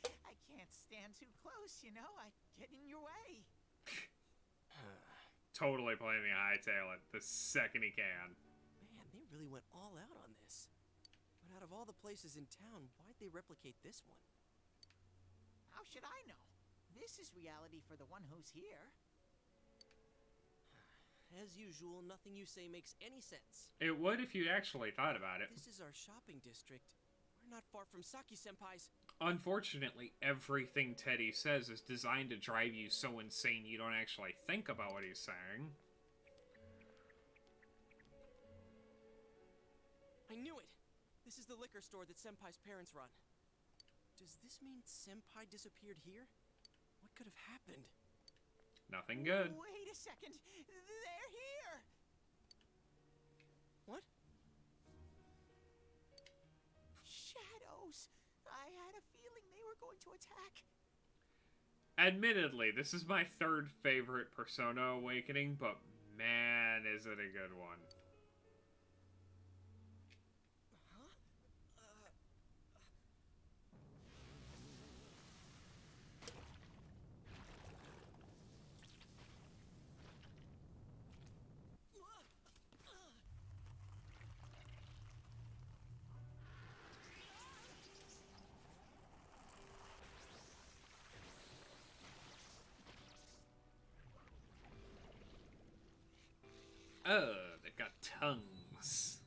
Speaker 12: I can't stand too close, you know? I get in your way.
Speaker 1: Totally planning to hightail it the second he can.
Speaker 6: Man, they really went all out on this. But out of all the places in town, why'd they replicate this one?
Speaker 12: How should I know? This is reality for the one who's here.
Speaker 6: As usual, nothing you say makes any sense.
Speaker 1: It would if you actually thought about it.
Speaker 6: This is our shopping district. We're not far from Saki-senpai's.
Speaker 1: Unfortunately, everything Teddy says is designed to drive you so insane you don't actually think about what he's saying.
Speaker 6: I knew it! This is the liquor store that Senpai's parents run. Does this mean Senpai disappeared here? What could have happened?
Speaker 1: Nothing good.
Speaker 12: Wait a second. They're here.
Speaker 6: What?
Speaker 12: Shadows. I had a feeling they were going to attack.
Speaker 1: Admittedly, this is my third favorite Persona Awakening, but man, is it a good one. Oh, they've got tongues.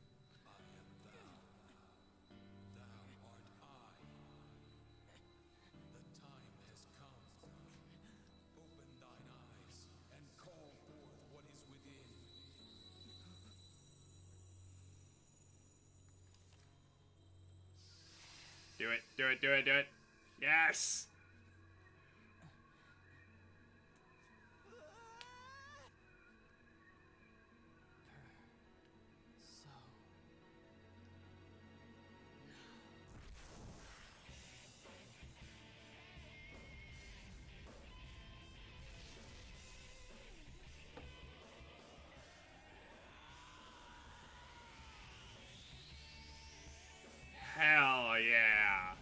Speaker 1: Do it, do it, do it, do it. Yes! Hell yeah!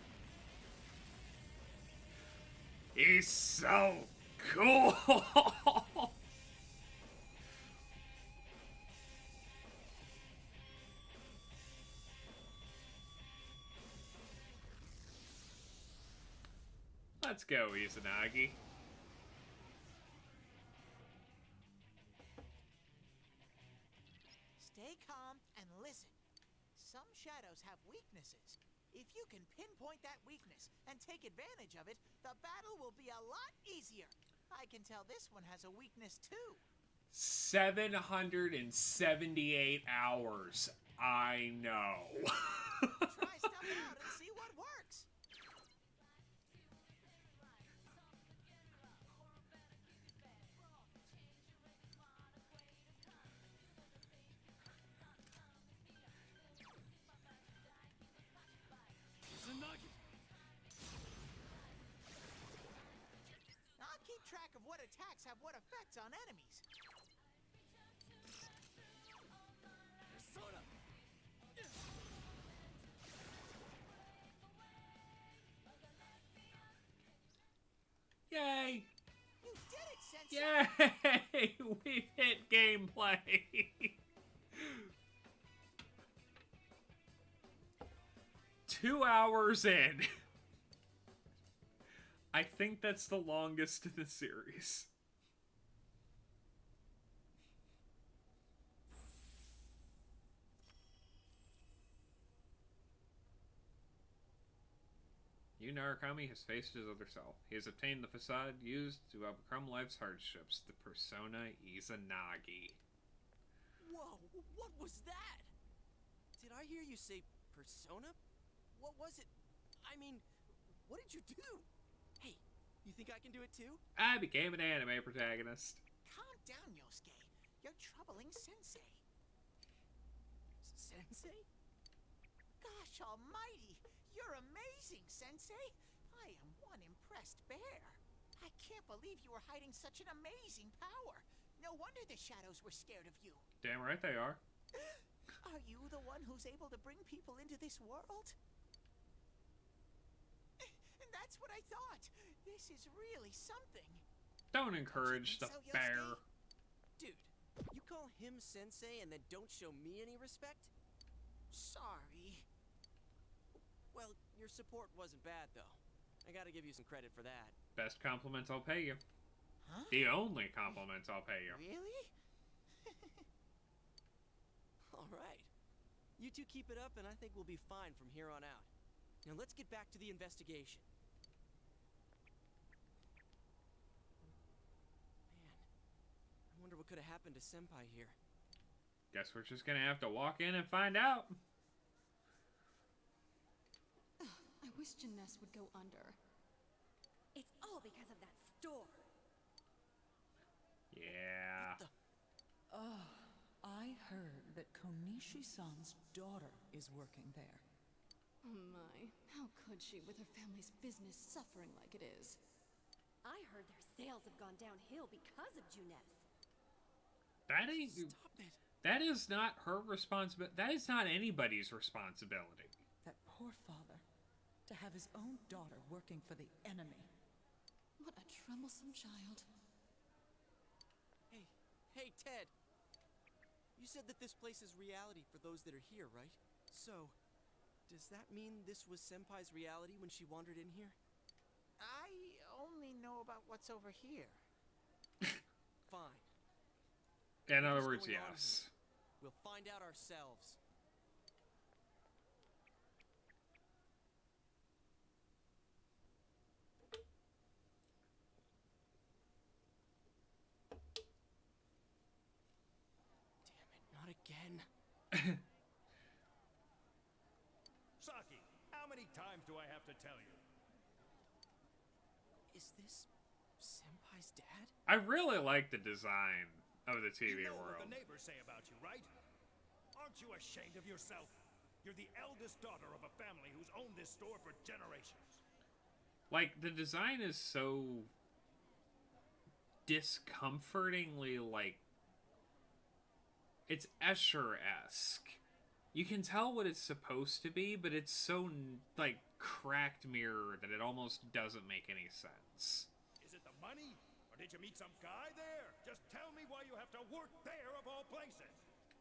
Speaker 1: He's so cool! Let's go, Izanagi.
Speaker 12: Stay calm and listen. Some shadows have weaknesses. If you can pinpoint that weakness and take advantage of it, the battle will be a lot easier. I can tell this one has a weakness too.
Speaker 1: 778 hours. I know.
Speaker 12: Try stuff out and see what works. track of what attacks have what effects on enemies.
Speaker 6: Persona!
Speaker 1: Yay!
Speaker 12: You did it, Sensei!
Speaker 1: Yay! We've hit gameplay! 2 hours in. I think that's the longest in the series. Yu Narukami has faced his other self. He has obtained the facade used to overcome life's hardships, the persona Izanagi.
Speaker 6: Whoa, what was that? Did I hear you say persona? What was it? I mean, what did you do? Hey, you think I can do it too?
Speaker 1: I became an anime protagonist.
Speaker 12: Calm down, Yosuke. You're troubling Sensei.
Speaker 6: Sensei?
Speaker 12: Gosh almighty! You're amazing, Sensei! I am one impressed bear. I can't believe you were hiding such an amazing power. No wonder the shadows were scared of you.
Speaker 1: Damn right they are.
Speaker 12: Are you the one who's able to bring people into this world? That's what I thought. This is really something.
Speaker 1: Don't encourage the bear.
Speaker 6: Dude, you call him Sensei and then don't show me any respect?
Speaker 12: Sorry.
Speaker 6: Well, your support wasn't bad, though. I gotta give you some credit for that.
Speaker 1: Best compliments I'll pay you.
Speaker 12: Huh?
Speaker 1: The only compliments I'll pay you.
Speaker 12: Really?
Speaker 6: Alright. You two keep it up and I think we'll be fine from here on out. Now let's get back to the investigation. Man, I wonder what could have happened to Senpai here.
Speaker 1: Guess we're just gonna have to walk in and find out.
Speaker 9: I wish Jeunesse would go under.
Speaker 18: It's all because of that store.
Speaker 1: Yeah.
Speaker 20: Oh, I heard that Konishi-san's daughter is working there.
Speaker 9: Oh my, how could she with her family's business suffering like it is?
Speaker 18: I heard their sales have gone downhill because of Jeunesse.
Speaker 1: That ain't...
Speaker 6: Stop it.
Speaker 1: That is not her responsibility. That is not anybody's responsibility.
Speaker 20: That poor father. To have his own daughter working for the enemy.
Speaker 9: What a troublesome child.
Speaker 6: Hey, Ted. You said that this place is reality for those that are here, right? So, does that mean this was Senpai's reality when she wandered in here?
Speaker 12: I only know about what's over here.
Speaker 6: Fine.
Speaker 1: In other
Speaker 6: What's
Speaker 1: words,
Speaker 6: going on
Speaker 1: yes.
Speaker 6: here? We'll find out ourselves. Damn it, not again.
Speaker 19: Saki, how many times do I have to tell you?
Speaker 6: Is this Senpai's dad?
Speaker 1: I really like the design of the TV
Speaker 19: You know
Speaker 1: world.
Speaker 19: what the neighbors say about you, right? Aren't you ashamed of yourself? You're the eldest daughter of a family who's owned this store for generations.
Speaker 1: Like, the design is so discomfortingly, like, it's Escher-esque. You can tell what it's supposed to be, but it's so, like, cracked mirror that it almost doesn't make any sense.
Speaker 19: Is it the money? Or did you meet some guy there? Just tell me why you have to work there of all places.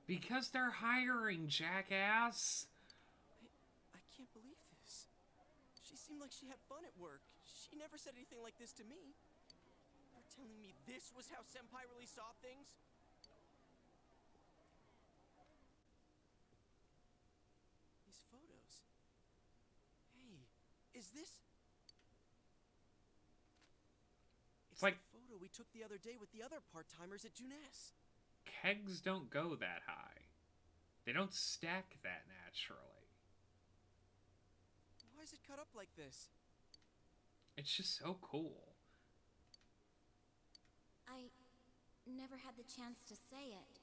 Speaker 1: Because they're hiring, jackass.
Speaker 6: I can't believe this. She seemed like she had fun at work. She never said anything like this to me. You're telling me this was how Senpai really saw things? These photos. Hey, is this... It's
Speaker 1: like-
Speaker 6: the photo we took the other day with the other part-timers at Jeunesse.
Speaker 1: Kegs don't go that high. They don't stack that naturally.
Speaker 6: Why is it cut up like this?
Speaker 1: It's just so cool.
Speaker 16: I never had the chance to say it.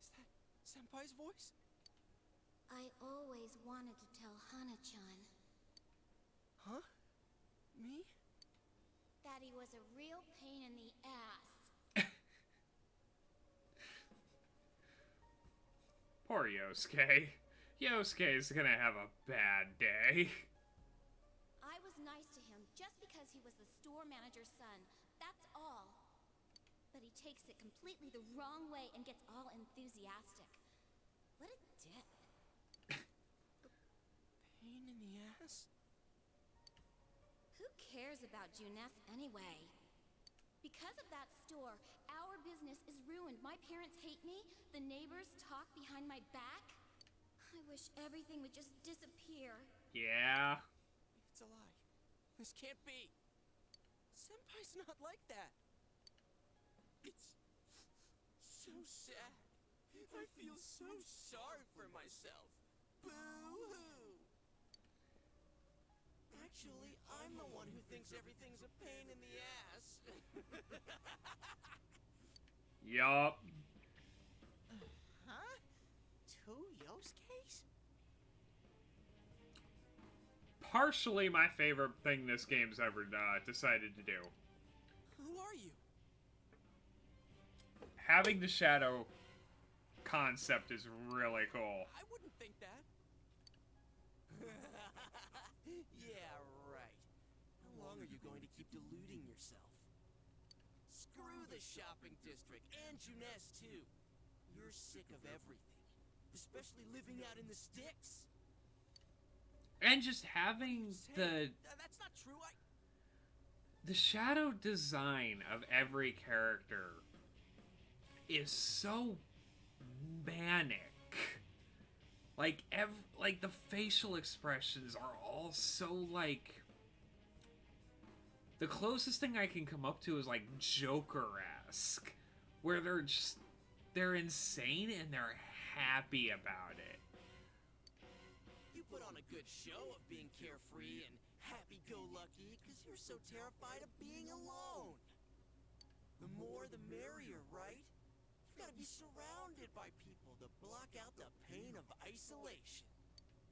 Speaker 6: Is that Senpai's voice?
Speaker 16: I always wanted to tell Hana-chan.
Speaker 6: Huh? Me?
Speaker 16: Daddy was a real pain in the ass.
Speaker 1: Poor Yosuke. Yosuke's gonna have a bad day.
Speaker 16: I was nice to him just because he was the store manager's son. That's all. But he takes it completely the wrong way and gets all enthusiastic. What a dip.
Speaker 6: Pain in the ass?
Speaker 16: Who cares about Juness anyway? Because of that store, our business is ruined. My parents hate me. The neighbors talk behind my back. I wish everything would just disappear.
Speaker 1: Yeah.
Speaker 6: It's a lie. This can't be. Senpai's not like that. It's so sad. I feel so sorry for myself. Boo-hoo. Actually, I'm the one who thinks everything's a pain in the ass.
Speaker 1: Yup.
Speaker 6: Huh? 2 Yosuke's?
Speaker 1: Partially my favorite thing this game's ever decided to do.
Speaker 6: Who are you?
Speaker 1: Having the shadow concept is really cool.
Speaker 6: I wouldn't think that. Yeah, right. How long are you going to keep deluding yourself? Screw the shopping district, and Juness too. You're sick of everything. Especially living out in the sticks.
Speaker 1: And just having
Speaker 6: That's not true,
Speaker 1: the shadow design of every character is so manic. Like the facial expressions are all so like, the closest thing I can come up to is like Joker-esque, where they're insane and they're happy about it.
Speaker 6: You put on a good show of being carefree and happy-go-lucky because you're so terrified of being alone. The more the merrier, right? You've got to be surrounded by people to block out the pain of isolation.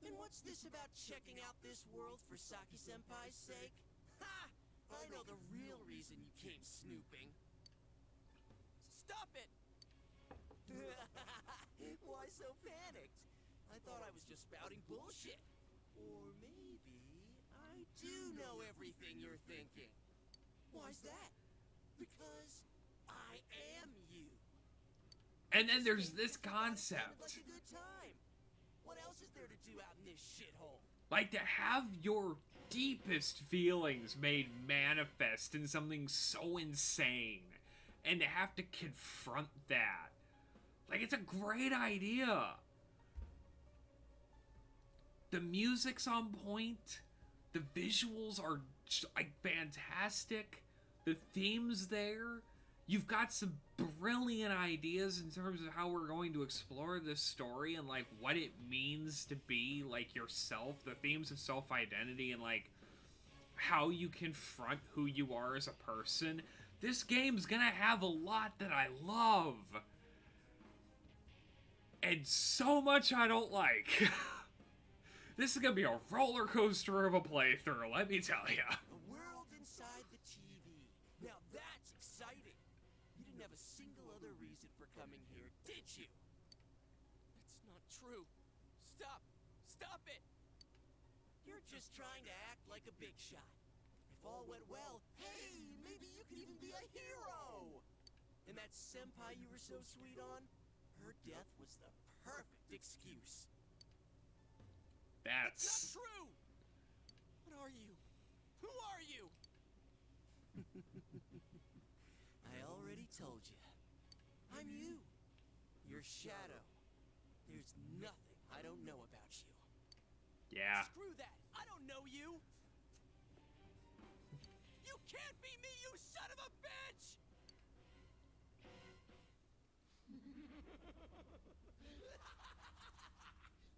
Speaker 6: And what's this about checking out this world for Saki-senpai's sake? Ha! I know the real reason you came snooping. Stop it! Why so panicked? I thought I was just spouting bullshit. Or maybe I do know everything you're thinking. Why's that? Because I am you.
Speaker 1: And then there's this concept.
Speaker 6: Like a good time. What else is there to do out in this shithole?
Speaker 1: Like, to have your deepest feelings made manifest in something so insane, and to have to confront that. Like, it's a great idea. The music's on point. The visuals are like fantastic. The theme's there. You've got some brilliant ideas in terms of how we're going to explore this story and like what it means to be like yourself, the themes of self-identity and like how you confront who you are as a person. This game's gonna have a lot that I love. And so much I don't like. This is gonna be a roller coaster of a playthrough, let me tell ya.
Speaker 6: A world inside the TV. Now that's exciting. You didn't have a single other reason for coming here, did you? That's not true. Stop. Stop it. You're just trying to act like a big shot. If all went well, hey, maybe you could even be a hero. And that senpai you were so sweet on, her death was the perfect excuse.
Speaker 1: That's
Speaker 6: not true! What are you? Who are you? I already told you. I'm you. Your shadow. There's nothing I don't know about you.
Speaker 1: Yeah.
Speaker 6: Screw that! I don't know you! You can't be me, you son of a bitch!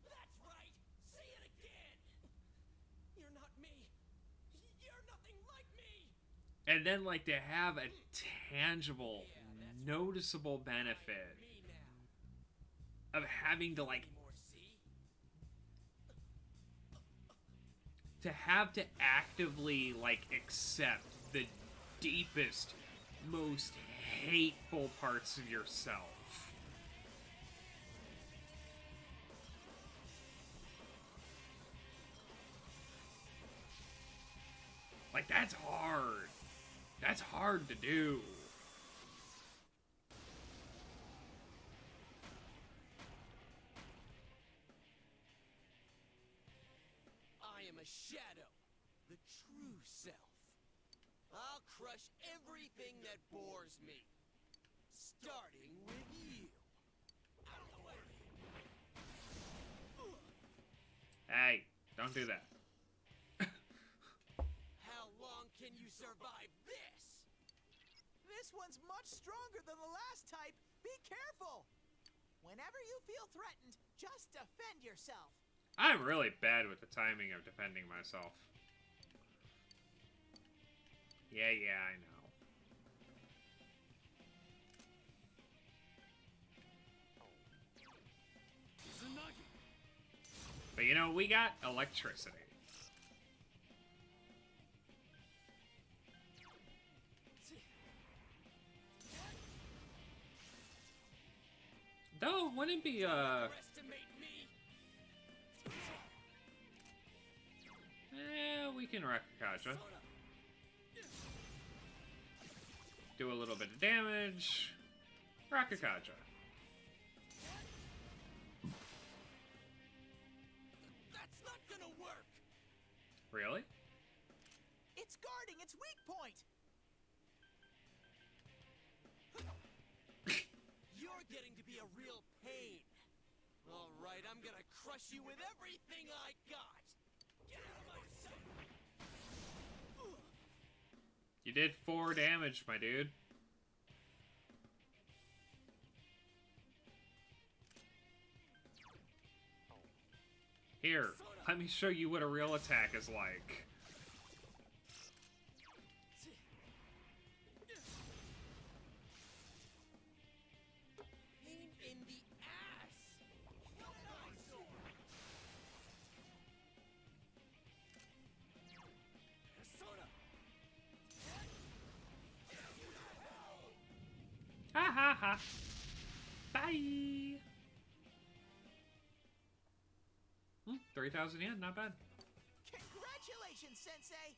Speaker 6: That's right! Say it again! You're not me! You're nothing like me!
Speaker 1: And then like to have a tangible, noticeable benefit of having to like to actively like accept the deepest, most hateful parts of yourself. Like, that's hard. That's hard to do.
Speaker 6: I am a shadow, the true self. I'll crush everything that bores me, starting with you. Out of the way.
Speaker 1: Hey, don't do that.
Speaker 6: How long can you survive this?
Speaker 12: This one's much stronger than the last type. Be careful. Whenever you feel threatened, just defend yourself.
Speaker 1: I'm really bad with the timing of defending myself. Yeah, I know. But you know, we got electricity. Though, wouldn't it be, we can Rakakaja. Do a little bit of damage. Rakakaja.
Speaker 6: That's not gonna work.
Speaker 1: Really?
Speaker 12: It's guarding its weak point.
Speaker 6: You're getting to be a real pain. All right, I'm gonna crush you with everything I got. Get out of my sight.
Speaker 1: You did 4 damage, my dude. Here, let me show you what a real attack is like.
Speaker 6: Pain in the ass.
Speaker 1: Ha ha ha. Bye. 3,000 yen, not bad.
Speaker 12: Congratulations, Sensei.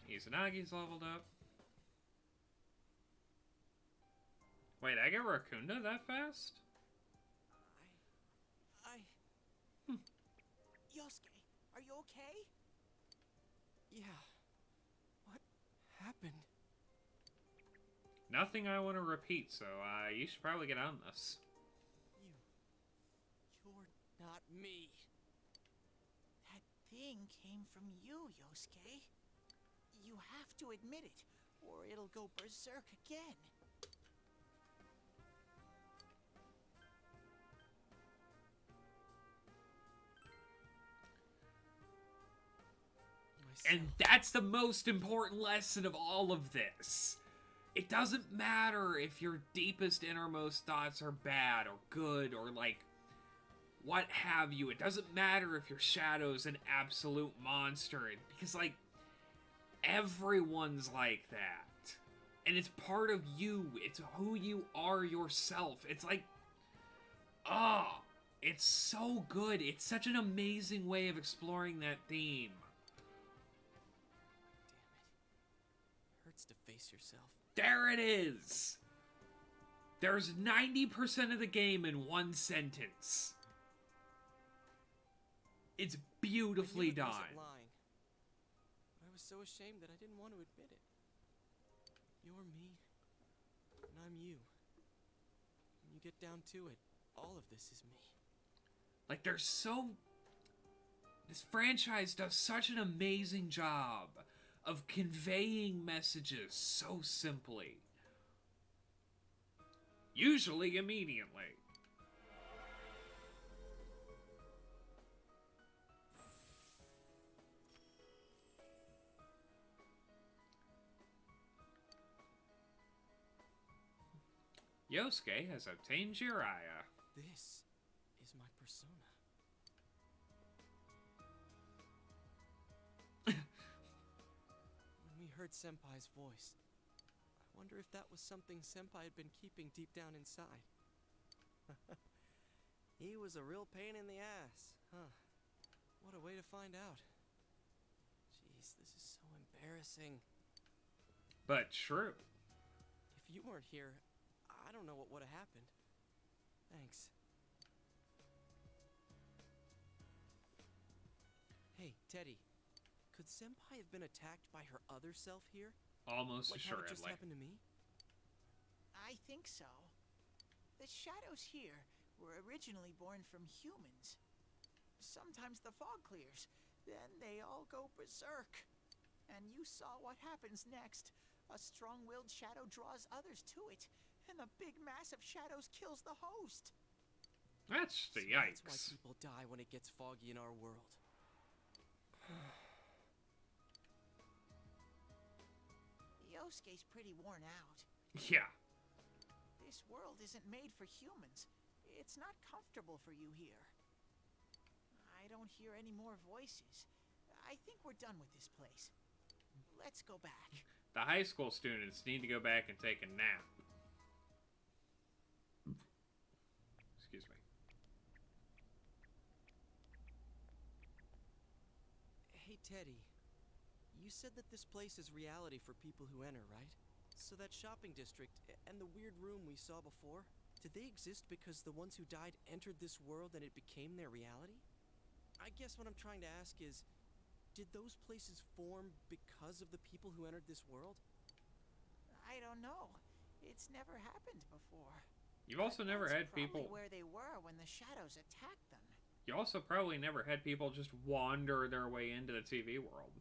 Speaker 1: Izanagi's leveled up. Wait, I get Rakunda that fast?
Speaker 12: Yosuke, are you okay?
Speaker 6: Yeah. What happened?
Speaker 1: Nothing I want to repeat, so you should probably get on this.
Speaker 6: You're not me.
Speaker 12: That thing came from you, Yosuke. You have to admit it, or it'll go berserk again.
Speaker 1: And that's the most important lesson of all of this. It doesn't matter if your deepest innermost thoughts are bad or good or like what have you. It doesn't matter if your shadow's an absolute monster, because like everyone's like that. And it's part of you. It's who you are yourself. It's like, it's so good. It's such an amazing way of exploring that theme.
Speaker 6: Hurts to face yourself.
Speaker 1: There it is! There's 90% of the game in one sentence. It's beautifully done.
Speaker 6: I lying. But I was so ashamed that I didn't want to admit it. You're me, and I'm you. When you get down to it, all of this is me.
Speaker 1: Like, this franchise does such an amazing job of conveying messages so simply. Usually immediately. Yosuke has obtained Jiraiya.
Speaker 6: This is my persona. heard Senpai's voice. I wonder if that was something Senpai had been keeping deep down inside. He was a real pain in the ass, huh? What a way to find out. Jeez, this is so embarrassing.
Speaker 1: But true.
Speaker 6: If you weren't here, I don't know what would have happened. Thanks. Hey, Teddy. Could Senpai have been attacked by her other self here?
Speaker 1: Almost
Speaker 6: like how it just
Speaker 1: assuredly.
Speaker 6: happened to me?
Speaker 12: I think so. The shadows here were originally born from humans. Sometimes the fog clears, then they all go berserk. And you saw what happens next. A strong-willed shadow draws others to it, and the big mass of shadows kills the host.
Speaker 1: That's the
Speaker 6: So
Speaker 1: yikes.
Speaker 6: That's why people die when it gets foggy in our world.
Speaker 12: Yosuke's pretty worn out.
Speaker 1: Yeah.
Speaker 12: This world isn't made for humans. It's not comfortable for you here. I don't hear any more voices. I think we're done with this place. Let's go back.
Speaker 1: The high school students need to go back and take a nap. Excuse me.
Speaker 6: Hey, Teddy. You said that this place is reality for people who enter, right? So that shopping district and the weird room we saw before, did they exist because the ones who died entered this world and it became their reality? I guess what I'm trying to ask is, did those places form because of the people who entered this world?
Speaker 12: I don't know. It's never happened before.
Speaker 1: You've also never
Speaker 12: That's
Speaker 1: had people.
Speaker 12: probably where they were when the shadows attacked them.
Speaker 1: You also probably never had people just wander their way into the TV world.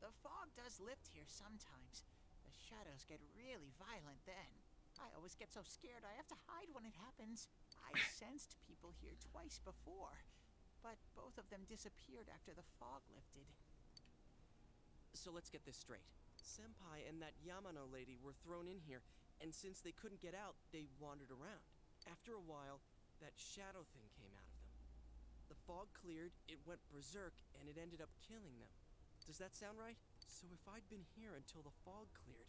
Speaker 12: The fog does lift here sometimes. The shadows get really violent then. I always get so scared I have to hide when it happens. I sensed people here twice before, but both of them disappeared after the fog lifted.
Speaker 6: So let's get this straight. Senpai and that Yamano lady were thrown in here, and since they couldn't get out, they wandered around. After a while, that shadow thing came out of them. The fog cleared, it went berserk, and it ended up killing them. Does that sound right? So if I'd been here until the fog cleared,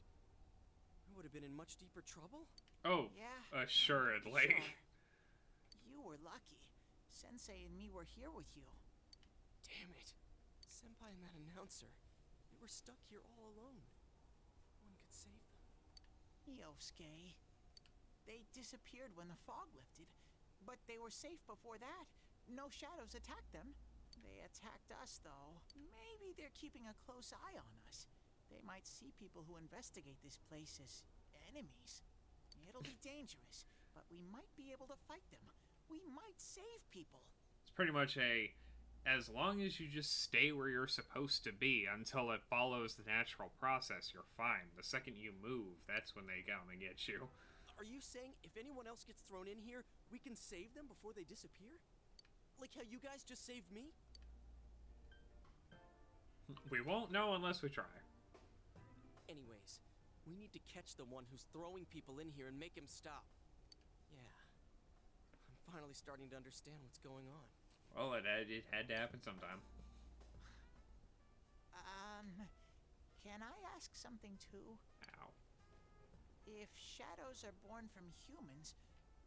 Speaker 6: I would have been in much deeper trouble?
Speaker 1: Oh,
Speaker 12: Yeah,
Speaker 1: assuredly.
Speaker 12: Sure. You were lucky. Sensei and me were here with you.
Speaker 6: Damn it. Senpai and that announcer, they were stuck here all alone. No one could save them.
Speaker 12: Yosuke. They disappeared when the fog lifted, but they were safe before that. No shadows attacked them. They attacked us, though. Maybe they're keeping a close eye on us. They might see people who investigate this place as enemies. It'll be dangerous, but we might be able to fight them. We might save people.
Speaker 1: It's pretty much a, as long as you just stay where you're supposed to be until it follows the natural process, you're fine. The second you move, that's when they come and get you.
Speaker 6: Are you saying if anyone else gets thrown in here, we can save them before they disappear? Like how you guys just saved me?
Speaker 1: We won't know unless we try.
Speaker 6: Anyways, we need to catch the one who's throwing people in here and make him stop. Yeah. I'm finally starting to understand what's going on.
Speaker 1: Well, it had to happen sometime.
Speaker 12: Can I ask something too?
Speaker 1: Ow.
Speaker 12: If shadows are born from humans,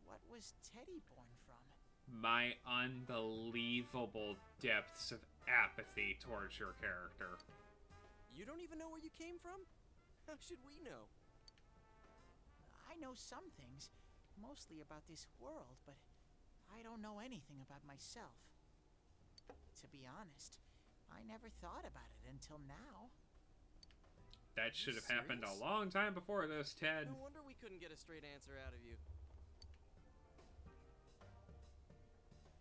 Speaker 12: what was Teddy born from?
Speaker 1: My unbelievable depths of apathy towards your character.
Speaker 6: You don't even know where you came from? How should we know?
Speaker 12: I know some things, mostly about this world, but I don't know anything about myself. To be honest, I never thought about it until now.
Speaker 1: That should have happened a long time before this, Ted.
Speaker 6: No wonder we couldn't get a straight answer out of you.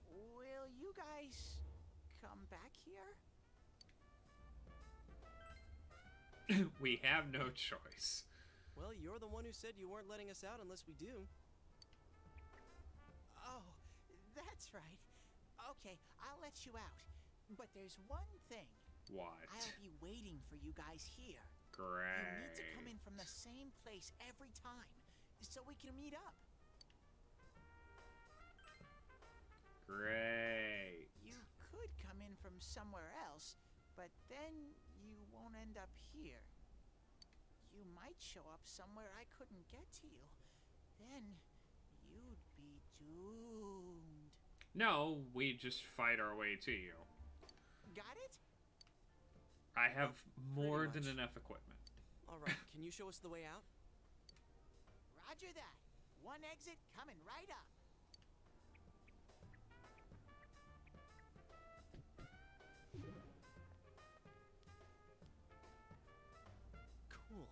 Speaker 12: Will you guys come back here?
Speaker 1: We have no choice.
Speaker 6: Well, you're the one who said you weren't letting us out unless we do.
Speaker 12: Oh, that's right. Okay, I'll let you out. But there's one thing.
Speaker 1: What?
Speaker 12: I'll be waiting for you guys here.
Speaker 1: Great.
Speaker 12: You need to come in from the same place every time, so we can meet up.
Speaker 1: Great.
Speaker 12: You could come in in from somewhere else, but then you won't end up here. You might show up somewhere I couldn't get to you. Then you'd be doomed.
Speaker 1: No, we just fight our way to you.
Speaker 12: Got it?
Speaker 1: I have more
Speaker 6: pretty
Speaker 1: than
Speaker 6: much.
Speaker 1: enough equipment.
Speaker 6: Alright, can you show us the way out?
Speaker 12: Roger that. One exit coming right up.
Speaker 6: Cool.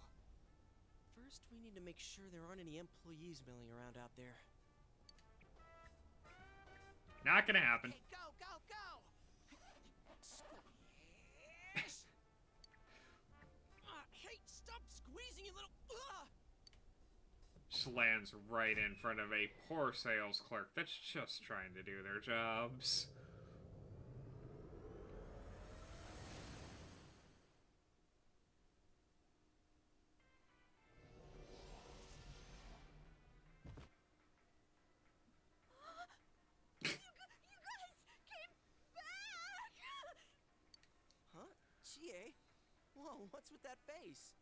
Speaker 6: First, we need to make sure there aren't any employees milling around out there.
Speaker 1: Not gonna happen.
Speaker 12: Okay, go, go, go! Squish! Hey, stop squeezing, you little...
Speaker 1: Just lands right in front of a poor sales clerk that's just trying to do their jobs.
Speaker 6: Huh? Chie? Whoa, what's with that face?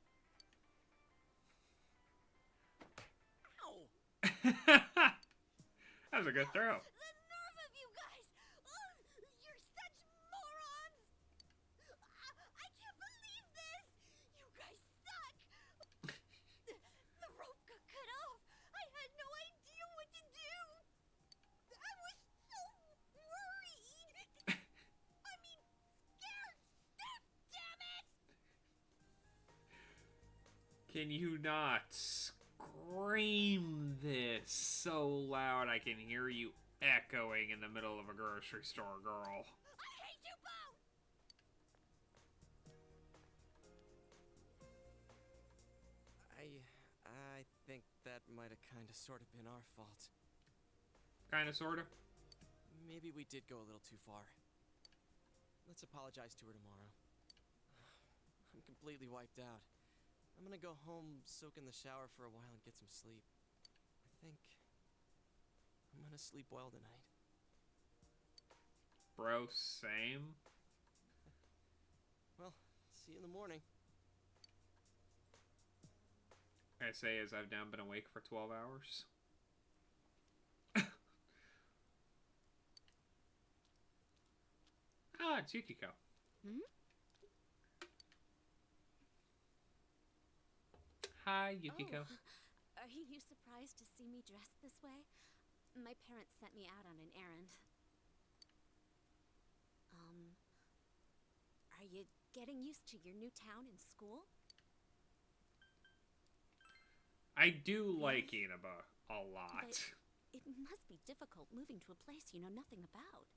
Speaker 6: Ow!
Speaker 1: That was a good throw.
Speaker 15: The nerve of you guys! Oh, you're such morons! I can't believe this! You guys suck! The rope got cut off! I had no idea what to do! I was so worried! I mean, scared stiff, damn it!
Speaker 1: Can you not scream this so loud I can hear you echoing in the middle of a grocery store, girl?
Speaker 15: I hate you both!
Speaker 6: I think that might have kind of sort of been our fault.
Speaker 1: Kinda, sorta.
Speaker 6: Maybe we did go a little too far. Let's apologize to her tomorrow. I'm completely wiped out. I'm gonna go home, soak in the shower for a while, and get some sleep. I think I'm gonna sleep well tonight.
Speaker 1: Bro, same.
Speaker 6: Well, see you in the morning.
Speaker 1: I say as I've now been awake for 12 hours. Ah, it's Yukiko.
Speaker 15: Hmm?
Speaker 1: Hi, Yukiko.
Speaker 15: Oh, are you surprised to see me dressed this way? My parents sent me out on an errand. Are you getting used to your new town and school?
Speaker 1: I do like Inaba a lot.
Speaker 15: But it must be difficult moving to a place you know nothing about.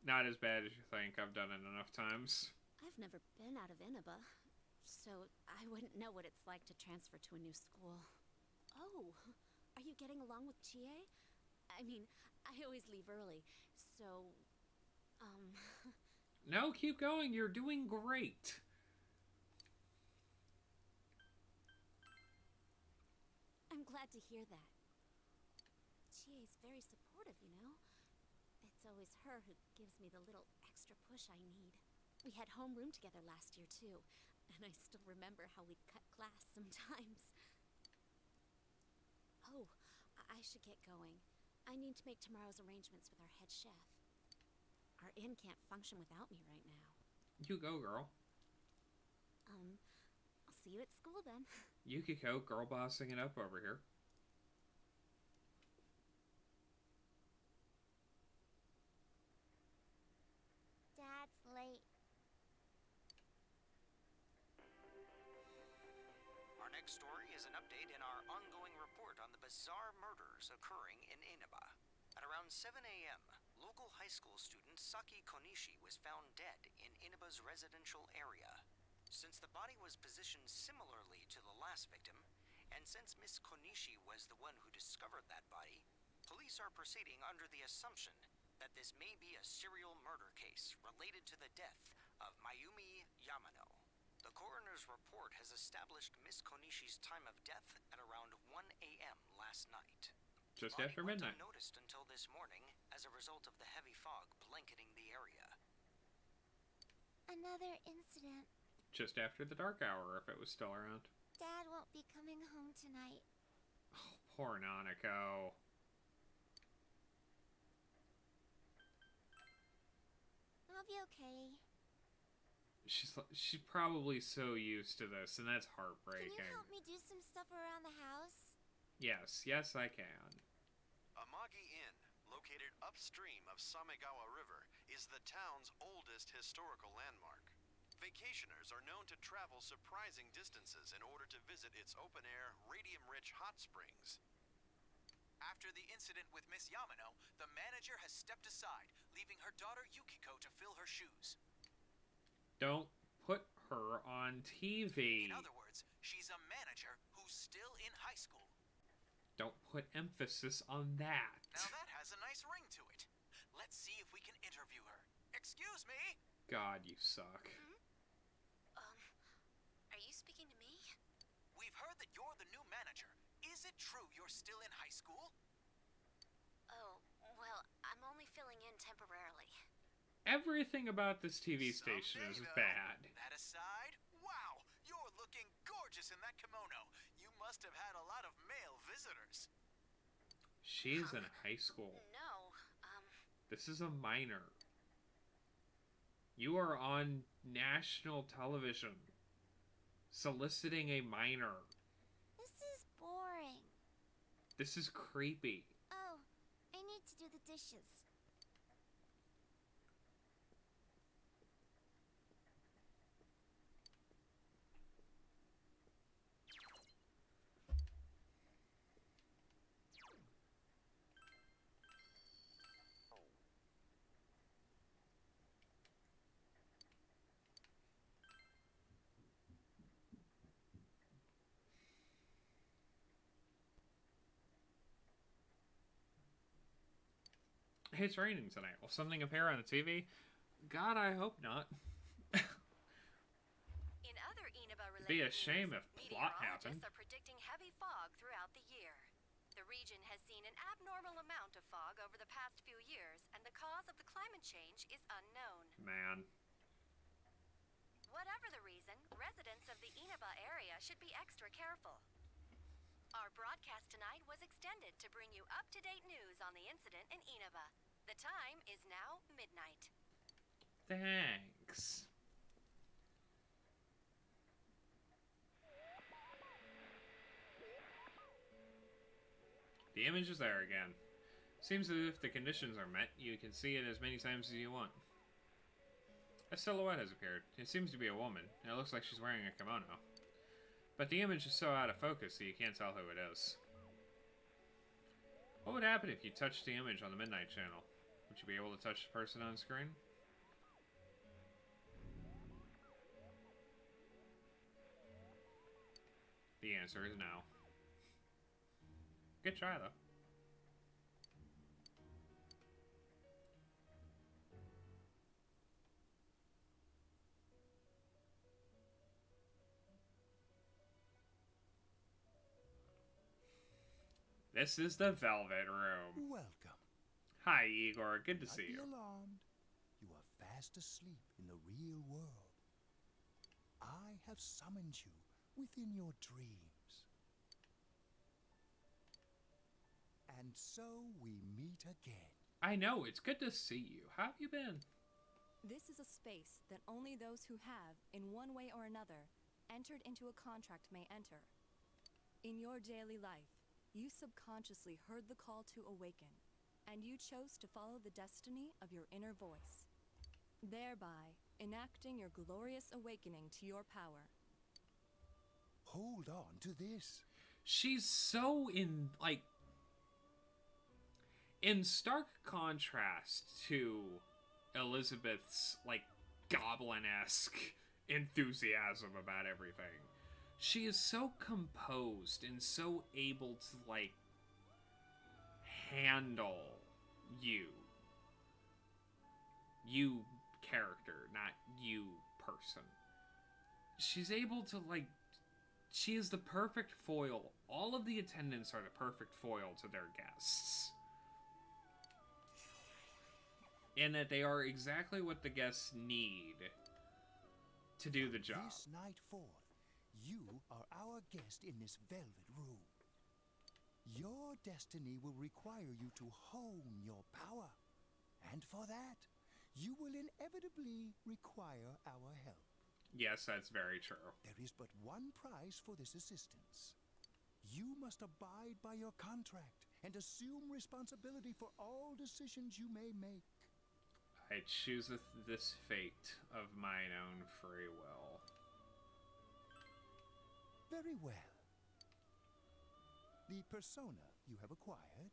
Speaker 1: Not as bad as you think. I've done it enough times.
Speaker 15: I've never been out of Inaba, so I wouldn't know what it's like to transfer to a new school. Oh, are you getting along with Chie? I mean, I always leave early, so,
Speaker 1: No, keep going. You're doing great.
Speaker 15: I'm glad to hear that. Chie's very supportive, you know? It's always her who gives me the little extra push I need. We had homeroom together last year, too, and I still remember how we'd cut class sometimes. Oh, I should get going. I need to make tomorrow's arrangements with our head chef. Our inn can't function without me right now.
Speaker 1: You go, girl.
Speaker 15: I'll see you at school then.
Speaker 1: Yukiko, girl bossing it up over here.
Speaker 16: Dad's late.
Speaker 10: Our next story is an update in our ongoing report on the bizarre murders occurring in Inaba. At around 7 a.m., local high school student Saki Konishi was found dead in Inaba's residential area. Since the body was positioned similarly to the last victim, and since Miss Konishi was the one who discovered that body, police are proceeding under the assumption that this may be a serial murder case related to the death of Mayumi Yamano. The coroner's report has established Miss Konishi's time of death at around 1 a.m. last night.
Speaker 1: Just
Speaker 10: The body
Speaker 1: after
Speaker 10: went
Speaker 1: midnight.
Speaker 10: unnoticed until this morning as a result of the heavy fog blanketing the area.
Speaker 16: Another incident.
Speaker 1: Just after the dark hour, if it was still around.
Speaker 16: Dad won't be coming home tonight.
Speaker 1: Oh, poor Nanako.
Speaker 16: I'll be okay.
Speaker 1: She's probably so used to this, and that's heartbreaking.
Speaker 16: Can you help me do some stuff around the house?
Speaker 1: Yes, I can.
Speaker 11: Amagi Inn, located upstream of Samegawa River, is the town's oldest historical landmark. Vacationers are known to travel surprising distances in order to visit its open-air, radium-rich hot springs.
Speaker 21: After the incident with Miss Yamano, the manager has stepped aside, leaving her daughter Yukiko to fill her shoes.
Speaker 1: Don't put her on TV.
Speaker 21: In other words, she's a manager who's still in high school.
Speaker 1: Don't put emphasis on that.
Speaker 21: Now that has a nice ring to it. Let's see if we can interview her. Excuse me?
Speaker 1: God, you suck.
Speaker 3: Are you speaking to me?
Speaker 21: We've heard that you're the new manager. Is it true you're still in high school?
Speaker 3: Oh, well, I'm only filling in temporarily.
Speaker 1: Everything about this TV station is bad.
Speaker 21: That aside, wow, you're looking gorgeous in that kimono. You must have had a lot of male visitors.
Speaker 1: She's in high school.
Speaker 3: No,
Speaker 1: This is a minor. You are on national television, soliciting a minor.
Speaker 16: This is boring.
Speaker 1: This is creepy.
Speaker 16: Oh, I need to do the dishes.
Speaker 1: It's raining tonight. Will something appear on the TV? God, I hope not.
Speaker 3: In other Inaba-related
Speaker 1: Be a shame if
Speaker 3: news,
Speaker 1: plot happened.
Speaker 3: meteorologists are predicting heavy fog throughout the year. The region has seen an abnormal amount of fog over the past few years, and the cause of the climate change is unknown.
Speaker 1: Man.
Speaker 3: Whatever the reason, residents of the Inaba area should be extra careful. Our broadcast tonight was extended to bring you up-to-date news on the incident in Inaba. The time is now midnight.
Speaker 1: Thanks. The image is there again. Seems as if the conditions are met, you can see it as many times as you want. A silhouette has appeared. It seems to be a woman. It looks like she's wearing a kimono. But the image is so out of focus that you can't tell who it is. What would happen if you touched the image on the Midnight Channel? Would you be able to touch the person on screen? The answer is no. Good try, though. This is the Velvet Room.
Speaker 2: Welcome.
Speaker 1: Hi, Igor. Good to
Speaker 2: Not
Speaker 1: see
Speaker 2: be
Speaker 1: you.
Speaker 2: alarmed. You are fast asleep in the real world. I have summoned you within your dreams. And so we meet again.
Speaker 1: I know, it's good to see you. How have you been?
Speaker 18: This is a space that only those who have, in one way or another, entered into a contract may enter. In your daily life, you subconsciously heard the call to awaken, and you chose to follow the destiny of your inner voice, thereby enacting your glorious awakening to your power.
Speaker 2: Hold on to this.
Speaker 1: She's so in stark contrast to Elizabeth's, goblin-esque enthusiasm about everything. She is so composed and so able to, handle you. You character, not you person. She's able to, she is the perfect foil. All of the attendants are the perfect foil to their guests. In that they are exactly what the guests need to do the job.
Speaker 2: This night forth, you are our guest in this velvet room. Your destiny will require you to hone your power. And for that, you will inevitably require our help.
Speaker 1: Yes, that's very true.
Speaker 2: There is but one prize for this assistance. You must abide by your contract and assume responsibility for all decisions you may make.
Speaker 1: I chooseth this fate of mine own free will.
Speaker 2: Very well. The persona you have acquired,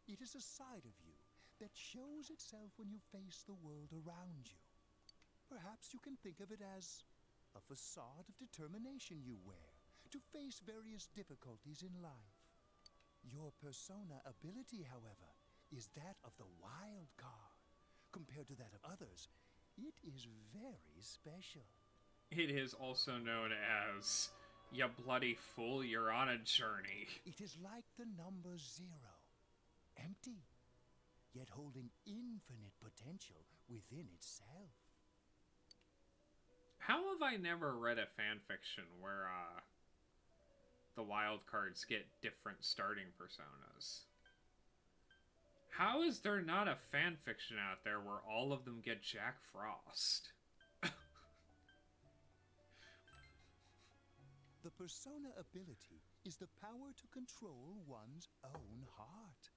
Speaker 2: it is a side of you that shows itself when you face the world around you. Perhaps you can think of it as a facade of determination you wear to face various difficulties in life. Your persona ability, however, is that of the wild card. Compared to that of others, it is very special.
Speaker 1: It is also known as, "Ya bloody fool, you're on a journey."
Speaker 2: It is like the number 0, empty, yet holding infinite potential within itself.
Speaker 1: How have I never read a fanfiction where, the wild cards get different starting personas? How is there not a fanfiction out there where all of them get Jack Frost?
Speaker 2: The persona ability is the power to control one's own heart.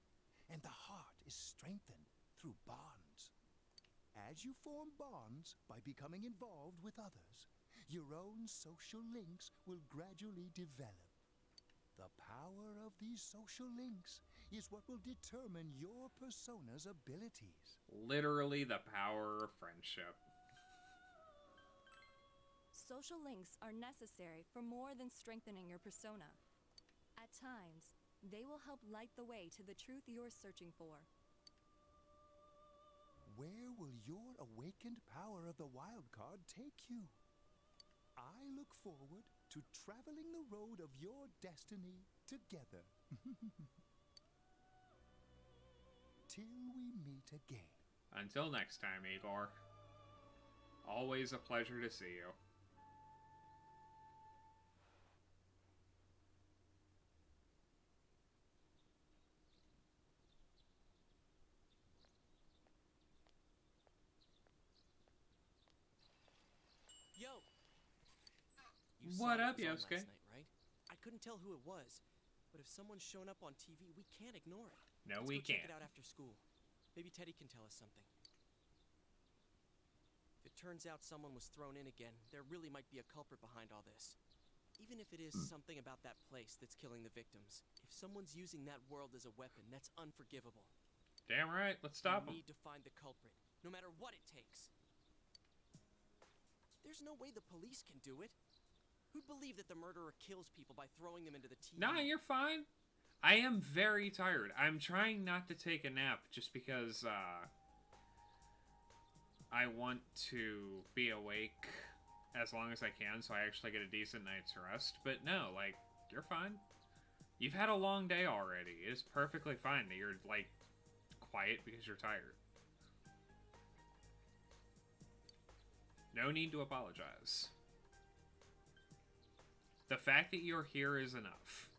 Speaker 2: And the heart is strengthened through bonds. As you form bonds by becoming involved with others, your own social links will gradually develop. The power of these social links is what will determine your persona's abilities.
Speaker 1: Literally the power of friendship.
Speaker 8: Social links are necessary for more than strengthening your persona. At times, they will help light the way to the truth you're searching for.
Speaker 2: Where will your awakened power of the wild card take you? I look forward to traveling the road of your destiny together. Till we meet again.
Speaker 1: Until next time, Igor. Always a pleasure to see you.
Speaker 6: Yo!
Speaker 1: What up,
Speaker 6: Yosuke?
Speaker 1: Yosuke?
Speaker 6: Last night, right? I couldn't tell who it was, but if someone's shown up on TV, we can't ignore it.
Speaker 1: No,
Speaker 6: Let's
Speaker 1: we
Speaker 6: go check
Speaker 1: can't.
Speaker 6: it out after school. Maybe Teddy can tell us something. If it turns out someone was thrown in again, there really might be a culprit behind all this. Even if it is something about that place that's killing the victims, if someone's using that world as a weapon, that's unforgivable.
Speaker 1: Damn right, let's stop
Speaker 6: We
Speaker 1: him.
Speaker 6: need to find the culprit, no matter what it takes. There's no way the police can do it. Who'd believe that the murderer kills people by throwing them into the TV?
Speaker 1: Nah, you're fine. I am very tired. I'm trying not to take a nap just because, I want to be awake as long as I can so I actually get a decent night's rest. But no, like, you're fine. You've had a long day already. It is perfectly fine that you're, like, quiet because you're tired. No need to apologize. The fact that you're here is enough.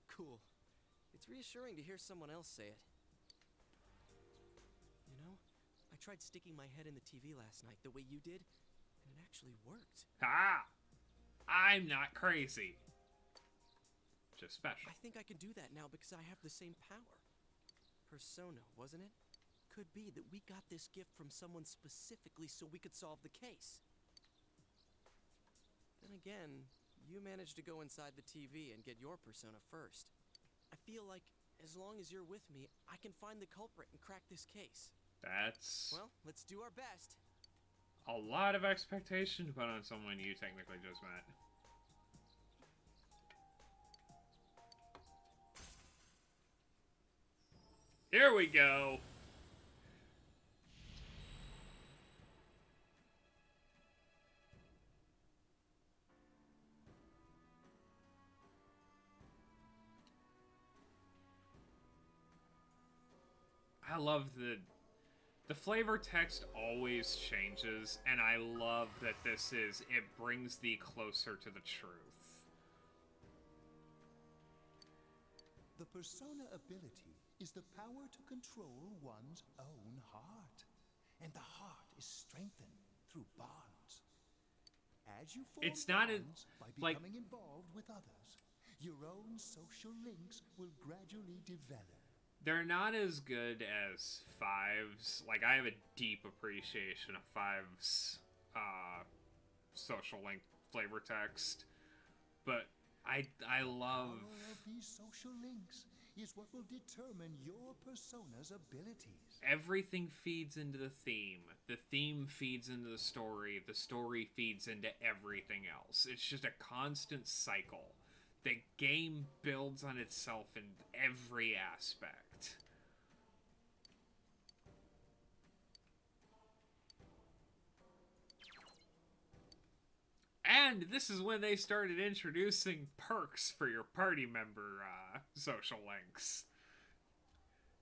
Speaker 6: Cool. It's reassuring to hear someone else say it. You know, I tried sticking my head in the TV last night the way you did, and it actually worked.
Speaker 1: Ah! I'm not crazy. Just special.
Speaker 6: I think I can do that now because I have the same power. Persona, wasn't it? Could be that we got this gift from someone specifically so we could solve the case. Then again, you managed to go inside the TV and get your persona first. I feel like as long as you're with me, I can find the culprit and crack this case.
Speaker 1: That's
Speaker 6: Well, let's do our best.
Speaker 1: a lot of expectation to put on someone you technically just met. Here we go. I love the The flavor text always changes, and I love that it brings thee closer to the truth.
Speaker 2: The persona ability is the power to control one's own heart. And the heart is strengthened through bonds. As you form
Speaker 1: It's not
Speaker 2: bonds by
Speaker 1: like-
Speaker 2: becoming involved with others, your own social links will gradually develop.
Speaker 1: They're not as good as Five's. Like, I have a deep appreciation of Five's social link flavor text, but I love.
Speaker 2: The power of these social links is what will determine your persona's abilities.
Speaker 1: Everything feeds into the theme feeds into the story feeds into everything else. It's just a constant cycle. The game builds on itself in every aspect. And this is when they started introducing perks for your party member social links.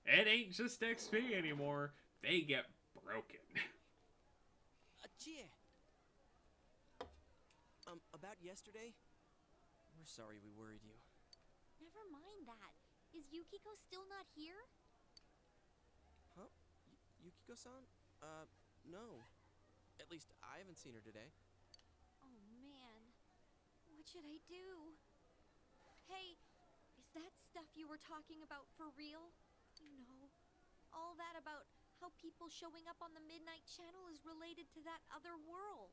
Speaker 1: It ain't just XP anymore. They get broken.
Speaker 6: Chie. About yesterday? We're sorry we worried you.
Speaker 4: Never mind that. Is Yukiko still not here?
Speaker 6: Huh? Yukiko-san? No. At least I haven't seen her today.
Speaker 4: Oh man, what should I do? Hey, is that stuff you were talking about for real? You know, all that about how people showing up on the Midnight Channel is related to that other world.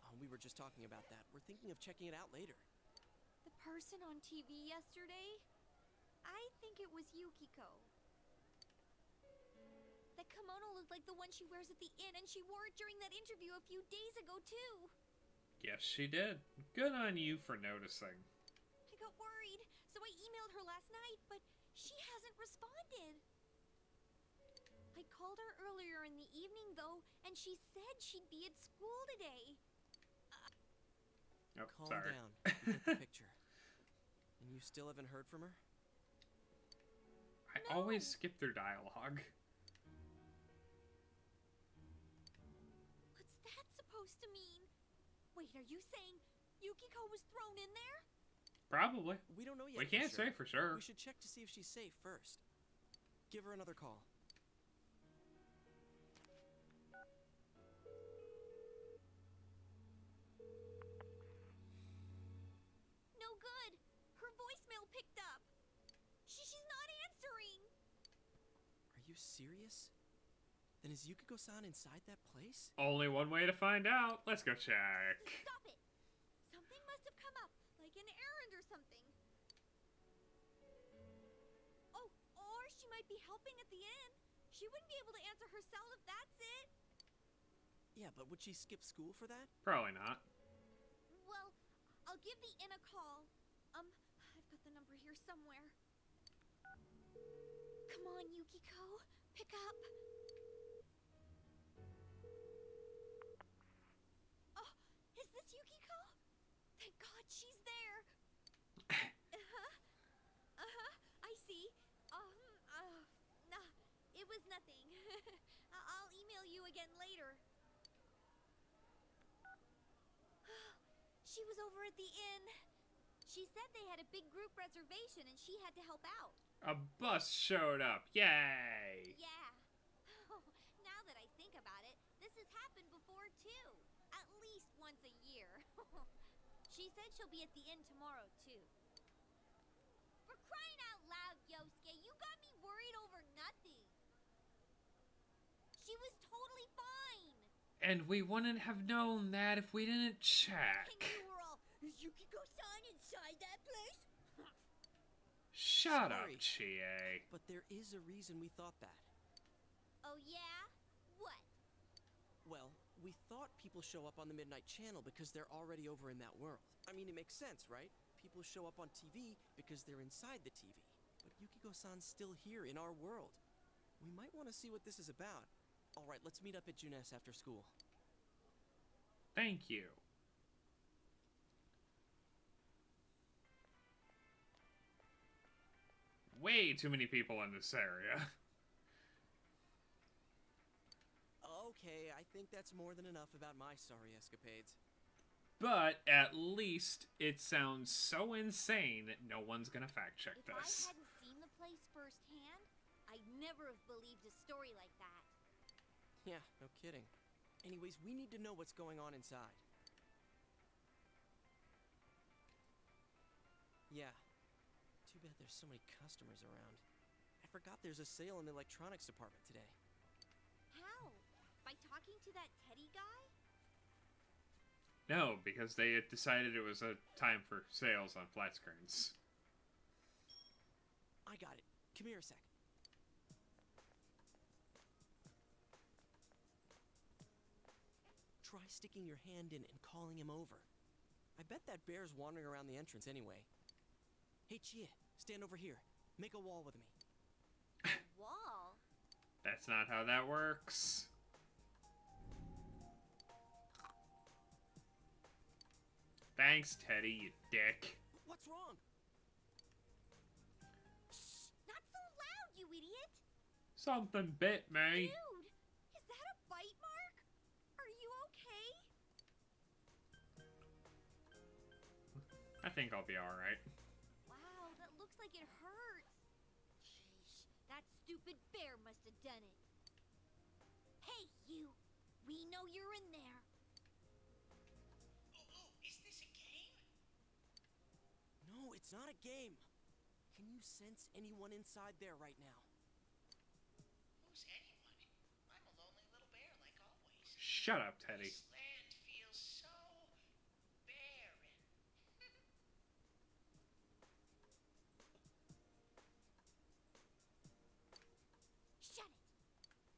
Speaker 6: Oh, we were just talking about that. We're thinking of checking it out later.
Speaker 4: The person on TV yesterday? I think it was Yukiko. That kimono looked like the one she wears at the inn, and she wore it during that interview a few days ago, too.
Speaker 1: Yes, she did. Good on you for noticing.
Speaker 4: I got worried, so I emailed her last night, but she hasn't responded. I called her earlier in the evening, though, and she said she'd be at school today.
Speaker 1: Oh,
Speaker 6: Calm
Speaker 1: sorry.
Speaker 6: down. You get the picture. And you still haven't heard from her?
Speaker 1: I always skip their dialogue.
Speaker 4: What's that supposed to mean? Wait, are you saying Yukiko was thrown in there?
Speaker 1: Probably.
Speaker 6: We don't know yet.
Speaker 1: We can't say for sure.
Speaker 6: We should check to see if she's safe first. Give her another call.
Speaker 4: No good. Her voicemail picked up. She's not answering.
Speaker 6: Are you serious? Then is Yukiko-san inside that place?
Speaker 1: Only one way to find out. Let's go check.
Speaker 4: Stop it. Something must have come up, like an errand or something. Oh, or she might be helping at the inn. She wouldn't be able to answer herself if that's it.
Speaker 6: Yeah, but would she skip school for that?
Speaker 1: Probably not.
Speaker 4: Well, I'll give the inn a call. I've got the number here somewhere. Come on, Yukiko. Pick up. Oh, is this Yukiko? Thank God she's there. I see. Nah, it was nothing. I'll email you again later. She was over at the inn. She said they had a big group reservation and she had to help out.
Speaker 1: A bus showed up. Yay!
Speaker 4: Yeah. Now that I think about it, this has happened before too. At least once a year. She said she'll be at the inn tomorrow too. For crying out loud, Yosuke, you got me worried over nothing. She was totally fine.
Speaker 1: And we wouldn't have known that if we didn't check.
Speaker 15: And you were all, is Yukiko-san inside that place?
Speaker 1: Shut up,
Speaker 6: Sorry.
Speaker 1: Chie.
Speaker 6: But there is a reason we thought that.
Speaker 4: Oh yeah? What?
Speaker 6: Well, we thought people show up on the Midnight Channel because they're already over in that world. I mean, it makes sense, right? People show up on TV because they're inside the TV. But Yukiko-san's still here in our world. We might want to see what this is about. All right, let's meet up at Junes after school.
Speaker 1: Thank you. Way too many people in this area.
Speaker 6: Okay, I think that's more than enough about my sorry escapades.
Speaker 1: But at least it sounds so insane that no one's gonna fact check
Speaker 4: If
Speaker 1: this.
Speaker 4: I hadn't seen the place firsthand, I'd never have believed a story like that.
Speaker 6: Yeah, no kidding. Anyways, we need to know what's going on inside. Yeah. Too bad there's so many customers around. I forgot there's a sale in the electronics department today.
Speaker 4: How? By talking to that Teddy guy?
Speaker 1: No, because they had decided it was a time for sales on flat screens.
Speaker 6: I got it. Come here a sec. Try sticking your hand in and calling him over. I bet that bear's wandering around the entrance anyway. Hey, Chia, stand over here. Make a wall with me.
Speaker 4: A wall?
Speaker 1: That's not how that works. Thanks, Teddy, you dick.
Speaker 6: What's wrong?
Speaker 4: Not so loud, you idiot!
Speaker 1: Something bit me.
Speaker 4: Dude, is that a bite mark? Are you okay?
Speaker 1: I think I'll be alright.
Speaker 4: Wow, that looks like it hurts. Sheesh, that stupid bear must have done it. Hey, you! We know you're in there.
Speaker 12: Is this a game?
Speaker 6: No, it's not a game. Can you sense anyone inside there right now?
Speaker 12: Who's anyone? I'm a lonely little bear, like always.
Speaker 1: Shut up, Teddy.
Speaker 12: This land feels so barren.
Speaker 4: Shut it!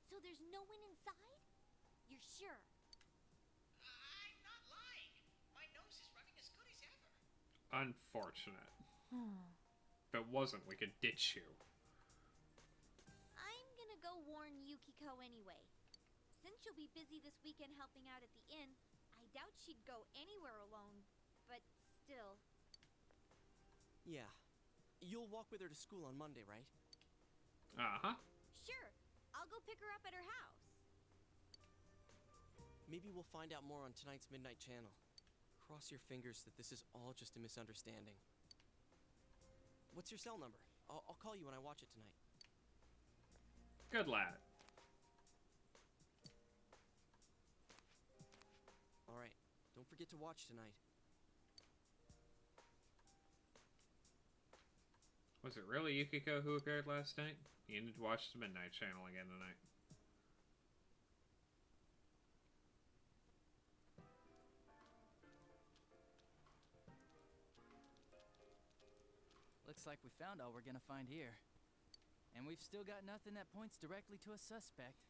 Speaker 4: So there's no one inside? You're sure?
Speaker 12: I'm not lying. My nose is running as good as ever.
Speaker 1: Unfortunate. If it wasn't, we could ditch you.
Speaker 4: I'm gonna go warn Yukiko anyway. Since she'll be busy this weekend helping out at the inn, I doubt she'd go anywhere alone. But still.
Speaker 6: Yeah. You'll walk with her to school on Monday, right?
Speaker 1: Uh-huh.
Speaker 4: Sure, I'll go pick her up at her house.
Speaker 6: Maybe we'll find out more on tonight's Midnight Channel. Cross your fingers that this is all just a misunderstanding. What's your cell number? I'll call you when I watch it tonight.
Speaker 1: Good lad.
Speaker 6: All right. Don't forget to watch tonight.
Speaker 1: Was it really Yukiko who appeared last night? You need to watch the Midnight Channel again tonight.
Speaker 13: Looks like we found all we're gonna find here. And we've still got nothing that points directly to a suspect.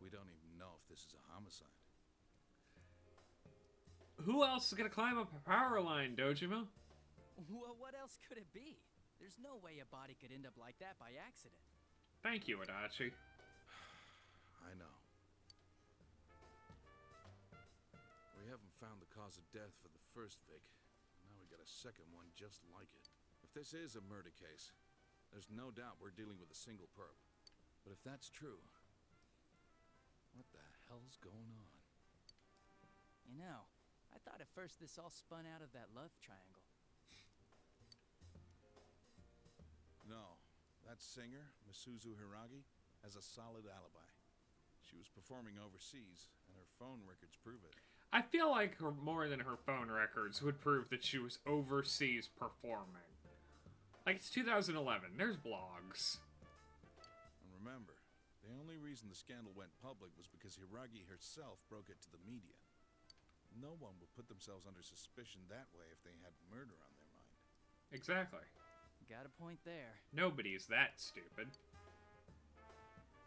Speaker 7: We don't even know if this is a homicide.
Speaker 1: Who else is gonna climb up a power line, Dojima?
Speaker 13: Well, what else could it be? There's no way a body could end up like that by accident.
Speaker 1: Thank you, Adachi.
Speaker 7: I know. We haven't found the cause of death for the first Vic. Now we got a second one just like it. If this is a murder case, there's no doubt we're dealing with a single perp. But if that's true, what the hell's going on?
Speaker 13: You know, I thought at first this all spun out of that love triangle.
Speaker 7: No, that singer, Misuzu Hiragi, has a solid alibi. She was performing overseas, and her phone records prove it.
Speaker 1: I feel like more than her phone records would prove that she was overseas performing. Like, it's 2011. There's blogs.
Speaker 7: And remember, the only reason the scandal went public was because Hiragi herself broke it to the media. No one would put themselves under suspicion that way if they had murder on their mind.
Speaker 1: Exactly.
Speaker 13: Got a point there.
Speaker 1: Nobody's that stupid.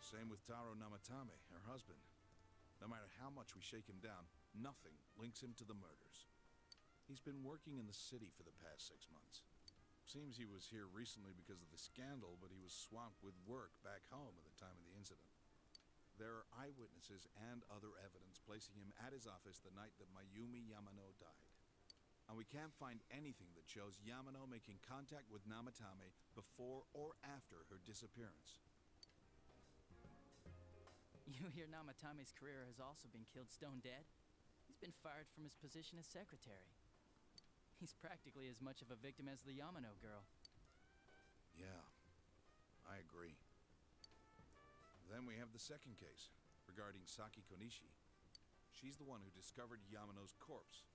Speaker 7: Same with Taro Namatame, her husband. No matter how much we shake him down, nothing links him to the murders. He's been working in the city for the past 6 months. Seems he was here recently because of the scandal, but he was swamped with work back home at the time of the incident. There are eyewitnesses and other evidence placing him at his office the night that Mayumi Yamano died. And we can't find anything that shows Yamano making contact with Namatame before or after her disappearance.
Speaker 13: You You hear Namatame's career has also been killed stone dead? He's been fired from his position as secretary. He's practically as much of a victim as the Yamano girl.
Speaker 7: Yeah, I agree. Then we have the second case, regarding Saki Konishi. She's the one who discovered Yamano's corpse.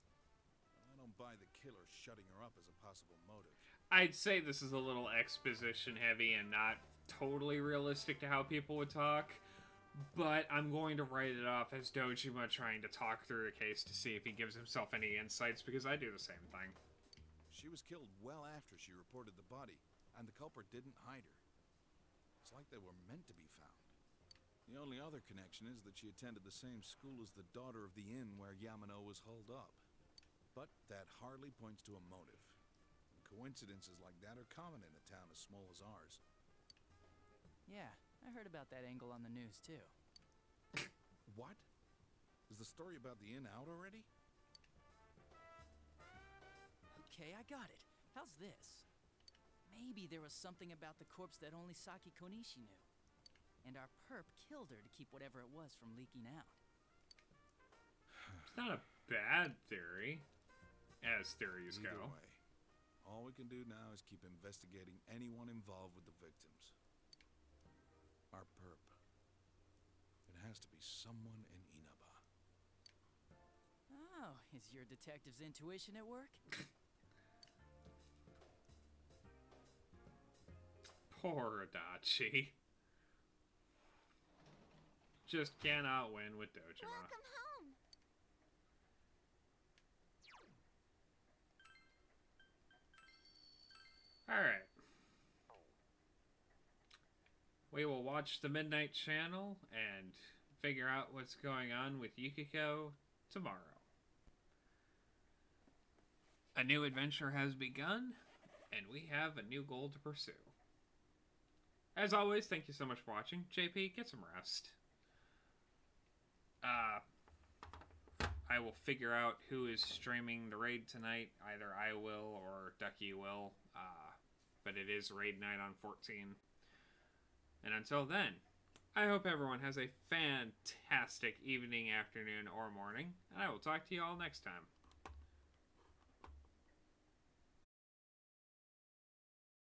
Speaker 7: I don't buy the killer shutting her up as a possible motive.
Speaker 1: I'd say this is a little exposition heavy and not totally realistic to how people would talk, but I'm going to write it off as Dojima trying to talk through the case to see if he gives himself any insights, because I do the same thing.
Speaker 7: She was killed well after she reported the body, and the culprit didn't hide her. It's like they were meant to be found. The only other connection is that she attended the same school as the daughter of the inn where Yamano was holed up. But that hardly points to a motive. And coincidences like that are common in a town as small as ours.
Speaker 13: Yeah, I heard about that angle on the news, too.
Speaker 7: What? Is the story about the inn out already?
Speaker 13: Okay, I got it. How's this? Maybe there was something about the corpse that only Saki Konishi knew. And our perp killed her to keep whatever it was from leaking out.
Speaker 1: It's not a bad theory, as theories
Speaker 7: Either
Speaker 1: go.
Speaker 7: way, all we can do now is keep investigating anyone involved with the victims. Our perp. It has to be someone in Inaba.
Speaker 13: Oh, is your detective's intuition at work?
Speaker 1: Poor Adachi. Just cannot win with Dojima.
Speaker 16: Welcome home.
Speaker 1: Alright. We will watch the Midnight Channel and figure out what's going on with Yukiko tomorrow. A new adventure has begun, and we have a new goal to pursue. As always, thank you so much for watching. JP, get some rest. I will figure out who is streaming the raid tonight. Either I will or Ducky will. But it is raid night on 14. And until then, I hope everyone has a fantastic evening, afternoon, or morning. And I will talk to you all next time.